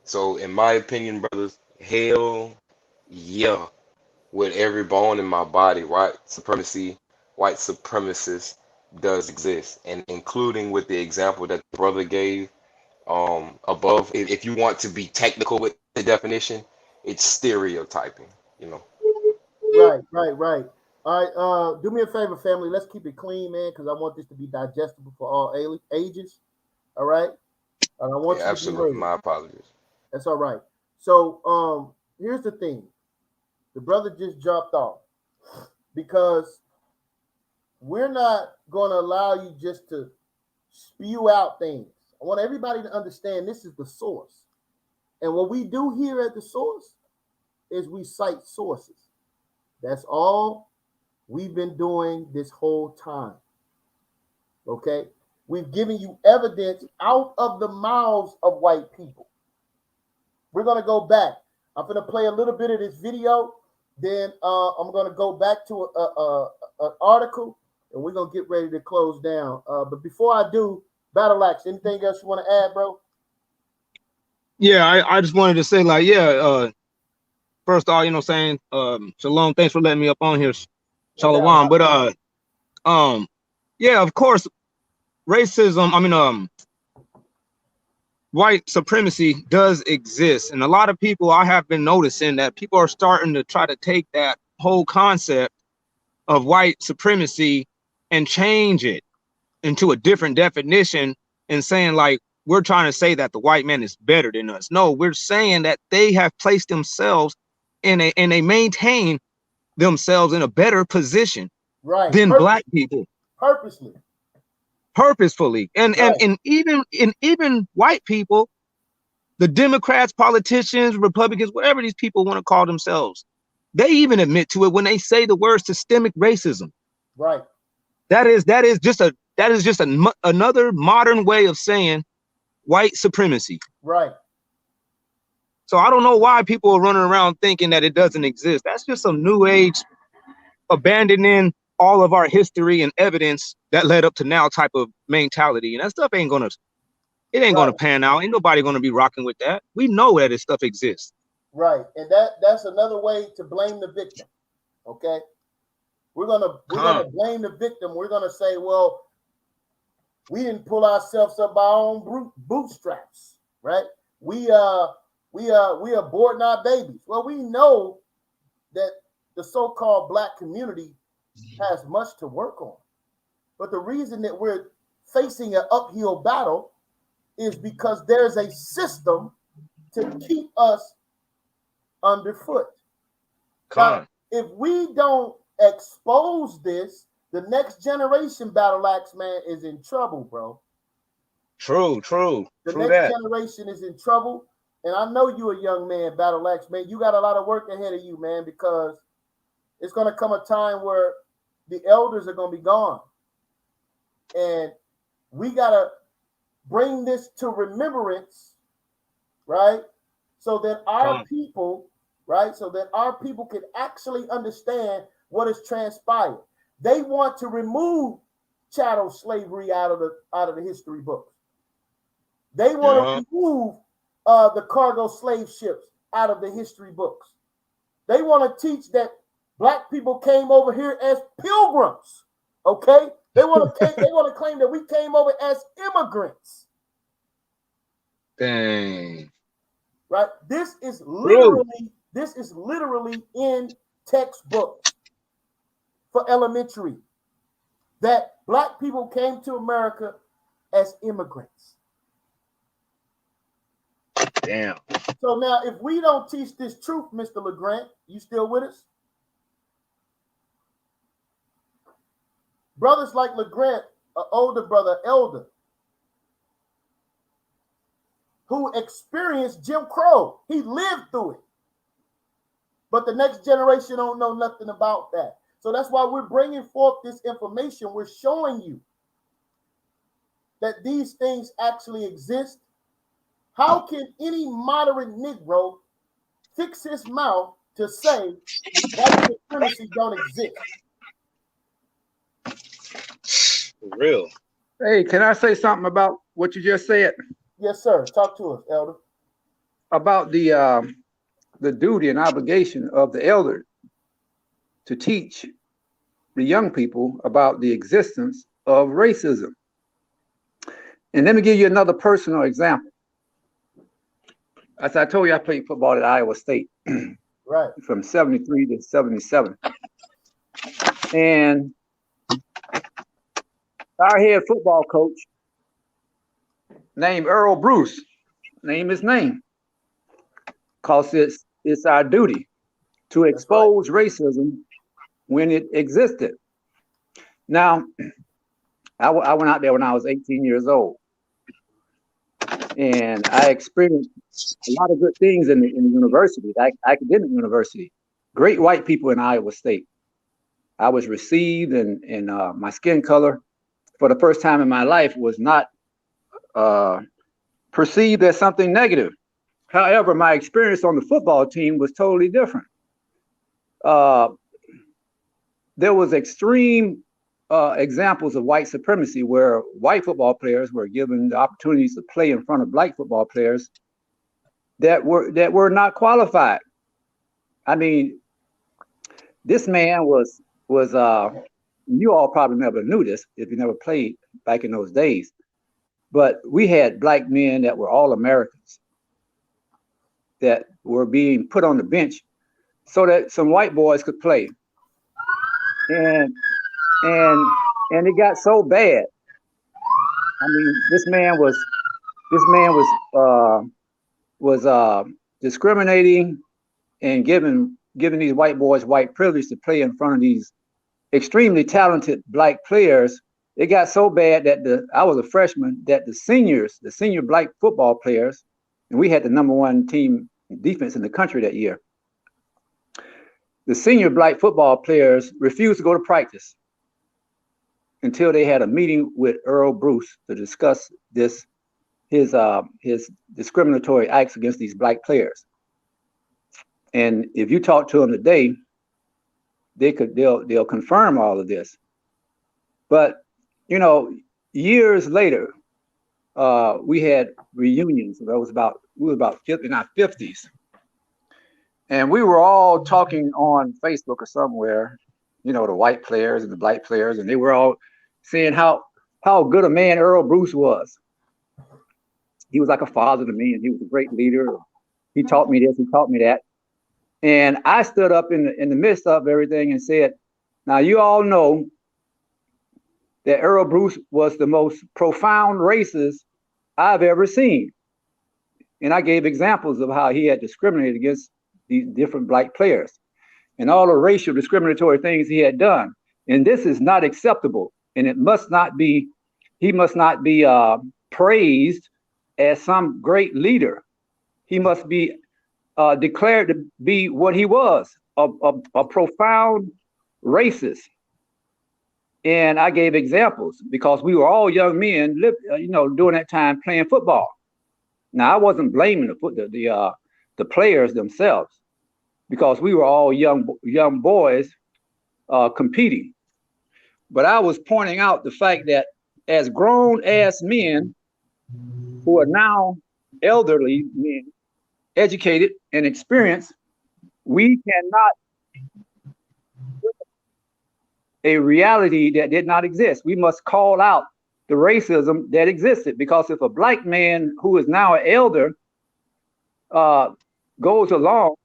So, in my opinion, brothers, hell yeah, with every bone in my body, white supremacist does exist, and including with the example that the brother gave above. If you want to be technical with the definition, it's stereotyping, you know. Right. All right, do me a favor, family. Let's keep it clean, man, because I want this to be digestible for all ages. All right, and I want Yeah, you to be absolutely. heard. My apologies. That's all right. So, here's the thing: the brother just dropped off because we're not going to allow you just to spew out things. I want everybody to understand this is the source, and what we do here at the source is we cite sources. That's all we've been doing this whole time. Okay? We've given you evidence out of the mouths of white people. We're going to go back. I'm going to play a little bit of this video. Then I'm going to go back to an article, and we're going to get ready to close down. But before I do, Battle Axe, anything else you want to add, bro? Yeah, I just wanted to say, like, yeah, first of all, saying, shalom, thanks for letting me up on here, shalom. But yeah, of course, racism, white supremacy does exist. And a lot of people, I have been noticing that people are starting to try to take that whole concept of white supremacy and change it into a different definition and saying, like, we're trying to say that the white man is better than us. No, we're saying that they have placed themselves and they maintain themselves in a better position than black people. Purposefully. And even white people, the Democrats, politicians, Republicans, whatever these people want to call themselves, they even admit to it when they say the word systemic racism. Right. That is just another modern way of saying white supremacy. Right. So I don't know why people are running around thinking that it doesn't exist. That's just some new age abandoning all of our history and evidence that led up to now type of mentality. And that stuff ain't gonna pan out. Ain't nobody gonna be rocking with that. We know that this stuff exists. Right. And that's another way to blame the victim. Okay. We're gonna blame the victim. We're gonna say, well, we didn't pull ourselves up by our own bootstraps, right? We aborting our babies. Well, we know that the so-called black community has much to work on. But the reason that we're facing an uphill battle is because there's a system to keep us underfoot. Now, if we don't expose this, the next generation, Battle Axe, man, is in trouble, bro. True. The next generation is in trouble. And I know you're a young man, Battle Axe, man. You got a lot of work ahead of you, man, because it's going to come a time where the elders are going to be gone. And we got to bring this to remembrance, right? So that our people, right? So that our people can actually understand what has transpired. They want to remove chattel slavery out of the history books. They want to remove the cargo slave ships out of the history books. They want to teach that black people came over here as pilgrims. Okay, they want to claim that we came over as immigrants. Dang. Right. This is literally in textbooks for elementary that black people came to America as immigrants. Damn. So now, if we don't teach this truth, Mr. LeGrand, you still with us? Brothers like LeGrand, an older brother, elder, who experienced Jim Crow. He lived through it. But the next generation don't know nothing about that. So that's why we're bringing forth this information. We're showing you that these things actually exist. How can any moderate Negro fix his mouth to say white supremacy don't exist? For real. Hey, can I say something about what you just said? Yes, sir. Talk to us, Elder. About the duty and obligation of the elder to teach the young people about the existence of racism. And let me give you another personal example. As I told you, I played football at Iowa State. Right. From 73 to 77. And our head football coach, named Earl Bruce, name his name, because it's our duty to expose racism when it existed. Now, I went out there when I was 18 years old, and I experienced a lot of good things in the university, the academic university. Great white people in Iowa State. I was received, and my skin color, for the first time in my life, was not perceived as something negative. However, my experience on the football team was totally different. There was extreme examples of white supremacy where white football players were given the opportunities to play in front of black football players that were not qualified. I mean, this man was you all probably never knew this if you never played back in those days, but we had black men that were all Americans that were being put on the bench so that some white boys could play. And it got so bad. I mean, this man was discriminating and giving these white boys white privilege to play in front of these extremely talented black players. It got so bad that I was a freshman, that the senior black football players, and we had the #1 team defense in the country that year. The senior black football players refused to go to practice until they had a meeting with Earl Bruce to discuss his discriminatory acts against these black players. And if you talk to them today, they'll confirm all of this. But years later, we had reunions. We were about in our 50s, and we were all talking on Facebook or somewhere. The white players and the black players, and they were all saying how good a man Earl Bruce was. He was like a father to me, and he was a great leader. He taught me this, he taught me that. And I stood up in the midst of everything and said, now you all know that Earl Bruce was the most profound racist I've ever seen. And I gave examples of how he had discriminated against these different black players and all the racial discriminatory things he had done. And this is not acceptable. And he must not be praised as some great leader. He must be declared to be what he was, a profound racist. And I gave examples because we were all young men, during that time playing football. Now I wasn't blaming the players themselves because we were all young boys competing. But I was pointing out the fact that as grown ass men who are now elderly men, educated and experienced, we cannot a reality that did not exist. We must call out the racism that existed, because if a black man who is now an elder goes along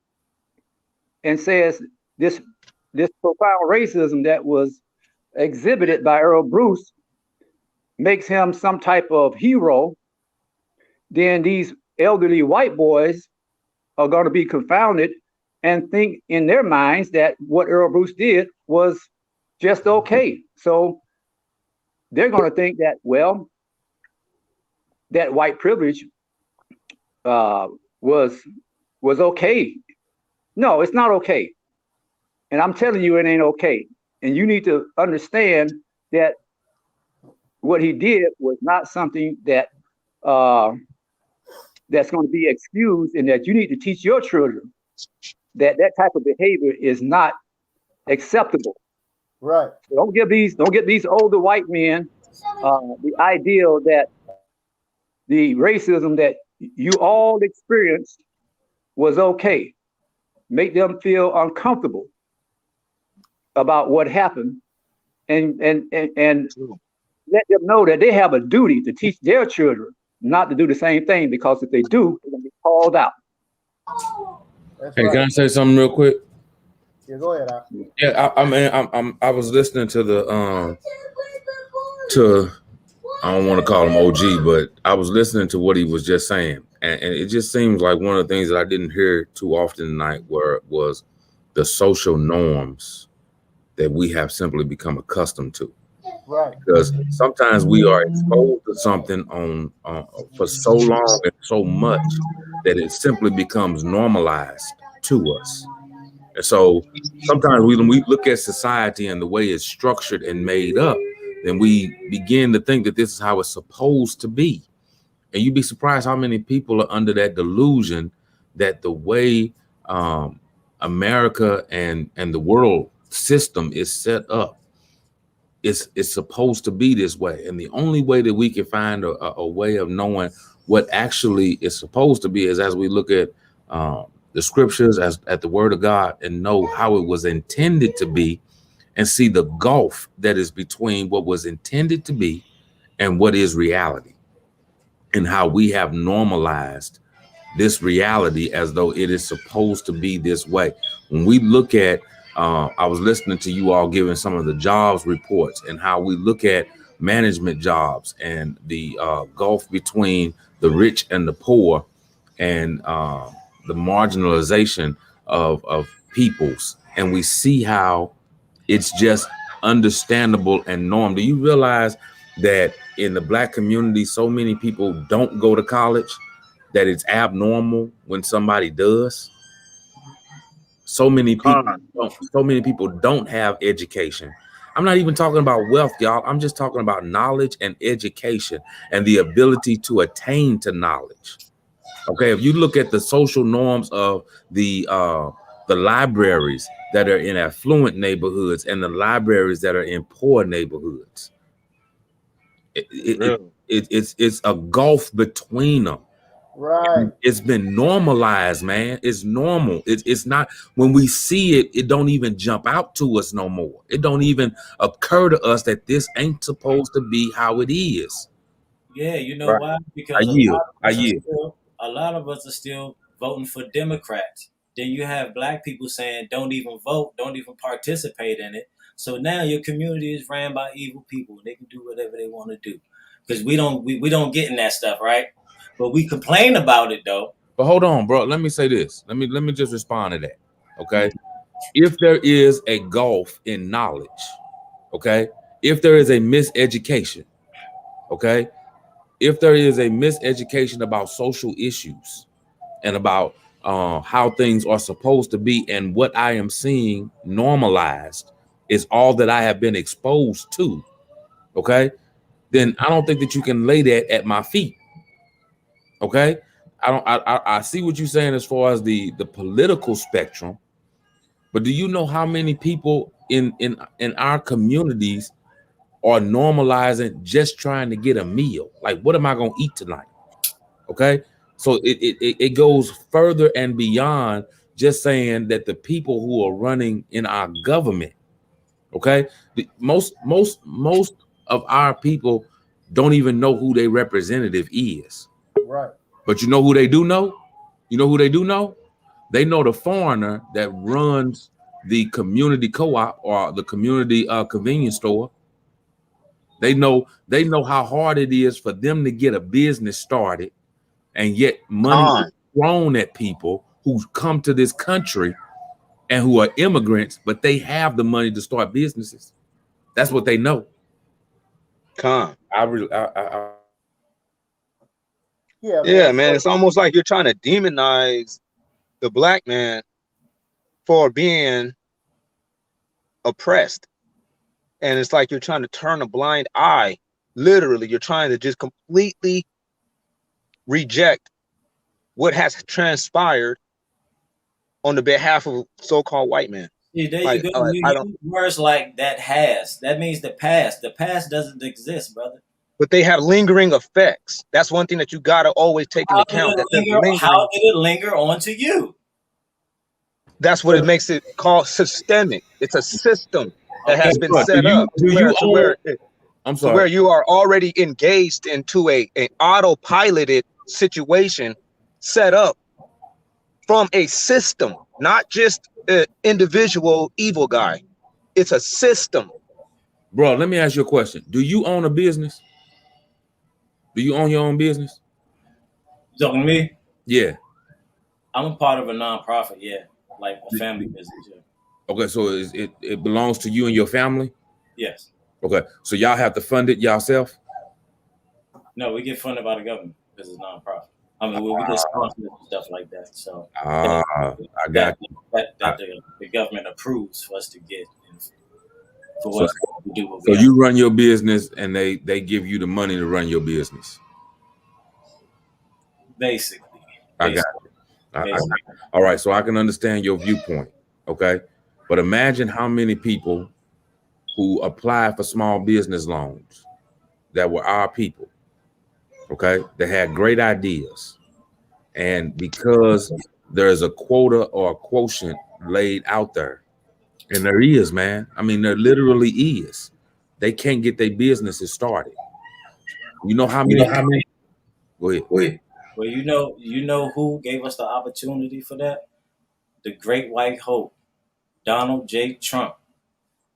and says this profound racism that was exhibited by Earl Bruce makes him some type of hero, then these elderly white boys are going to be confounded and think in their minds that what Earl Bruce did was just okay. So they're going to think that, well, that white privilege was okay. No, it's not okay. And I'm telling you, it ain't okay. And you need to understand that what he did was not something that that's going to be excused, and that you need to teach your children that that type of behavior is not acceptable. Right. So don't give these older white men the ideal that the racism that you all experienced was okay. Make them feel uncomfortable about what happened, and let them know that they have a duty to teach their children not to do the same thing, because if they do, they're gonna be called out. That's Hey, right. can I say something real quick? Yeah, go ahead. Yeah, I mean, I was listening to the I don't want to call him OG, but I was listening to what he was just saying, and it just seems like one of the things that I didn't hear too often tonight was the social norms that we have simply become accustomed to. Right. Because sometimes we are exposed to something on for so long and so much that it simply becomes normalized to us. And so sometimes when we look at society and the way it's structured and made up, then we begin to think that this is how it's supposed to be. And you'd be surprised how many people are under that delusion that the way America and the world system is set up, it's supposed to be this way. And the only way that we can find a way of knowing what actually is supposed to be is as we look at the scriptures, at the word of God, and know how it was intended to be, and see the gulf that is between what was intended to be and what is reality, and how we have normalized this reality as though it is supposed to be this way. When we look at, I was listening to you all giving some of the jobs reports and how we look at management jobs and the gulf between the rich and the poor, and the marginalization of peoples. And we see how it's just understandable and norm. Do you realize that in the Black community, so many people don't go to college, that it's abnormal when somebody does? So many people don't have education. I'm not even talking about wealth, y'all. I'm just talking about knowledge and education and the ability to attain to knowledge. Okay, if you look at the social norms of the libraries that are in affluent neighborhoods and the libraries that are in poor neighborhoods, it's a gulf between them. Right. It's been normalized, man. It's normal. It's not, when we see it, it don't even jump out to us no more. It don't even occur to us that this ain't supposed to be how it is. Yeah, you know why? Because a lot of us are still voting for Democrats. Then you have black people saying, don't even vote, don't even participate in it. So now your community is ran by evil people. They can do whatever they want to do. Because we don't get in that stuff, right? But we complain about it though. But hold on, bro. Let me say this. Let me just respond to that. Okay. If there is a gulf in knowledge, okay, if there is a miseducation, okay, if there is a miseducation about social issues and about how things are supposed to be, and what I am seeing normalized is all that I have been exposed to, okay, then I don't think that you can lay that at my feet. Okay. I see what you're saying as far as the political spectrum, but do you know how many people in our communities are normalizing just trying to get a meal? Like, what am I gonna eat tonight? Okay. So it goes further and beyond just saying that the people who are running in our government, okay, most of our people don't even know who their representative is. Right. But you know who they do know? You know who they do know? They know the foreigner that runs the community co-op or the community convenience store. They know how hard it is for them to get a business started, and yet money is thrown at people who come to this country and who are immigrants, but they have the money to start businesses. That's what they know. Yeah, man. It's almost like you're trying to demonize the black man for being oppressed. And it's like you're trying to turn a blind eye. Literally, you're trying to just completely reject what has transpired on the behalf of so-called white men. See, there you go. You use words like that has. That means the past. The past doesn't exist, brother. But they have lingering effects. That's one thing that you got to always take into account. How did it linger onto you? That's what it makes it called systemic. It's a system that has been set up to where you are already engaged into an autopiloted situation set up from a system, not just an individual evil guy. It's a system. Bro, let me ask you a question. Do you own a business? Do you own your own business? You talking to me? Yeah. I'm a part of a nonprofit, yeah. Like a family business, yeah. Okay, so it belongs to you and your family? Yes. Okay, so y'all have to fund it yourself? No, we get funded by the government because it's nonprofit. I mean, we get sponsored and stuff like that. So I got the government approves for us to get for so, what we do. What so we you run your business and they give you the money to run your business. Basically. I got it. All right, so I can understand your viewpoint, okay? But imagine how many people who applied for small business loans that were our people, okay, that had great ideas. And because there's a quota or a quotient laid out there, and there is, man. I mean, there literally is. They can't get their businesses started. You know how many? Go ahead. Well, you know who gave us the opportunity for that? The Great White Hope, Donald J. Trump.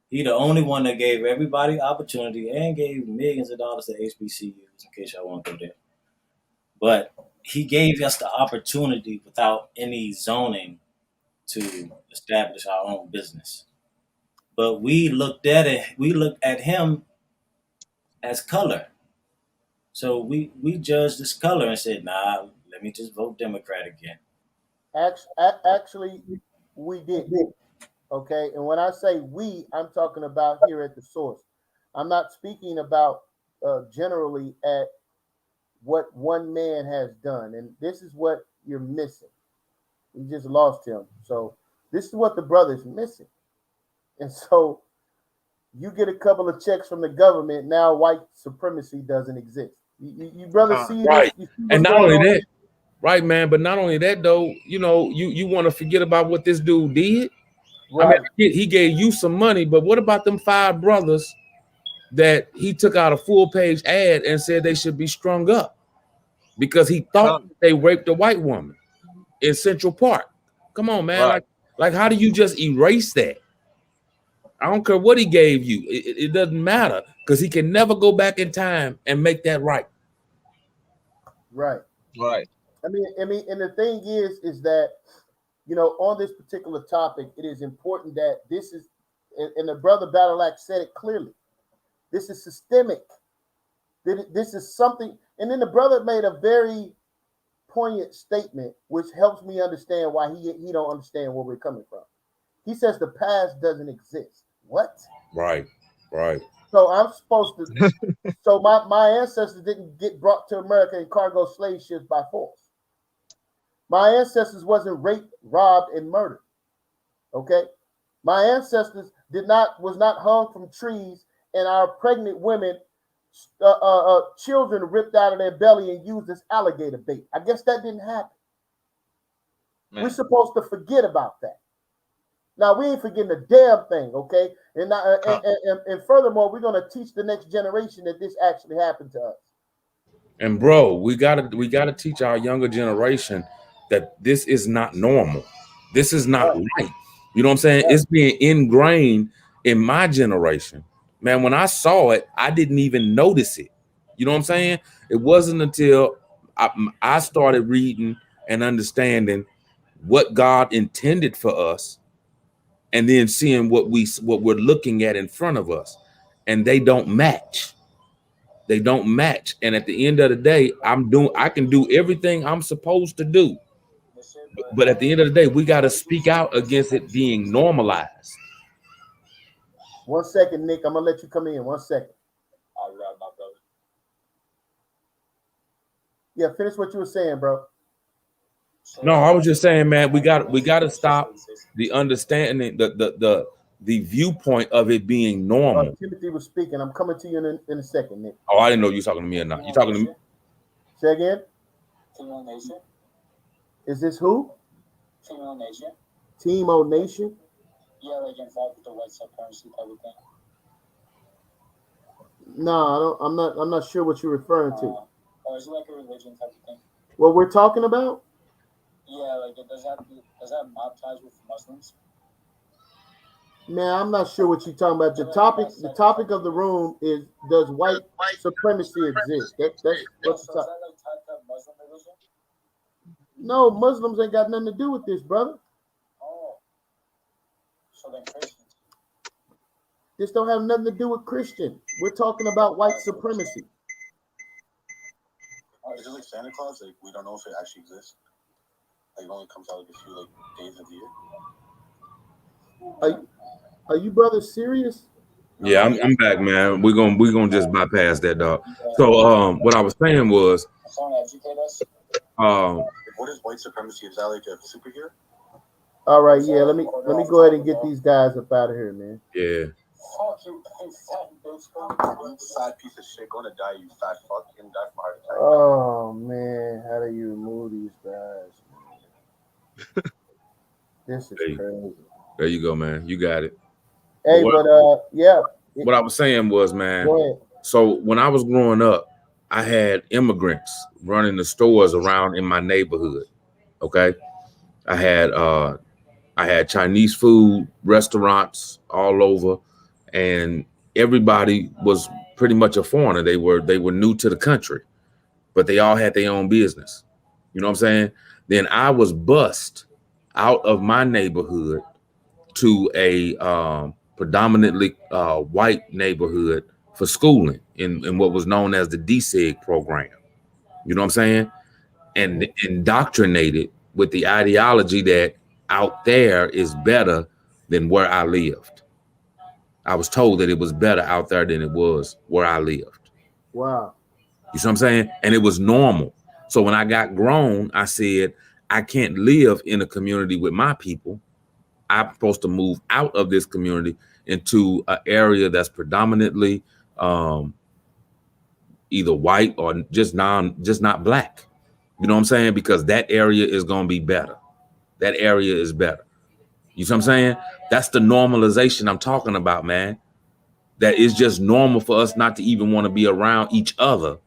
He the only one that gave everybody opportunity and gave millions of dollars to HBCUs, in case y'all want to go there. But he gave us the opportunity without any zoning to establish our own business. But we looked at it, we looked at him as color. So we judged this color and said, nah, let me just vote Democrat again. Actually, we did. Okay, and when I say we, I'm talking about here at the source. I'm not speaking about generally at what one man has done, and this is what you're missing. You just lost him, so this is what the brother's missing, and so you get a couple of checks from the government. Now white supremacy doesn't exist. You brothers see right, this, and not only that, right, man. But not only that, though, you know, you want to forget about what this dude did. Right. I mean, he gave you some money, but what about them 5 brothers that he took out a full-page ad and said they should be strung up because he thought they raped a white woman in Central Park? Come on, man. Right. Like, how do you just erase that? I don't care what he gave you. It doesn't matter because he can never go back in time and make that right. Right. Right. I mean, and the thing is that, you know, on this particular topic, it is important that this is, and the brother Battle Axe said it clearly. This is systemic. This is something, and then the brother made a very poignant statement, which helps me understand why he don't understand where we're coming from. He says the past doesn't exist. What? Right. So I'm supposed to. So my ancestors didn't get brought to America in cargo slave ships by force. My ancestors wasn't raped, robbed, and murdered. Okay, my ancestors was not hung from trees, and our pregnant women, children ripped out of their belly and used as alligator bait. I guess that didn't happen. Man. We're supposed to forget about that. Now we ain't forgetting a damn thing, okay? And furthermore, we're gonna teach the next generation that this actually happened to us. And bro, we gotta teach our younger generation that this is not normal. This is not right. You know what I'm saying? It's being ingrained in my generation. Man, when I saw it, I didn't even notice it. You know what I'm saying? It wasn't until I started reading and understanding what God intended for us, and then seeing what we're looking at in front of us, and they don't match. They don't match. And at the end of the day, I can do everything I'm supposed to do. But at the end of the day, we got to speak out against it being normalized. 1 second, Nick. I'm gonna let you come in. 1 second. I'll grab my brother. Yeah, finish what you were saying, bro. No, I was just saying, man, we got to stop the understanding, the viewpoint of it being normal. Timothy was speaking. I'm coming to you in a second, Nick. Oh, I didn't know you were talking to me or not. You talking to me? Say again. Team Nation. Is this who? Team Nation. Team O Nation. Yeah, like involved with the white supremacy type of thing. No, I'm not sure what you're referring to. Or is it like a religion type of thing? What we're talking about? Yeah, like does that mob ties with Muslims? Man, I'm not sure what you're talking about. The topic of the room is, does white supremacy exist? That's what you're talking about. Like tied to Muslim religion? No, Muslims ain't got nothing to do with this, brother. Oh. So then Christians. This don't have nothing to do with Christian. We're talking about white supremacy. Is it like Santa Claus? Like we don't know if it actually exists. Like it only comes out like a few days of the year. Are you brothers serious? Yeah, I'm back, man. We're gonna just bypass that, dog. So what I was saying was educate us. What is white supremacy? Is that like a superhero? All right, yeah. Let me go ahead and get these guys up out of here, man. Yeah. Fuck you, fat bitch. Fat piece of shit. Gonna die, you fat fuck. You're gonna die from a heart attack. Oh man, how do you remove these guys? This is crazy. There you go, man. You got it. Hey, yeah. What I was saying was, man, so when I was growing up, I had immigrants running the stores around in my neighborhood. Okay. I had Chinese food restaurants all over, and everybody was pretty much a foreigner. They were new to the country, but they all had their own business. You know what I'm saying? Then I was bussed out of my neighborhood to a predominantly white neighborhood for schooling in what was known as the DSEG program. You know what I'm saying? And indoctrinated with the ideology that out there is better than where I lived. I was told that it was better out there than it was where I lived. Wow. You see what I'm saying? And it was normal. So when I got grown, I said, I can't live in a community with my people. I'm supposed to move out of this community into an area that's predominantly either white or just not black. You know what I'm saying? Because that area is going to be better. That area is better. You see what I'm saying? That's the normalization I'm talking about, man. That is just normal for us not to even want to be around each other,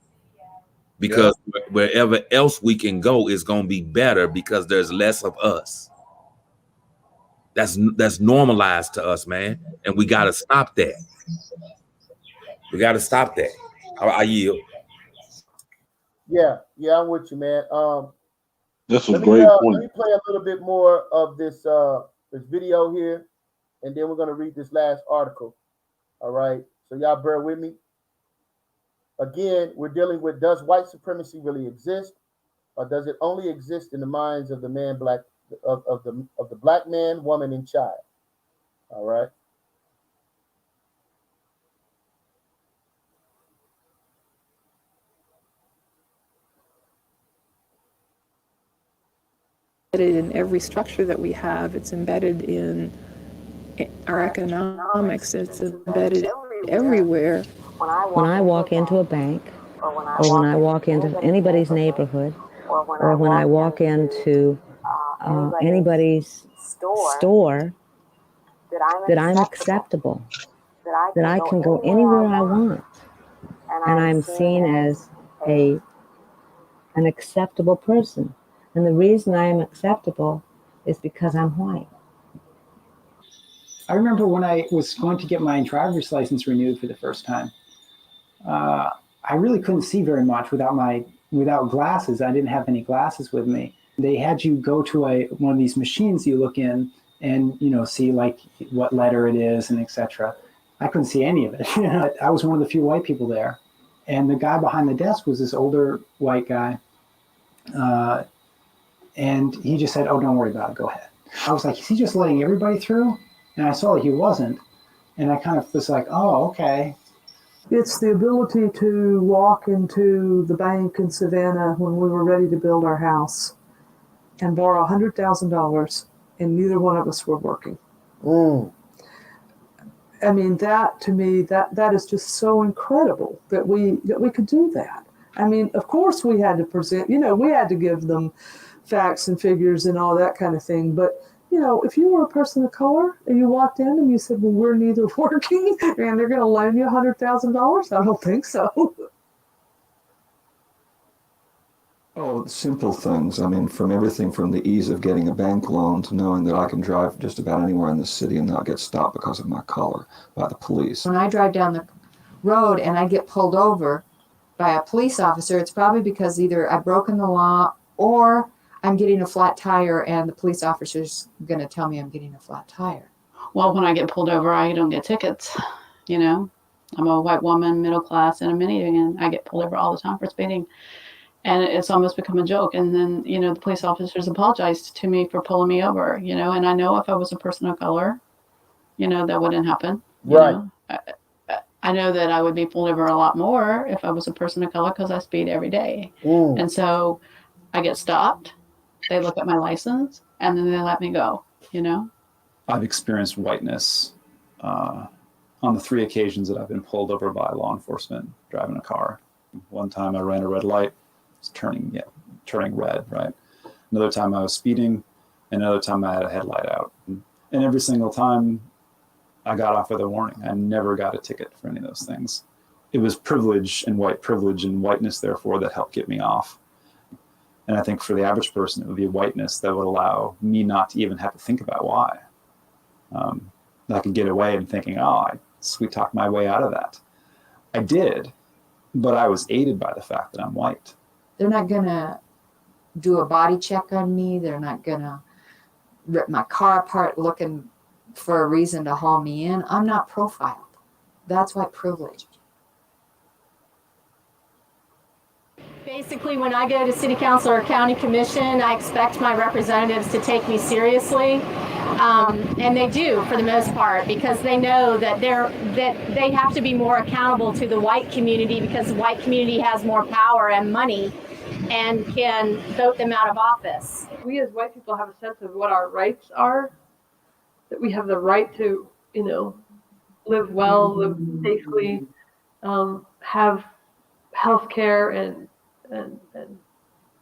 because wherever else we can go is going to be better because there's less of us. That's normalized to us, man. And we got to stop that. We got to stop that. I yield. Yeah, I'm with you, man. This was let great. Me play a little bit more of this video here, and then we're gonna read this last article. All right, so y'all bear with me. Again, we're dealing with, does white supremacy really exist, or does it only exist in the minds of the black man, woman, and child? All right. in every structure that we have. It's embedded in our economics. It's embedded everywhere. When I walk into a bank, or when I walk into anybody's neighborhood, or when I walk into anybody's store, that I'm acceptable, that I can go anywhere I want, and I'm seen as an acceptable person. And the reason I am acceptable is because I'm white. I remember when I was going to get my driver's license renewed for the first time. I really couldn't see very much without glasses. I didn't have any glasses with me. They had you go to one of these machines you look in and see like what letter it is and etc. I couldn't see any of it. I was one of the few white people there, and the guy behind the desk was this older white guy, and he just said, "Oh, don't worry about it. Go ahead." I was like, "Is he just letting everybody through?" And I saw that he wasn't, and I kind of was like, "Oh, okay." It's the ability to walk into the bank in Savannah when we were ready to build our house and borrow $100,000, and neither one of us were working. I mean, that to me, that is just so incredible that we could do that. I mean, of course we had to present, we had to give them facts and figures and all that kind of thing, but if you were a person of color and you walked in and you said, well, we're neither working and they're going to loan you $100,000, I don't think so. Oh, simple things. I mean, from everything from the ease of getting a bank loan to knowing that I can drive just about anywhere in the city and not get stopped because of my color by the police. When I drive down the road and I get pulled over by a police officer, it's probably because either I've broken the law or I'm getting a flat tire and the police officer's going to tell me I'm getting a flat tire. Well, when I get pulled over, I don't get tickets. I'm a white woman, middle class, in a minivan. I get pulled over all the time for speeding. And it's almost become a joke. And then, the police officers apologized to me for pulling me over, and I know if I was a person of color, that wouldn't happen. Right. I know that I would be pulled over a lot more if I was a person of color because I speed every day. And so I get stopped. They look at my license and then they let me go, I've experienced whiteness on the 3 occasions that I've been pulled over by law enforcement driving a car. One time I ran a red light, it's turning red, right? Another time I was speeding, and another time I had a headlight out. And every single time I got off with a warning. I never got a ticket for any of those things. It was privilege and whiteness, therefore, that helped get me off. And I think for the average person, it would be whiteness that would allow me not to even have to think about why. I could get away in thinking, I sweet talked my way out of that. I did, but I was aided by the fact that I'm white. They're not going to do a body check on me. They're not going to rip my car apart looking for a reason to haul me in. I'm not profiled. That's white privilege. Basically, when I go to city council or county commission, I expect my representatives to take me seriously. And they do for the most part, because they know that they have to be more accountable to the white community, because the white community has more power and money and can vote them out of office. We as white people have a sense of what our rights are, that we have the right to, live well, live safely, have health care and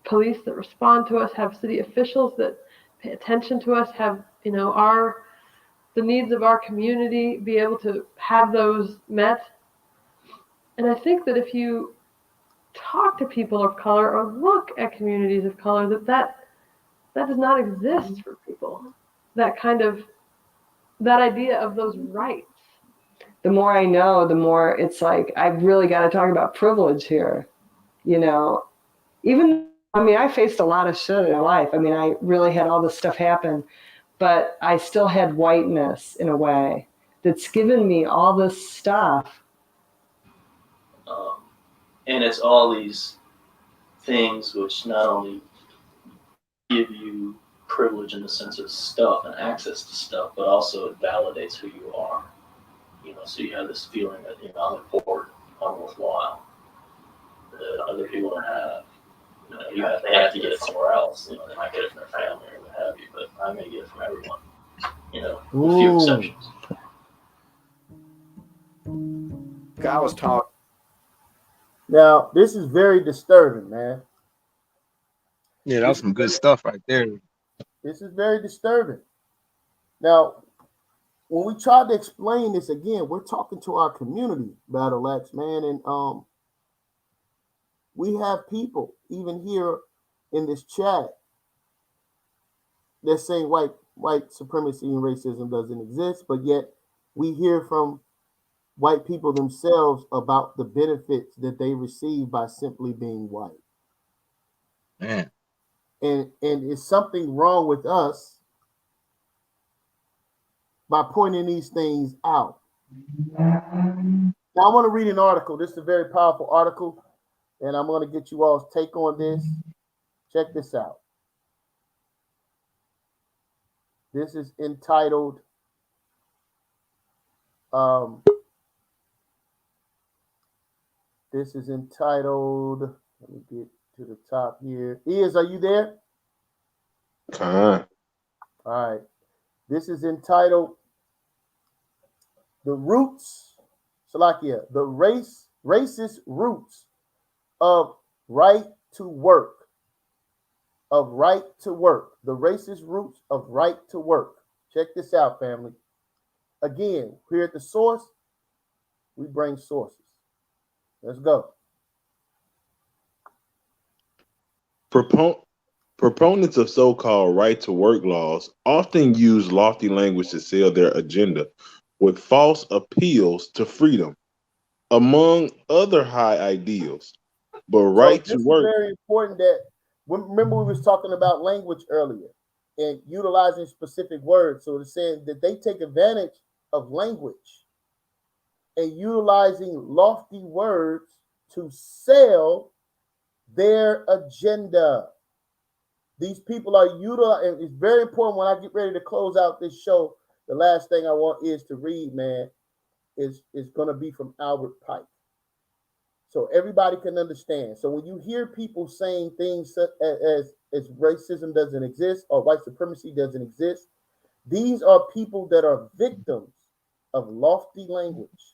police that respond to us, have city officials that pay attention to us, have the needs of our community, be able to have those met. And I think that if you talk to people of color or look at communities of color, that does not exist for people. That idea of those rights. The more I know, the more it's like, I've really got to talk about privilege here. I faced a lot of shit in life. I really had all this stuff happen, but I still had whiteness in a way that's given me all this stuff. And it's all these things which not only give you privilege in the sense of stuff and access to stuff, but also it validates who you are. So you have this feeling that I'm important, I'm worthwhile, that other people don't have. They have to get it somewhere else. They might get it from their family or what have you, but I'm going to get it from everyone. With few exceptions. God was talking. Now, this is very disturbing, man. Yeah, that's some good stuff right there. This is very disturbing. Now, when we try to explain this again, we're talking to our community, Battle Axe, man, and we have people even here in this chat that's saying white supremacy and racism doesn't exist, but yet we hear from white people themselves about the benefits that they receive by simply being white. Man. And it's something wrong with us by pointing these things out. Now, I want to read an article. This is a very powerful article, and I'm going to get you all's take on this. Check this out. This is entitled let me get to the top here. Are you there? All right. This is entitled The Roots, Salakia, the racist roots of right to work. The racist roots of right to work. Check this out, family. Again, here at the source, we bring sources. Let's go. Proponents of so-called right-to-work laws often use lofty language to sell their agenda with false appeals to freedom, among other high ideals. But right to work. This is very important that, remember we was talking about language earlier and utilizing specific words. So it's saying that they take advantage of language and utilizing lofty words to sell their agenda. These people are utilizing, and it's very important when I get ready to close out this show. The last thing I want is to read, man, is going to be from Albert Pike. So everybody can understand. So when you hear people saying things such as racism doesn't exist or white supremacy doesn't exist, these are people that are victims of lofty language.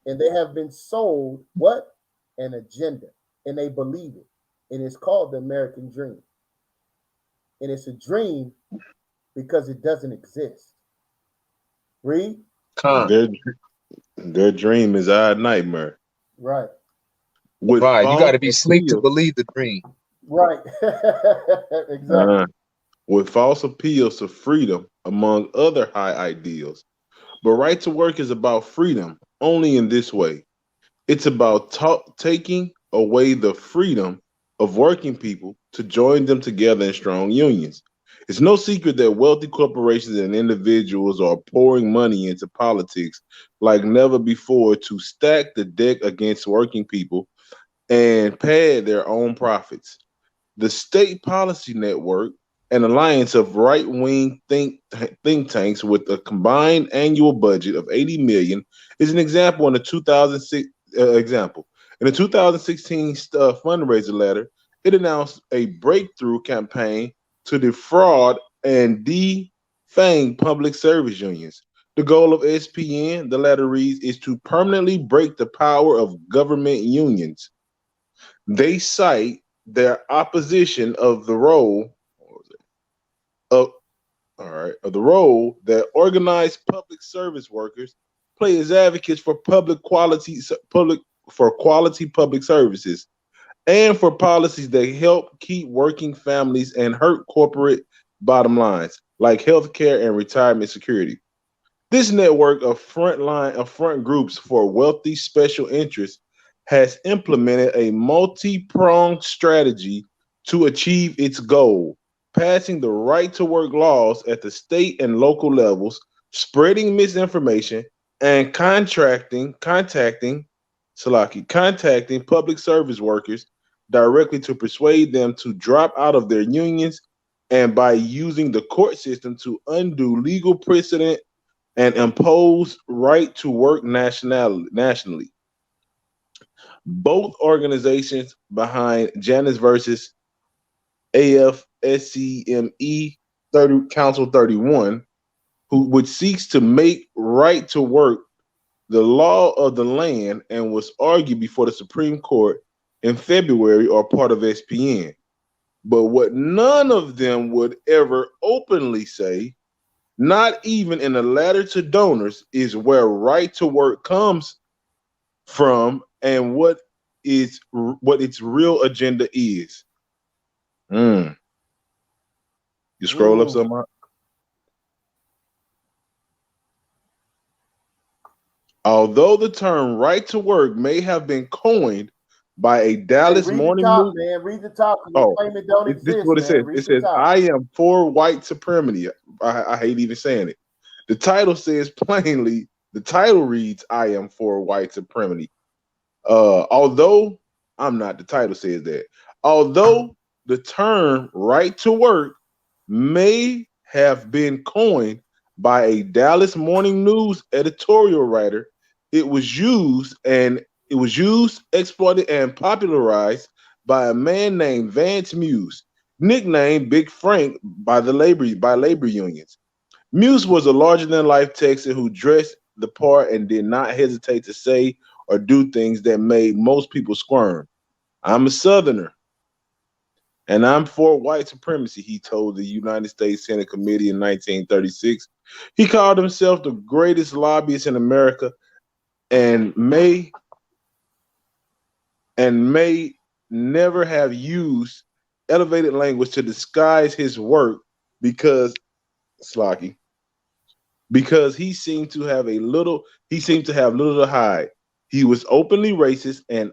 And they have been sold what? An agenda. And they believe it. And it's called the American dream. And it's a dream because it doesn't exist. Read. Their dream is our nightmare. Right. You got to be asleep to believe the dream. Right. Exactly. With false appeals to freedom, among other high ideals. But right to work is about freedom only in this way. It's about taking away the freedom of working people to join them together in strong unions. It's no secret that wealthy corporations and individuals are pouring money into politics like never before to stack the deck against working people and pad their own profits. The State Policy Network, an alliance of right-wing think tanks with a combined annual budget of $80 million, is an example in the 2006 example. In the 2016 fundraiser letter, it announced a breakthrough campaign to defraud and defang public service unions. The goal of SPN, the letter reads, is to permanently break the power of government unions. They cite their opposition of the role of the role that organized public service workers play as advocates for quality public services and for policies that help keep working families and hurt corporate bottom lines like healthcare and retirement security. This network of front groups for wealthy special interests has implemented a multi-pronged strategy to achieve its goal, passing the right to work laws at the state and local levels, spreading misinformation, and contacting public service workers directly to persuade them to drop out of their unions, and by using the court system to undo legal precedent and impose right to work nationally. Both organizations behind Janus versus AFSCME 30, Council 31, which seeks to make right to work the law of the land and was argued before the Supreme Court in February, are part of SPN. But what none of them would ever openly say, not even in a letter to donors, is where right to work comes from and what its real agenda is. You scroll up some. Although the term right to work may have been coined by a Dallas read Morning the top, News. man. Read the top. Oh, Claim it don't this exist, is what it man. says. Read It the says, top. I am for white supremacy. I hate even saying it. The title says plainly, the title reads, I am for white supremacy. Although I'm not, the title says that. Although the term right to work may have been coined by a Dallas Morning News editorial writer, it was used, exploited, and popularized by a man named Vance Muse, nicknamed Big Frank by labor unions. Muse was a larger-than-life Texan who dressed the part and did not hesitate to say or do things that made most people squirm. I'm a Southerner, and I'm for white supremacy, he told the United States Senate Committee in 1936. He called himself the greatest lobbyist in America and may never have used elevated language to disguise his work because he seemed to have little to hide. He was openly racist and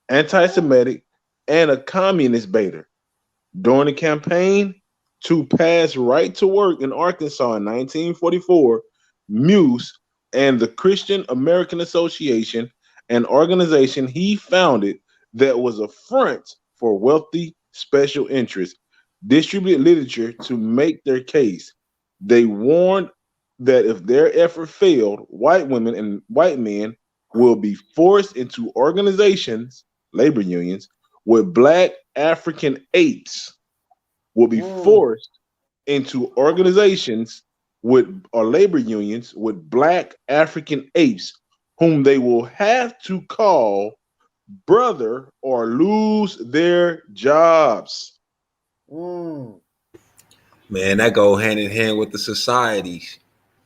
anti-Semitic and a communist baiter. During the campaign to pass right to work in Arkansas in 1944, Muse and the Christian American Association, an organization he founded that was a front for wealthy special interests, distributed literature to make their case. They warned that if their effort failed, white women and white men will be forced into organizations, labor unions, with black African apes, will be forced into organizations or labor unions with black African apes, whom they will have to call brother or lose their jobs. Man, that go hand in hand with the societies.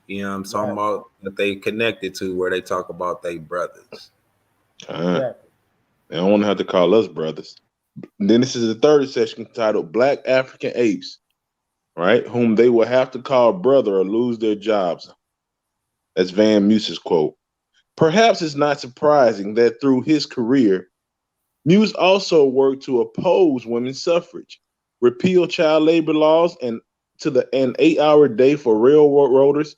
You know what I'm talking about? That they connected to, where they talk about they brothers. They don't want to have to call us brothers. And then this is the third section titled Black African Apes, right? Whom they will have to call brother or lose their jobs. That's Van Muse's quote. Perhaps it's not surprising that through his career, Muse also worked to oppose women's suffrage, repeal child labor laws, and an 8-hour day for railroaders.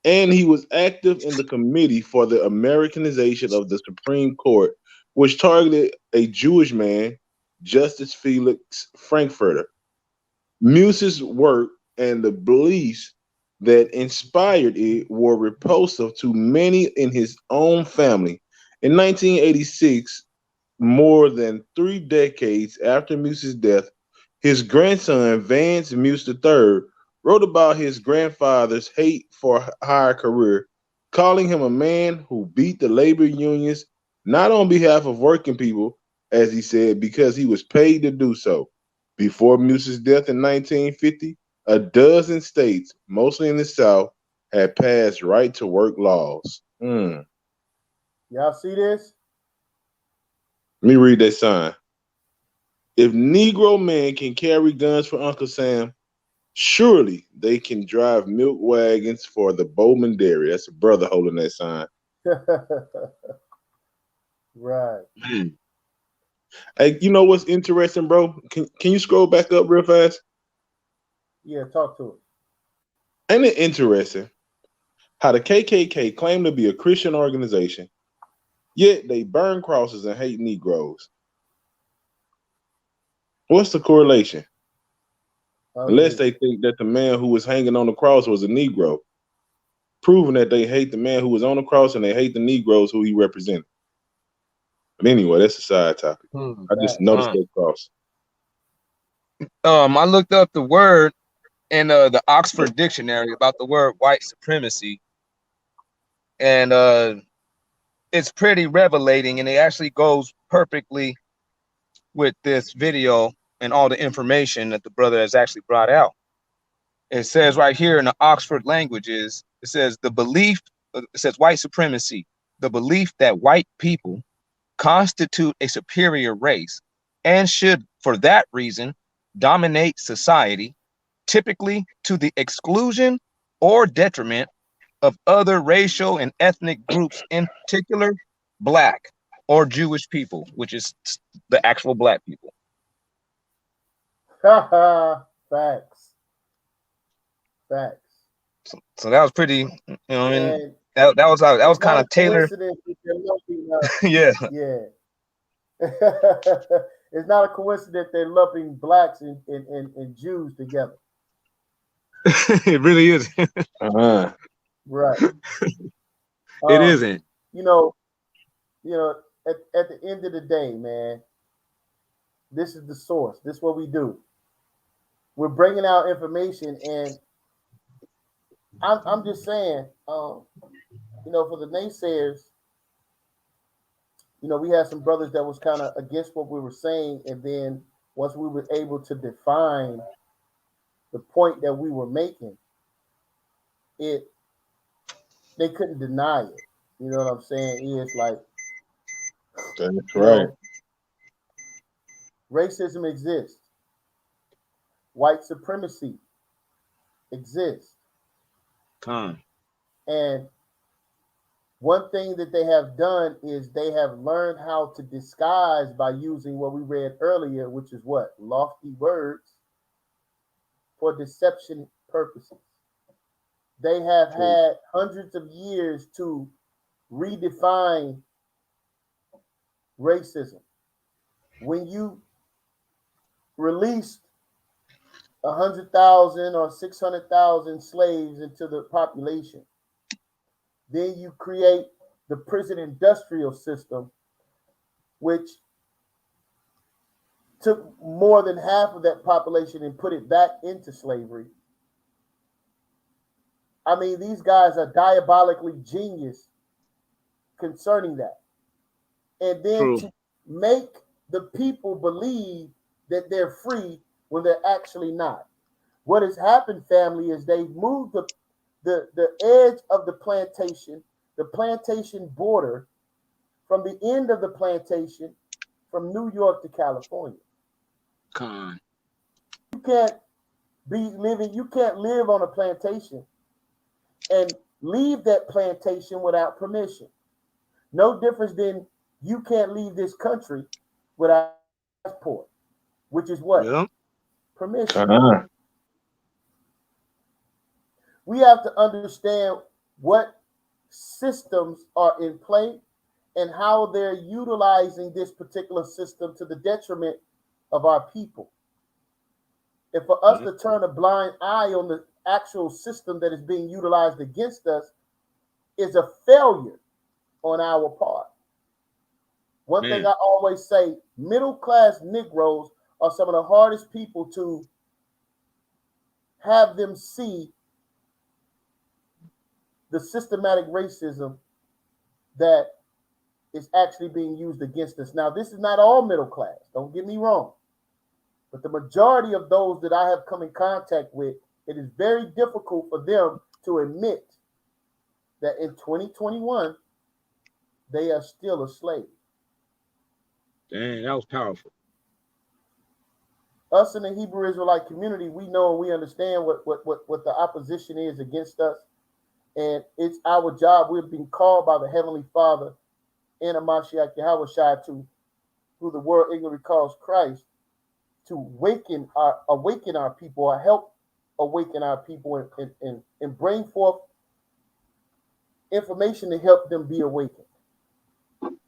And he was active in the committee for the Americanization of the Supreme Court, which targeted a Jewish man, Justice Felix Frankfurter. Muse's work and the beliefs that inspired it were repulsive to many in his own family. In 1986, more than 3 decades after Muse's death, his grandson, Vance Muse III, wrote about his grandfather's hate for hire career, calling him a man who beat the labor unions, not on behalf of working people, as he said, because he was paid to do so. Before Muse's death in 1950, a dozen states, mostly in the South, had passed right-to-work laws. Y'all see this? Let me read that sign. If Negro men can carry guns for Uncle Sam, surely they can drive milk wagons for the Bowman Dairy. That's a brother holding that sign. Right. Hey, you know what's interesting, bro? Can you scroll back up real fast? Yeah, talk to it. Ain't it interesting how the KKK claim to be a Christian organization, yet they burn crosses and hate Negroes? What's the correlation? Unless they think that the man who was hanging on the cross was a Negro, proving that they hate the man who was on the cross and they hate the Negroes who he represented. But anyway, that's a side topic. I just noticed that cross. I looked up the word in the Oxford Dictionary about the word white supremacy, and it's pretty revelating, and it actually goes perfectly with this video and all the information that the brother has actually brought out. It says right here in the Oxford languages, it says it says white supremacy, the belief that white people constitute a superior race and should, for that reason, dominate society, typically to the exclusion or detriment of other racial and ethnic groups, in particular, Black or Jewish people, which is the actual Black people. Facts. So that was pretty, you know, I mean, And that was kind of tailored. coincidence that they're lumping, Yeah. yeah. It's not a coincidence they're lumping blacks and Jews together. It really is. Right. It isn't. You know, at the end of the day, man, this is the source. This is what we do. We're bringing out information, and I'm just saying, for the naysayers, we had some brothers that was kind of against what we were saying, and then once we were able to define the point that we were making, they couldn't deny it. You know what I'm saying? It's like, that's right. Racism exists. White supremacy exists. And one thing that they have done is they have learned how to disguise by using what we read earlier, which is what? Lofty words for deception purposes. They have had hundreds of years to redefine racism. When you released 100,000 or 600,000 slaves into the population, then you create the prison industrial system, which took more than half of that population and put it back into slavery. I mean, these guys are diabolically genius concerning that. And then to make the people believe that they're free when they're actually not. What has happened, family, is they've moved the edge of the plantation border from the end of the plantation from New York to California. You can't live on a plantation and leave that plantation without permission. No difference than you can't leave this country without a passport, which is what? Yeah. Permission. We have to understand what systems are in play and how they're utilizing this particular system to the detriment of our people. And for us to turn a blind eye on the actual system that is being utilized against us is a failure on our part. One thing I always say, middle-class Negroes are some of the hardest people to have them see the systematic racism that is actually being used against us. Now, this is not all middle class, don't get me wrong. But the majority of those that I have come in contact with, it is very difficult for them to admit that in 2021, they are still a slave. Dang, that was powerful. Us in the Hebrew Israelite community, we know and we understand what the opposition is against us. And it's our job. We're being called by the Heavenly Father in a Mashiach Yahweh Shai, to who the world ignorantly calls Christ, to awaken our people, or help awaken our people and bring forth information to help them be awakened.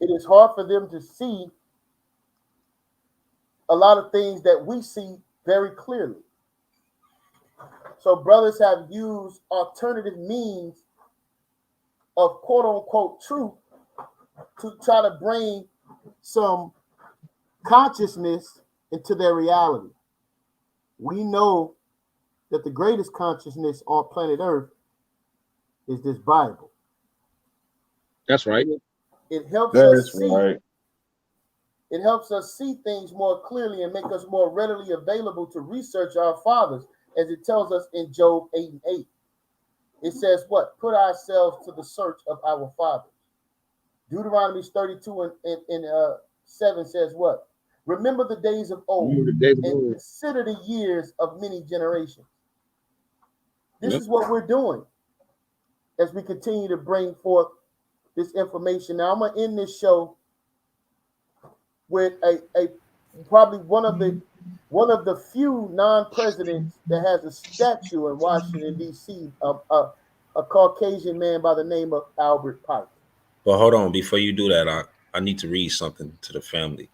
It is hard for them to see a lot of things that we see very clearly. So brothers have used alternative means of quote unquote truth to try to bring some consciousness into their reality. We know that the greatest consciousness on planet Earth is this Bible. That's right. It helps That us is see. right. It helps us see things more clearly and make us more readily available to research our fathers, as it tells us in Job 8 and 8. It says what? Put ourselves to the search of our fathers. Deuteronomy 32 and 7 says what? Remember the days of old and consider the years of many generations. This is what we're doing as we continue to bring forth this information. Now, I'm going to end this show with a probably one of the few non-presidents that has a statue in Washington, D.C., of a Caucasian man by the name of Albert Pike. But hold on, before you do that, I need to read something to the family.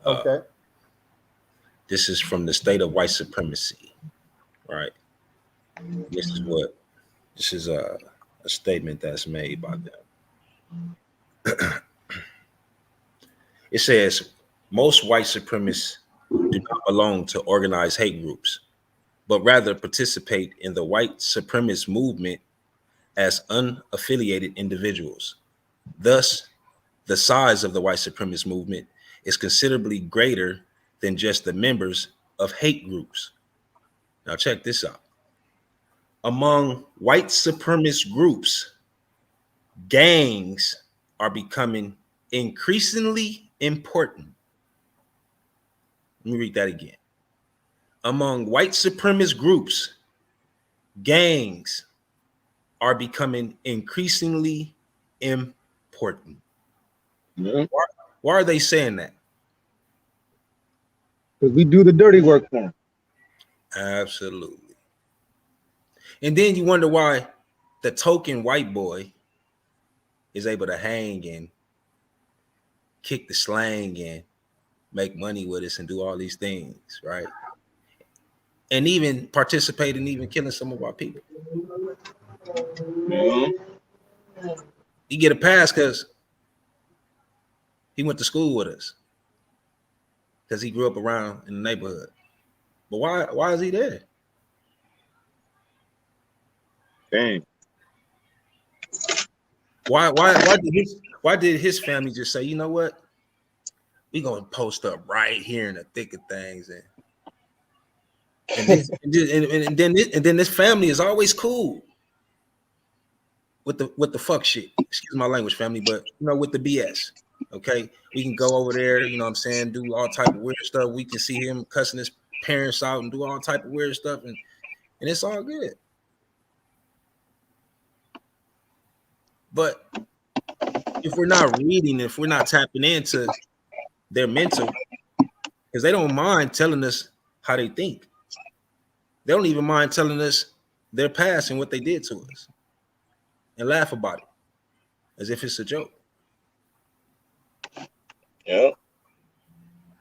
Okay. This is from the state of white supremacy, right? This is a statement that's made by them. It says, most white supremacists do not belong to organized hate groups, but rather participate in the white supremacist movement as unaffiliated individuals. Thus, the size of the white supremacist movement is considerably greater than just the members of hate groups. Now check this out. Among white supremacist groups, gangs are becoming increasingly important. Let me read that again. Among white supremacist groups, gangs are becoming increasingly important. Yeah. Why are they saying that? Because we do the dirty work for them. Absolutely. And then you wonder why the token white boy is able to hang and kick the slang and make money with us and do all these things, right? And even participate in even killing some of our people. He get a pass because he went to school with us, because he grew up around in the neighborhood. But why is he there? Dang. Why did his family just say, you know what? We gonna post up right here in the thick of things, and then this family is always cool with the fuck shit. Excuse my language, family, but you know, with the BS. Okay, we can go over there, you know what I'm saying, do all type of weird stuff. We can see him cussing his parents out and do all type of weird stuff, and it's all good. But if we're not reading, if we're not tapping into their mental, because they don't mind telling us how they think. They don't even mind telling us their past and what they did to us, and laugh about it as if it's a joke. Yeah.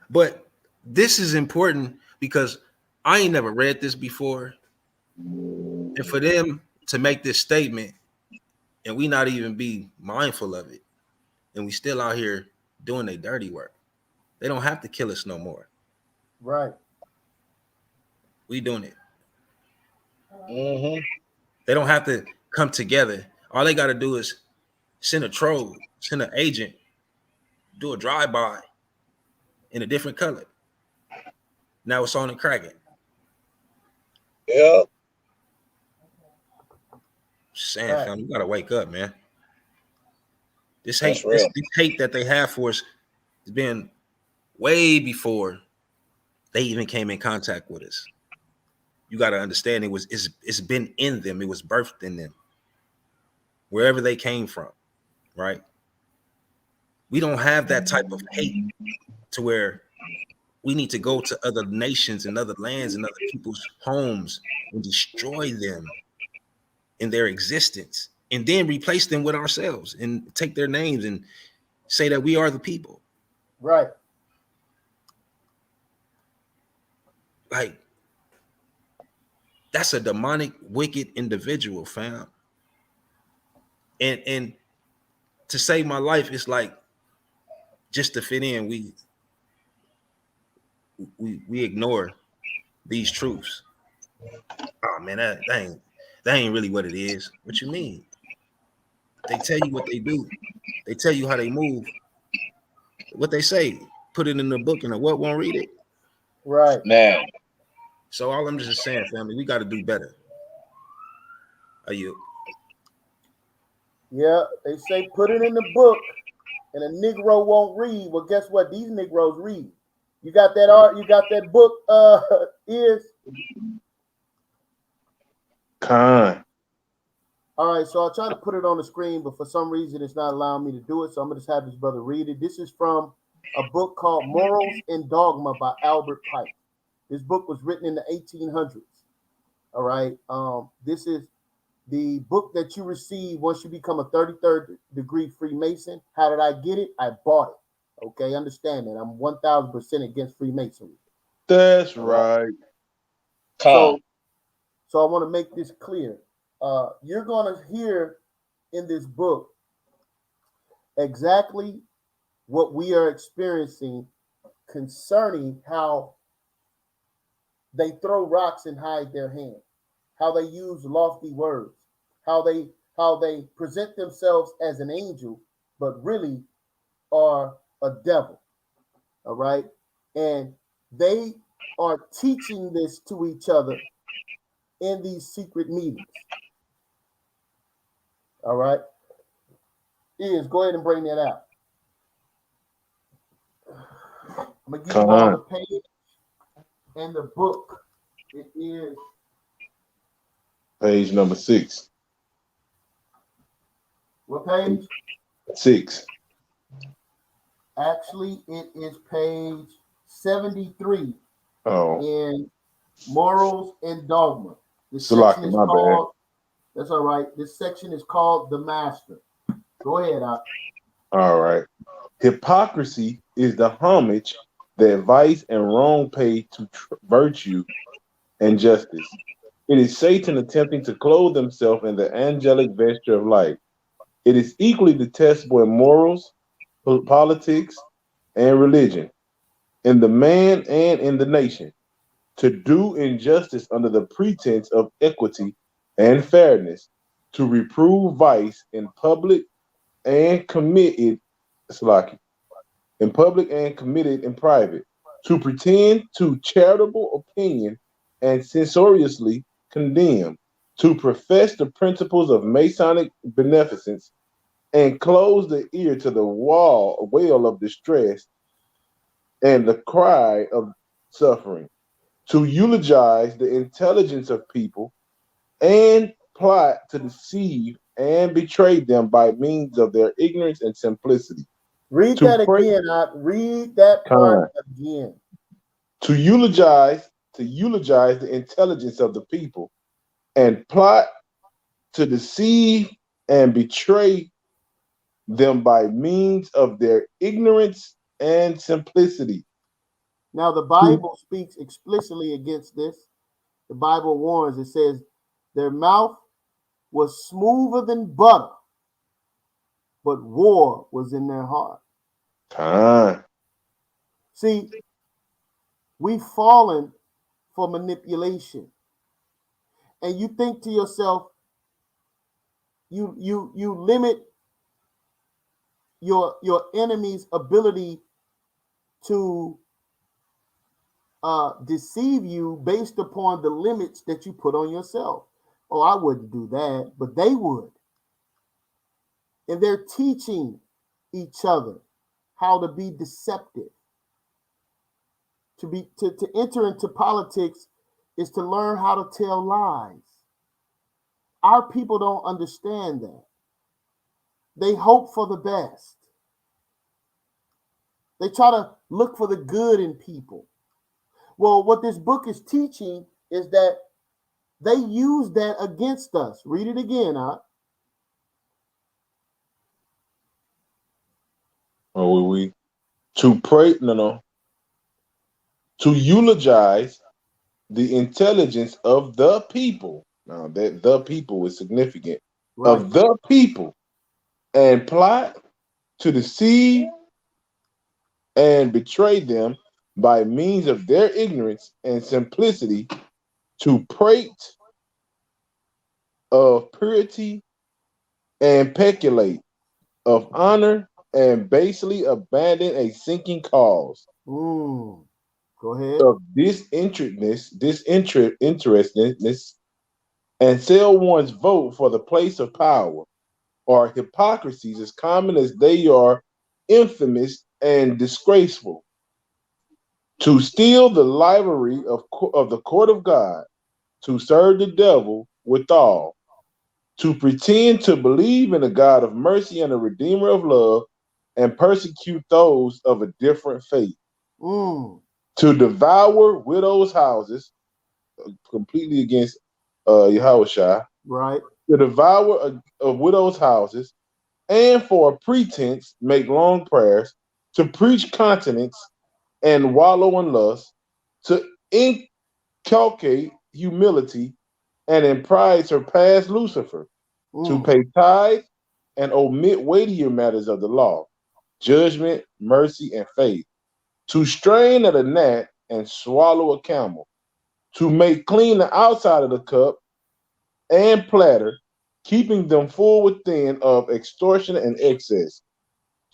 But this is important because I ain't never read this before. And for them to make this statement and we not even be mindful of it, and we still out here doing their dirty work. They don't have to kill us no more. Right. We doing it. Mm-hmm. They don't have to come together. All they got to do is send a troll, send an agent, do a drive-by in a different color. Now it's on and cracking. Yeah. Just saying, fam, you gotta wake up, man. This That's hate, real. this hate that they have for us has been way before they even came in contact with us. You got to understand it's been in them. It was birthed in them, wherever they came from, right? We don't have that type of hate to where we need to go to other nations and other lands and other people's homes and destroy them in their existence, and then replace them with ourselves and take their names and say that we are the people. Right. Like, that's a demonic, wicked individual, fam. And to save my life, it's like just to fit in, we ignore these truths. Oh man, that ain't really what it is. What you mean? They tell you what they do. They tell you how they move. What they say, put it in the book, and the what won't read it. Right. Now. So all I'm just saying, family, we got to do better. Are you? Yeah, they say put it in the book, and a Negro won't read. Well, guess what? These Negroes read. You got that art? You got that book? Is Con. all right. So I'll try to put it on the screen, but for some reason it's not allowing me to do it. So I'm gonna just have this brother read it. This is from a book called Morals and Dogma by Albert Pike. This book was written in the 1800s. All right. This is the book that you receive once you become a 33rd degree Freemason. How did I get it? I bought it. Okay, understand that. I'm 1000% against Freemasonry. That's right. So I want to make this clear. You're going to hear in this book exactly what we are experiencing concerning how they throw rocks and hide their hand, how they use lofty words, how they present themselves as an angel, but really are a devil. All right. And they are teaching this to each other in these secret meetings. All right. Go ahead and bring that out. I'm gonna give you all the page and the book. It is page number 6. What page? 6. Actually, it is page 73 in Morals and Dogma. This Salaki, section is my called, that's all right. This section is called The Master. Go ahead, All right. Hypocrisy is the homage that vice and wrong pay to virtue and justice. It is Satan attempting to clothe himself in the angelic vesture of light. It is equally detestable in morals, politics, and religion, in the man and in the nation, to do injustice under the pretense of equity and fairness, to reprove vice in public and committed in private, to pretend to charitable opinion and censoriously condemn, to profess the principles of Masonic beneficence and close the ear to the wail of distress and the cry of suffering, to eulogize the intelligence of people and plot to deceive and betray them by means of their ignorance and simplicity. Read that again. Read that part again. To eulogize the intelligence of the people and plot to deceive and betray them by means of their ignorance and simplicity. Now, the Bible speaks explicitly against this. The Bible warns, it says, their mouth was smoother than butter, but war was in their heart. See, we've fallen for manipulation. And you think to yourself, you limit your enemy's ability to deceive you based upon the limits that you put on yourself. Oh, I wouldn't do that, but they would. And they're teaching each other how to be deceptive. To enter into politics is to learn how to tell lies. Our people don't understand that. They hope for the best. They try to look for the good in people. Well, what this book is teaching is that they use that against us. Read it again, To eulogize the intelligence of the people. Now that the people is significant. Right. Of the people, and plot to deceive and betray them by means of their ignorance and simplicity, to prate of purity and peculate of honor, and basely abandon a sinking cause. Go ahead. Of disinterestedness, and sell one's vote for the place of power, are hypocrisies as common as they are infamous and disgraceful. To steal the livery of the court of God, to serve the devil withal, to pretend to believe in a God of mercy and a Redeemer of love, and persecute those of a different faith. To devour widows' houses, completely against Yahushua. Right. To devour a widow's houses, and for a pretense make long prayers, to preach continence and wallow in lust, to inculcate humility, and in pride surpass Lucifer, to pay tithe and omit weightier matters of the law, judgment, mercy, and faith, to strain at a gnat and swallow a camel, to make clean the outside of the cup and platter, keeping them full within of extortion and excess,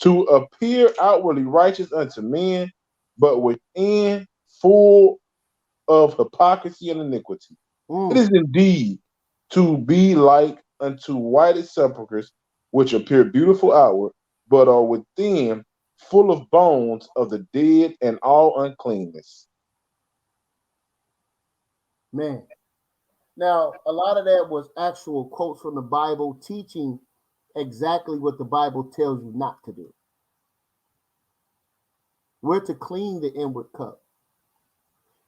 to appear outwardly righteous unto men, but within full of hypocrisy and iniquity. It is indeed to be like unto whited sepulchres, which appear beautiful outward, but are within full of bones of the dead and all uncleanness. Man. Now, a lot of that was actual quotes from the Bible teaching exactly what the Bible tells you not to do. We're to clean the inward cup.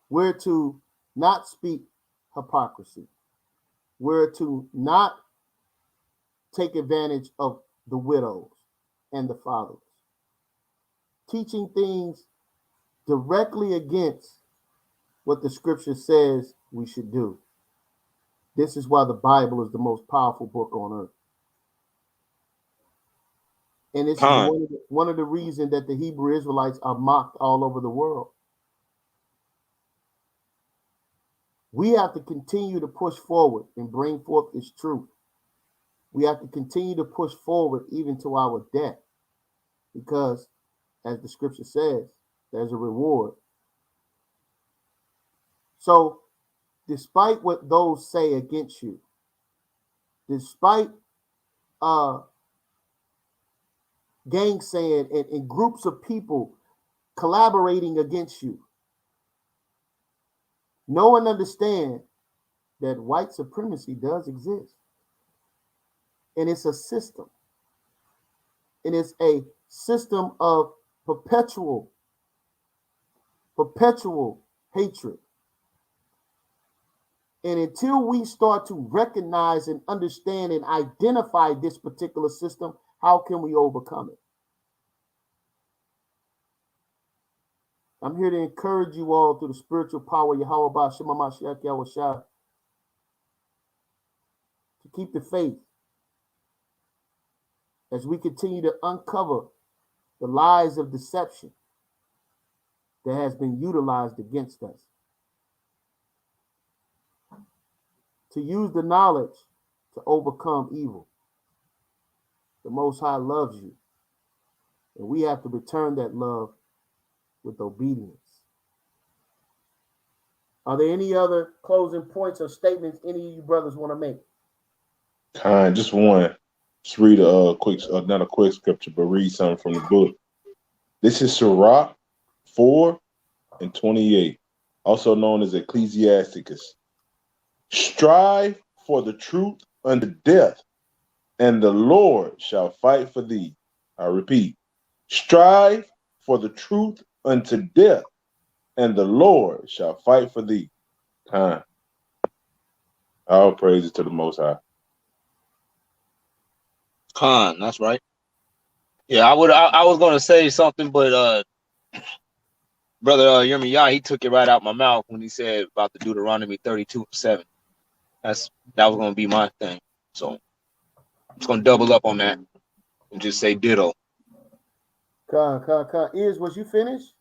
We're to not speak hypocrisy. We're to not take advantage of the widows and the fatherless. Teaching things directly against what the scripture says we should do. This is why the Bible is the most powerful book on earth. And this is one of the reasons that the Hebrew Israelites are mocked all over the world. We have to continue to push forward and bring forth this truth. We have to continue to push forward even to our death. Because, as the scripture says, there's a reward. So, despite what those say against you, despite gainsaying and groups of people collaborating against you, know and understand that white supremacy does exist. And it's a system. And it's a system of perpetual hatred. And until we start to recognize and understand and identify this particular system, how can we overcome it? I'm here to encourage you all through the spiritual power of Yahweh Shema Mashiach Yahushua to keep the faith as we continue to uncover the lies of deception that has been utilized against us. To use the knowledge to overcome evil. The Most High loves you, and we have to return that love with obedience. Are there any other closing points or statements any of you brothers want to make? Just one. Just read not a quick scripture, but read something from the book. This is Sirach 4:28, also known as Ecclesiasticus. Strive for the truth unto death, and the Lord shall fight for thee. I repeat, strive for the truth unto death, and the Lord shall fight for thee. All praises to the Most High. Khan, that's right. Yeah, I was gonna say something, but brother Yirmiyah, he took it right out my mouth when he said about the Deuteronomy 32:7. That was gonna be my thing. So I'm just gonna double up on that and just say ditto. Con. Was you finished?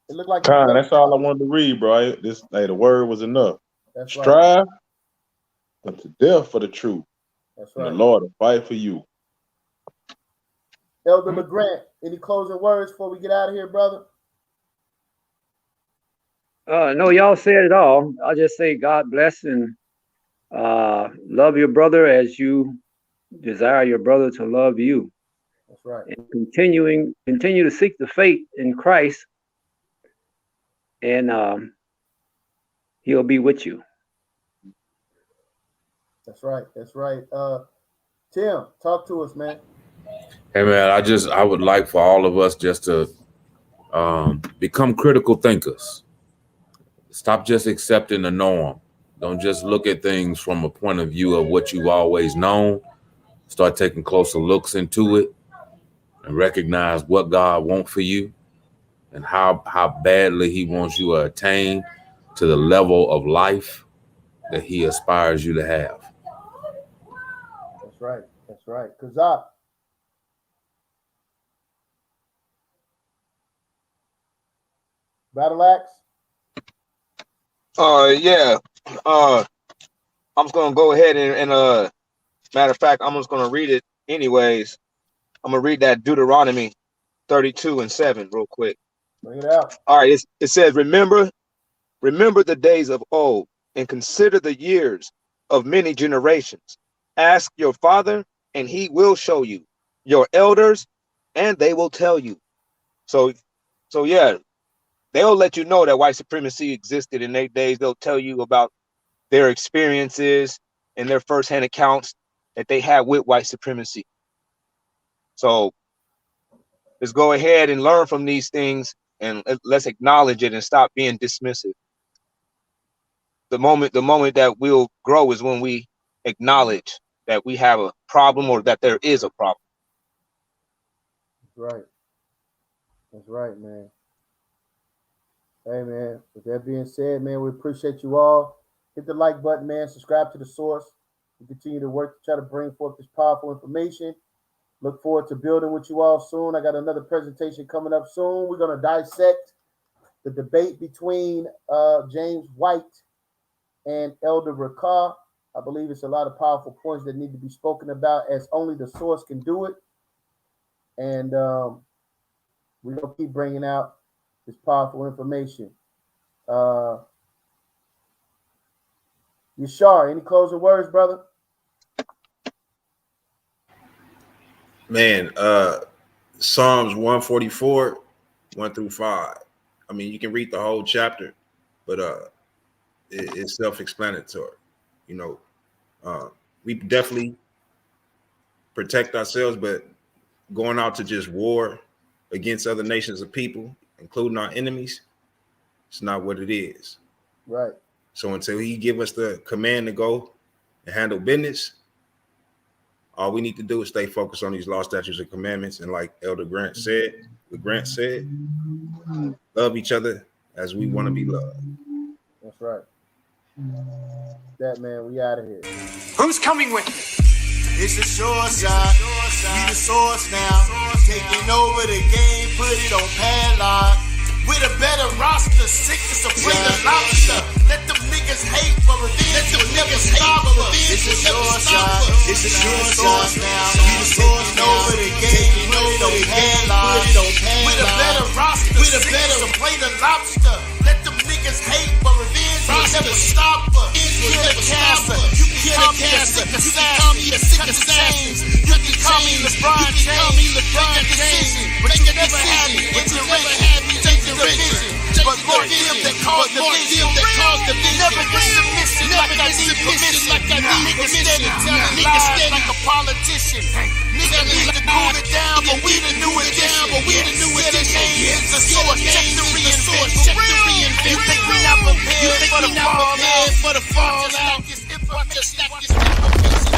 It looked like Con, that's all I wanted to read, bro. The word was enough. That's right. Strive unto death for the truth. That's and right. the Lord will fight for you. Elder LeGrant, any closing words before we get out of here, brother? No, y'all said it all. I'll just say God bless and love your brother as you desire your brother to love you. That's right. And continue to seek the faith in Christ, and he'll be with you. That's right. That's right. Tim, talk to us, man. Hey man, I would like for all of us just to become critical thinkers. Stop just accepting the norm. Don't just look at things from a point of view of what you've always known. Start taking closer looks into it and recognize what God wants for you and how badly he wants you to attain to the level of life that he aspires you to have. That's right. That's right. Kazak. Battle Axe. Yeah. I'm just gonna go ahead and matter of fact, I'm just gonna read it anyways. I'm gonna read that Deuteronomy 32:7 real quick. Bring it out. All right, it says, remember the days of old and consider the years of many generations. Ask your father and he will show you, your elders and they will tell you. So yeah, they'll let you know that white supremacy existed in their days. They'll tell you about their experiences and their firsthand accounts that they had with white supremacy. So let's go ahead and learn from these things and let's acknowledge it and stop being dismissive. The moment that we'll grow is when we acknowledge that we have a problem or that there is a problem. That's right. That's right, man. Hey, man, with that being said, man, we appreciate you all. Hit the like button, man. Subscribe to the source. We continue to work to try to bring forth this powerful information. Look forward to building with you all soon. I got another presentation coming up soon. We're going to dissect the debate between James White and Elder Rakah. I believe it's a lot of powerful points that need to be spoken about as only the source can do it. And we're going to keep bringing out this powerful information. Yashar, any closing words, brother? Man, Psalms 144, 1-5. I mean, you can read the whole chapter, but it's self-explanatory. You know, we definitely protect ourselves, but going out to just war against other nations of people, including our enemies, it's not what it is. Right. So until he give us the command to go and handle business, all we need to do is stay focused on these law, statutes, and commandments. And like Elder Grant said, love each other as we want to be loved. That's right. That, man, we out of here. Who's coming with me? It's the shore side. We the source now. Taking over the game, put it on padlock. With a better roster, sick as a bring the lobster. Let them niggas hate for revenge. Let them niggas hate for revenge. It's the shore side. It's the shore side now. We the source over the game, put it on padlock. With a better roster, with a better play the lobster. Let them niggas hate for revenge. We'll never stop her. Kill the cancer. You can call me a sick assassin. You can call me LeBron James. But you never had me. But you never had me. Take the vision. But more them that cause the vision. Never get submission like I need permission. Niggas steady telling lies like a politician. Niggas need to cool it down, but we done knew it down. But we done knew it down. It's a source. Check the reinvent. You think we not prepared for the fallout? Just stack this